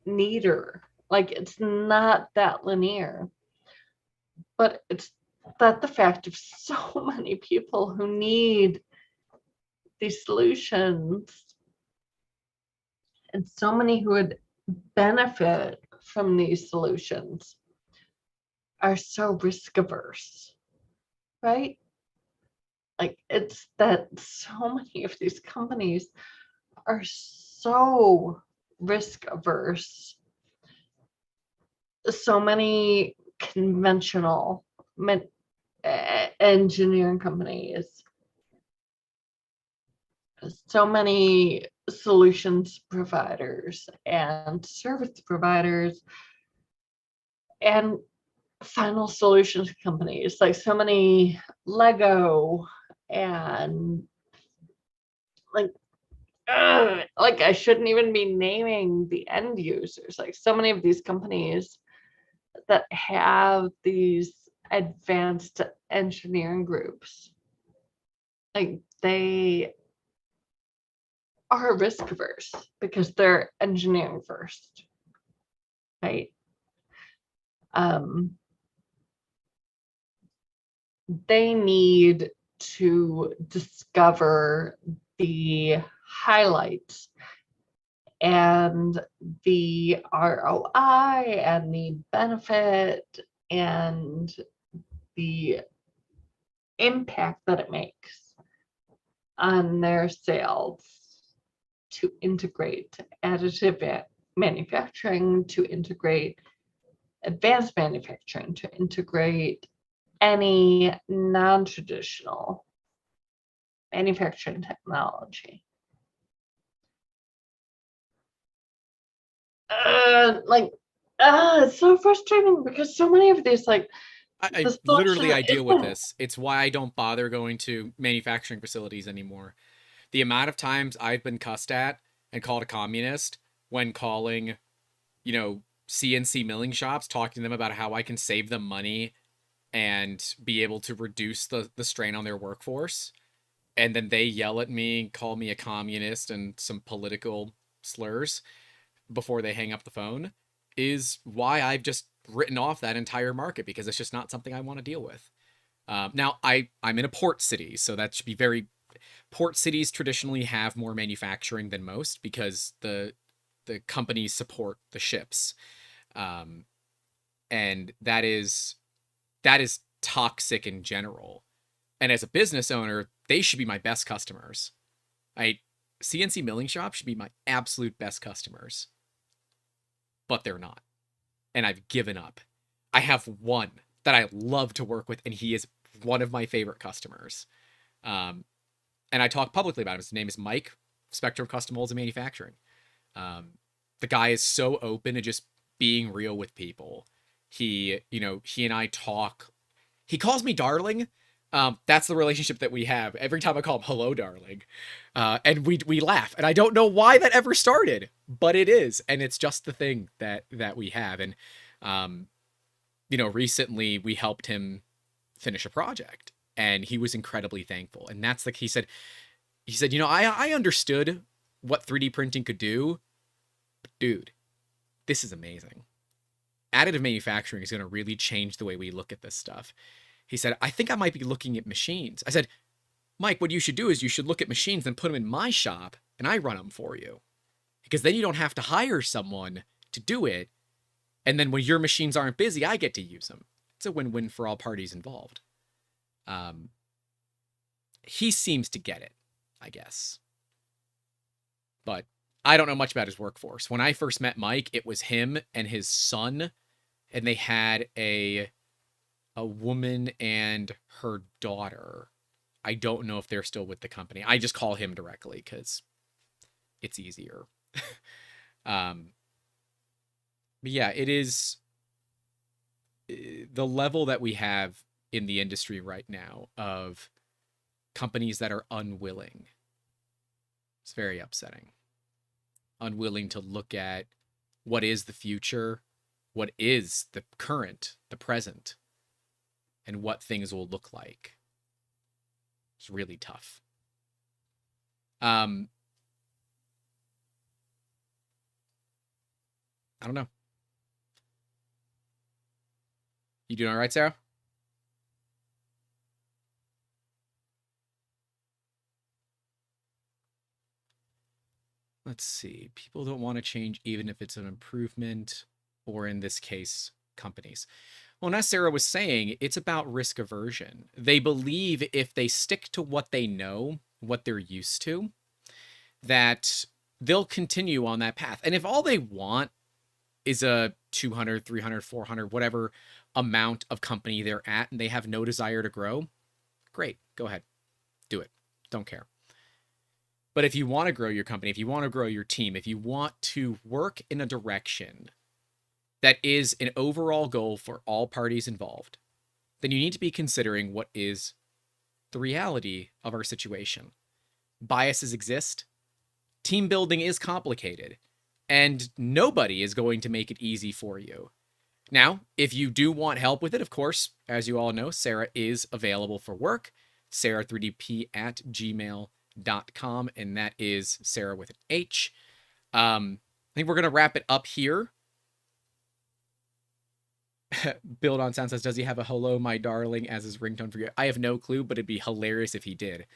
neater. Like, it's not that linear. but it's that the fact of so many people who need these solutions and so many who would benefit from these solutions are so risk averse, right? Like it's that so many of these companies are so risk averse. So many conventional engineering companies, so many solutions providers and service providers and final solutions companies, like so many Lego and like I shouldn't even be naming the end users, like so many of these companies that have these advanced engineering groups, like they are risk averse because they're engineering first, right? They need to discover the highlights and the ROI and the benefit and the impact that it makes on their sales, to integrate additive manufacturing, to integrate advanced manufacturing, to integrate any non-traditional manufacturing technology. It's so frustrating because so many of these, like, I the literally solution I deal with isn't. this. It's why I don't bother going to manufacturing facilities anymore. The amount of times I've been cussed at and called a communist when calling, CNC milling shops, talking to them about how I can save them money and be able to reduce the strain on their workforce. And then they yell at me, call me a communist and some political slurs before they hang up the phone, is why I've just written off that entire market, because it's just not something I want to deal with. Now, I'm in a port city, so that should be very. Port cities traditionally have more manufacturing than most because the companies support the ships, um, and that is toxic in general. And as a business owner, they should be my best customers. I CNC milling shop should be my absolute best customers, but they're not, and I've given up. I have one that I love to work with, and he is one of my favorite customers. Um, and I talk publicly about him. His name is Mike, Spectrum Custom Molds and Manufacturing. Um, the guy is so open to just being real with people. He and I talk. He calls me darling. That's the relationship that we have. Every time I call him hello, darling, and we laugh. And I don't know why that ever started, but it is, and it's just the thing that we have. And um, recently we helped him finish a project, and he was incredibly thankful. And that's like he said, I understood what 3D printing could do, but dude, this is amazing. Additive manufacturing is going to really change the way we look at this stuff. He said, I think I might be looking at machines. I said, Mike, what you should do is you should look at machines and put them in my shop and I run them for you. Because then you don't have to hire someone to do it. And then when your machines aren't busy, I get to use them. It's a win-win for all parties involved. Um, he seems to get it, I guess. But I don't know much about his workforce. When I first met Mike, it was him and his son, and they had a woman and her daughter. I don't know if they're still with the company. I just call him directly because it's easier. um, but yeah, it is the level that we have in the industry right now of companies that are unwilling. It's very upsetting. Unwilling to look at what is the future, what is the current, the present, and what things will look like. It's really tough. I don't know. You doing all right, Sarah? let's see. People don't want to change even if it's an improvement, or in this case, companies. Well, and as Sarah was saying, it's about risk aversion. They believe if they stick to what they know, what they're used to, that they'll continue on that path. And if all they want is a 200, 300, 400, whatever amount of company they're at, and they have no desire to grow, great, go ahead, do it. Don't care. But if you want to grow your company, if you want to grow your team, if you want to work in a direction that is an overall goal for all parties involved, then you need to be considering what is the reality of our situation. Biases exist. Team building is complicated, and nobody is going to make it easy for you. Now, if you do want help with it, of course, as you all know, Sarah is available for work, sarah3dp@gmail.com, and that is Sarah with an H. I think we're going to wrap it up here. Build on Sound says, does he have a hello, my darling, as his ringtone for you? I have no clue, but it'd be hilarious if he did.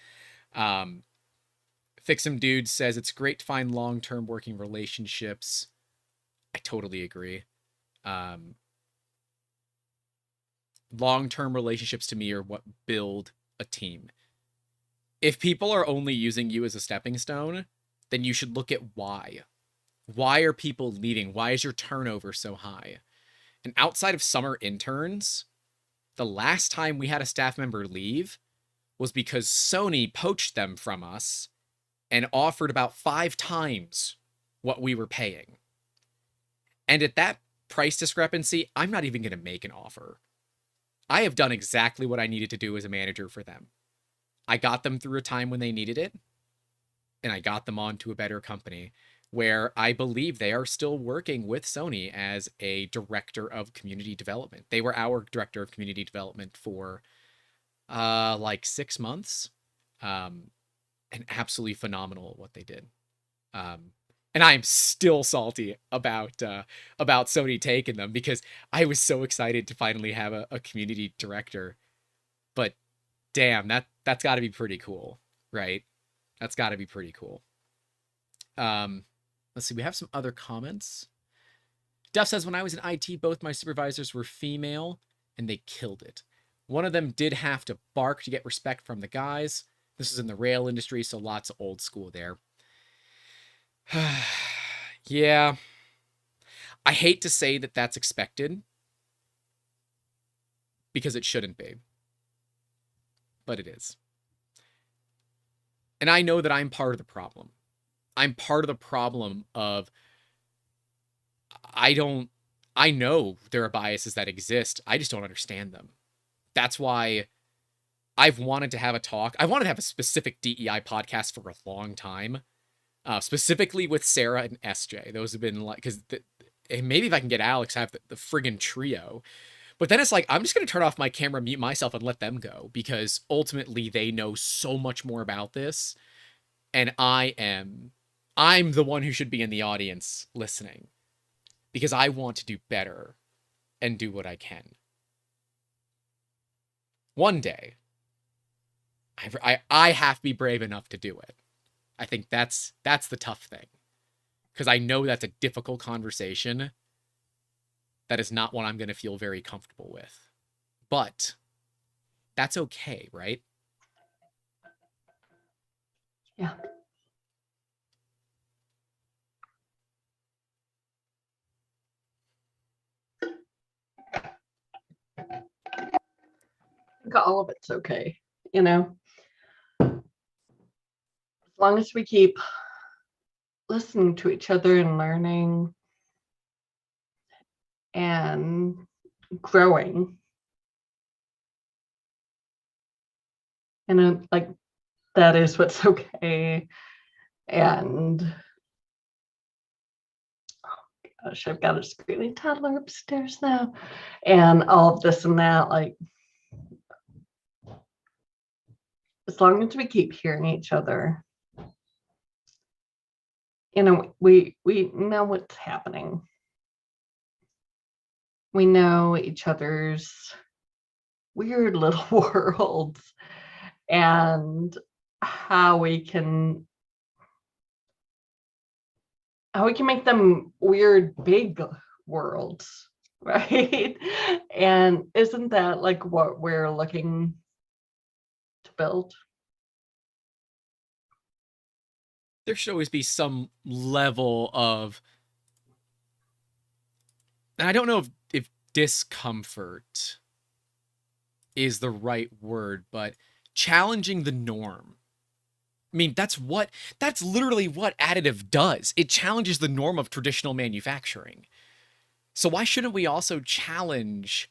Fix'em Dude says, it's great to find long-term working relationships. I totally agree. Long-term relationships to me are what build a team. If people are only using you as a stepping stone, then you should look at why. Why are people leaving? Why is your turnover so high? And outside of summer interns, the last time we had a staff member leave was because Sony poached them from us and offered about 5 times what we were paying. And at that price discrepancy, I'm not even going to make an offer. I have done exactly what I needed to do as a manager for them. I got them through a time when they needed it, and I got them onto a better company where I believe they are still working with Sony as a director of community development. They were our director of community development for like 6 months. And absolutely phenomenal at what they did. And I'm still salty about Sony taking them because I was so excited to finally have a community director. But damn, that's got to be pretty cool, right? That's got to be pretty cool. Let's see, we have some other comments. Duff says, when I was in IT, both my supervisors were female, and they killed it. One of them did have to bark to get respect from the guys. This is in the rail industry, so lots of old school there. Yeah. I hate to say that that's expected, because it shouldn't be. But it is. And I know that I'm part of the problem. I'm part of the problem of, I know there are biases that exist. I just don't understand them. That's why I've wanted to have a talk. I wanted to have a specific DEI podcast for a long time, specifically with Sarah and SJ. Those have been like, because maybe if I can get Alex, have the friggin' trio. But then it's like, I'm just going to turn off my camera, mute myself, and let them go, because ultimately they know so much more about this. And I'm the one who should be in the audience listening, because I want to do better and do what I can. One day, I have to be brave enough to do it. I think that's the tough thing, because I know that's a difficult conversation. That is not one I'm going to feel very comfortable with. But that's okay, right? Yeah. I think all of it's okay, you know? As long as we keep listening to each other and learning and growing. And like, that is what's okay. And oh gosh, I've got a screaming toddler upstairs now, and all of this and that. Like, as long as we keep hearing each other, you know, we know what's happening. We know each other's weird little worlds and how we can how we can make them weird, big worlds, right? And isn't that like what we're looking to build? There should always be some level of, and I don't know if discomfort is the right word, but challenging the norm. I mean, that's literally what additive does. It challenges the norm of traditional manufacturing. So why shouldn't we also challenge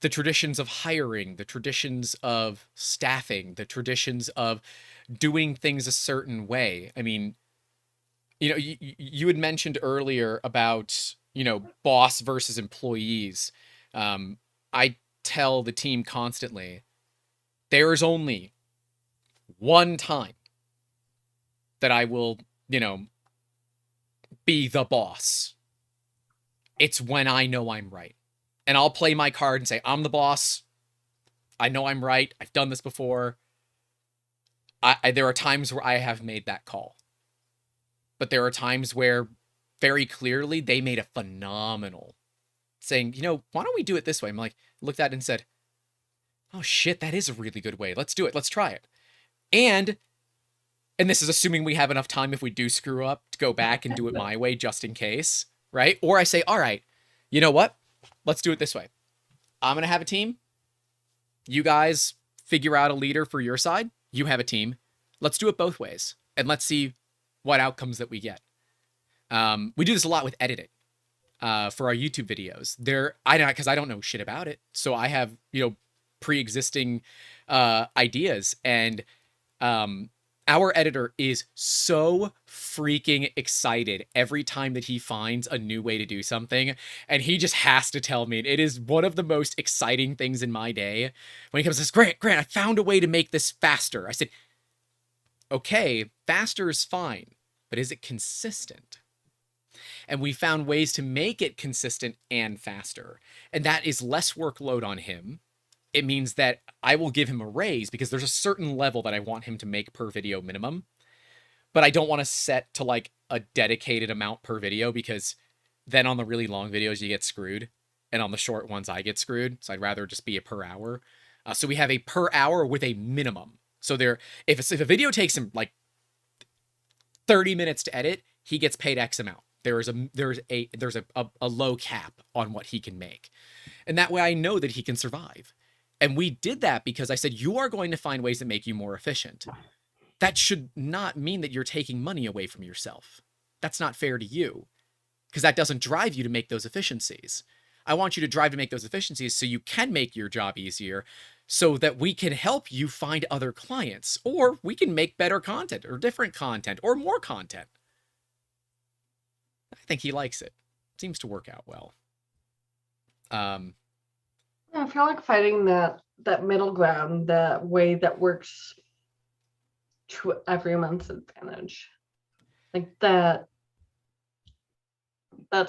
the traditions of hiring, the traditions of staffing, the traditions of doing things a certain way? I mean, you had mentioned earlier about, boss versus employees. I tell the team constantly, there is only one time that I will, be the boss. It's when I know I'm right. And I'll play my card and say, I'm the boss. I know I'm right. I've done this before. There are times where I have made that call. But there are times where very clearly they made a phenomenal saying, why don't we do it this way? I'm like, looked at it and said, oh shit, that is a really good way. Let's do it. Let's try it. And this is assuming we have enough time if we do screw up to go back and do it my way just in case, right? Or I say, all right, you know what? Let's do it this way. I'm going to have a team. You guys figure out a leader for your side. You have a team. Let's do it both ways. And let's see what outcomes that we get. We do this a lot with editing for our YouTube videos. Because I don't know shit about it. So I have, pre-existing ideas. And our editor is so freaking excited every time that he finds a new way to do something. And he just has to tell me. It is one of the most exciting things in my day when he comes and says, Grant, I found a way to make this faster. I said, okay, faster is fine, but is it consistent? And we found ways to make it consistent and faster. And that is less workload on him. It means that I will give him a raise because there's a certain level that I want him to make per video minimum. But I don't want to set to like a dedicated amount per video because then on the really long videos you get screwed. And on the short ones I get screwed. So I'd rather just be a per hour. So we have a per hour with a minimum. So if a video takes him like 30 minutes to edit, he gets paid X amount. There's a low cap on what he can make. And that way I know that he can survive. And we did that because I said, you are going to find ways that make you more efficient. That should not mean that you're taking money away from yourself. That's not fair to you because that doesn't drive you to make those efficiencies. I want you to drive to make those efficiencies so you can make your job easier so that we can help you find other clients or we can make better content or different content or more content. I think he likes it. Seems to work out well. I feel like finding that middle ground, that way that works to everyone's advantage. Like that's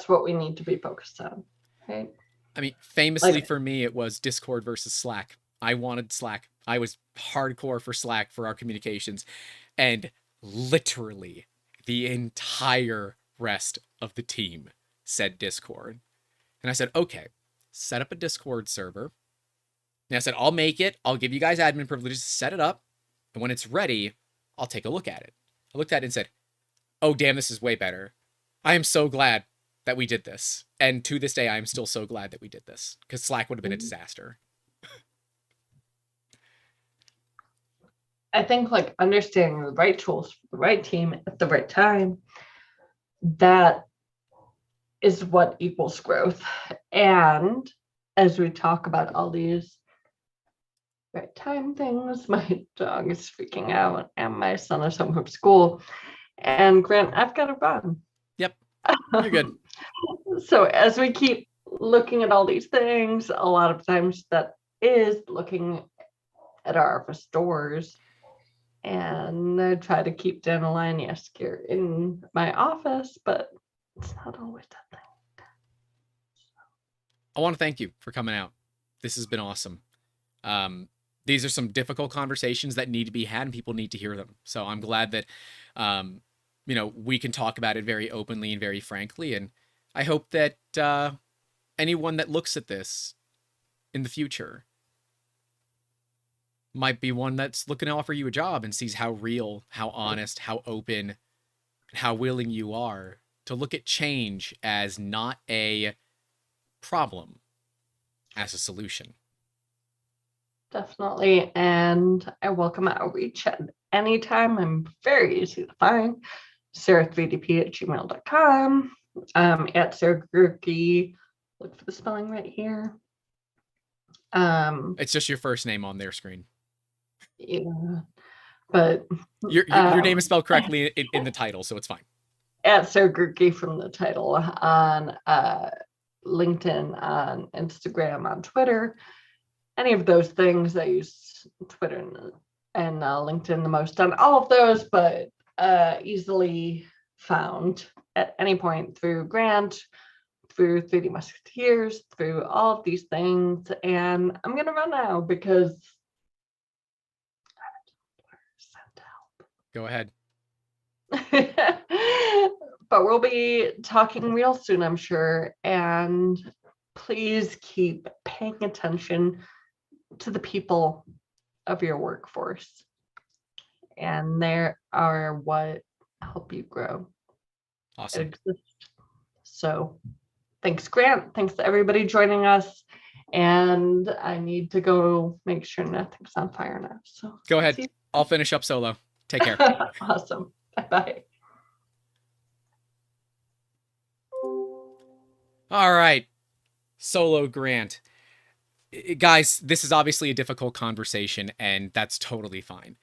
what we need to be focused on, right? I mean, famously for me, it was Discord versus Slack. I wanted Slack. I was hardcore for Slack for our communications. And literally the entire rest of the team said Discord. And I said, okay, set up a Discord server. And I said, I'll make it. I'll give you guys admin privileges, set it up. And when it's ready, I'll take a look at it. I looked at it and said, oh, damn, this is way better. I am so glad that we did this. And to this day, I am still so glad that we did this because Slack would have been a disaster. I think like understanding the right tools for the right team at the right time, that is what equals growth. And as we talk about all these right time things, my dog is freaking out and my son is home from school. And Grant, I've got to run. Yep, you're good. So as we keep looking at all these things, a lot of times that is looking at our office doors. And I try to keep down a line, yes, here in my office, but it's not always that thing. I want to thank you for coming out. This has been awesome. These are some difficult conversations that need to be had and people need to hear them. So I'm glad that, we can talk about it very openly and very frankly. And I hope that anyone that looks at this in the future might be one that's looking to offer you a job and sees how real, how honest, how open, how willing you are to look at change as not a problem, as a solution. Definitely. And I welcome outreach at any time. I'm very easy to find. sarah3dp@gmail.com. At Sarah Goehrke. Look for the spelling right here. It's just your first name on their screen. Yeah, but your name is spelled correctly in the title, so it's fine. At Sarah Goehrke from the title on LinkedIn, on Instagram, on Twitter, any of those things. I use Twitter and LinkedIn the most on all of those, but easily found at any point through Grant, through 3D Musketeers, through all of these things. And I'm going to run now because Go ahead. But we'll be talking real soon, I'm sure. And please keep paying attention to the people of your workforce. And they are what help you grow. Awesome. So thanks, Grant. Thanks to everybody joining us. And I need to go make sure nothing's on fire now. So go ahead. I'll finish up solo. Take care. Awesome. Bye-bye. All right. Solo Grant. Guys, this is obviously a difficult conversation, and that's totally fine.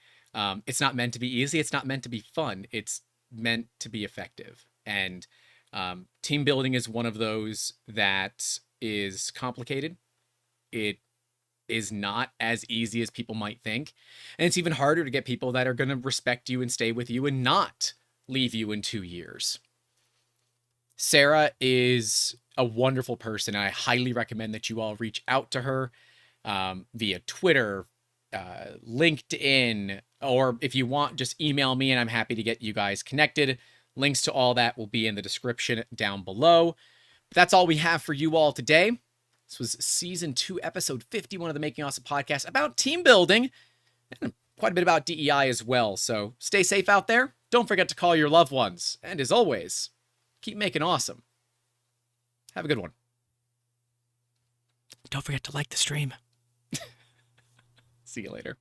It's not meant to be easy. It's not meant to be fun. It's meant to be effective. And team building is one of those that is complicated. It is not as easy as people might think. And it's even harder to get people that are going to respect you and stay with you and not leave you in 2 years. Sarah is a wonderful person. I highly recommend that you all reach out to her via Twitter, LinkedIn, or if you want, just email me and I'm happy to get you guys connected. Links to all that will be in the description down below. But that's all we have for you all today. This was season 2, episode 51 of the Making Awesome podcast about team building and quite a bit about DEI as well. So stay safe out there. Don't forget to call your loved ones. And as always, keep making awesome. Have a good one. Don't forget to like the stream. See you later.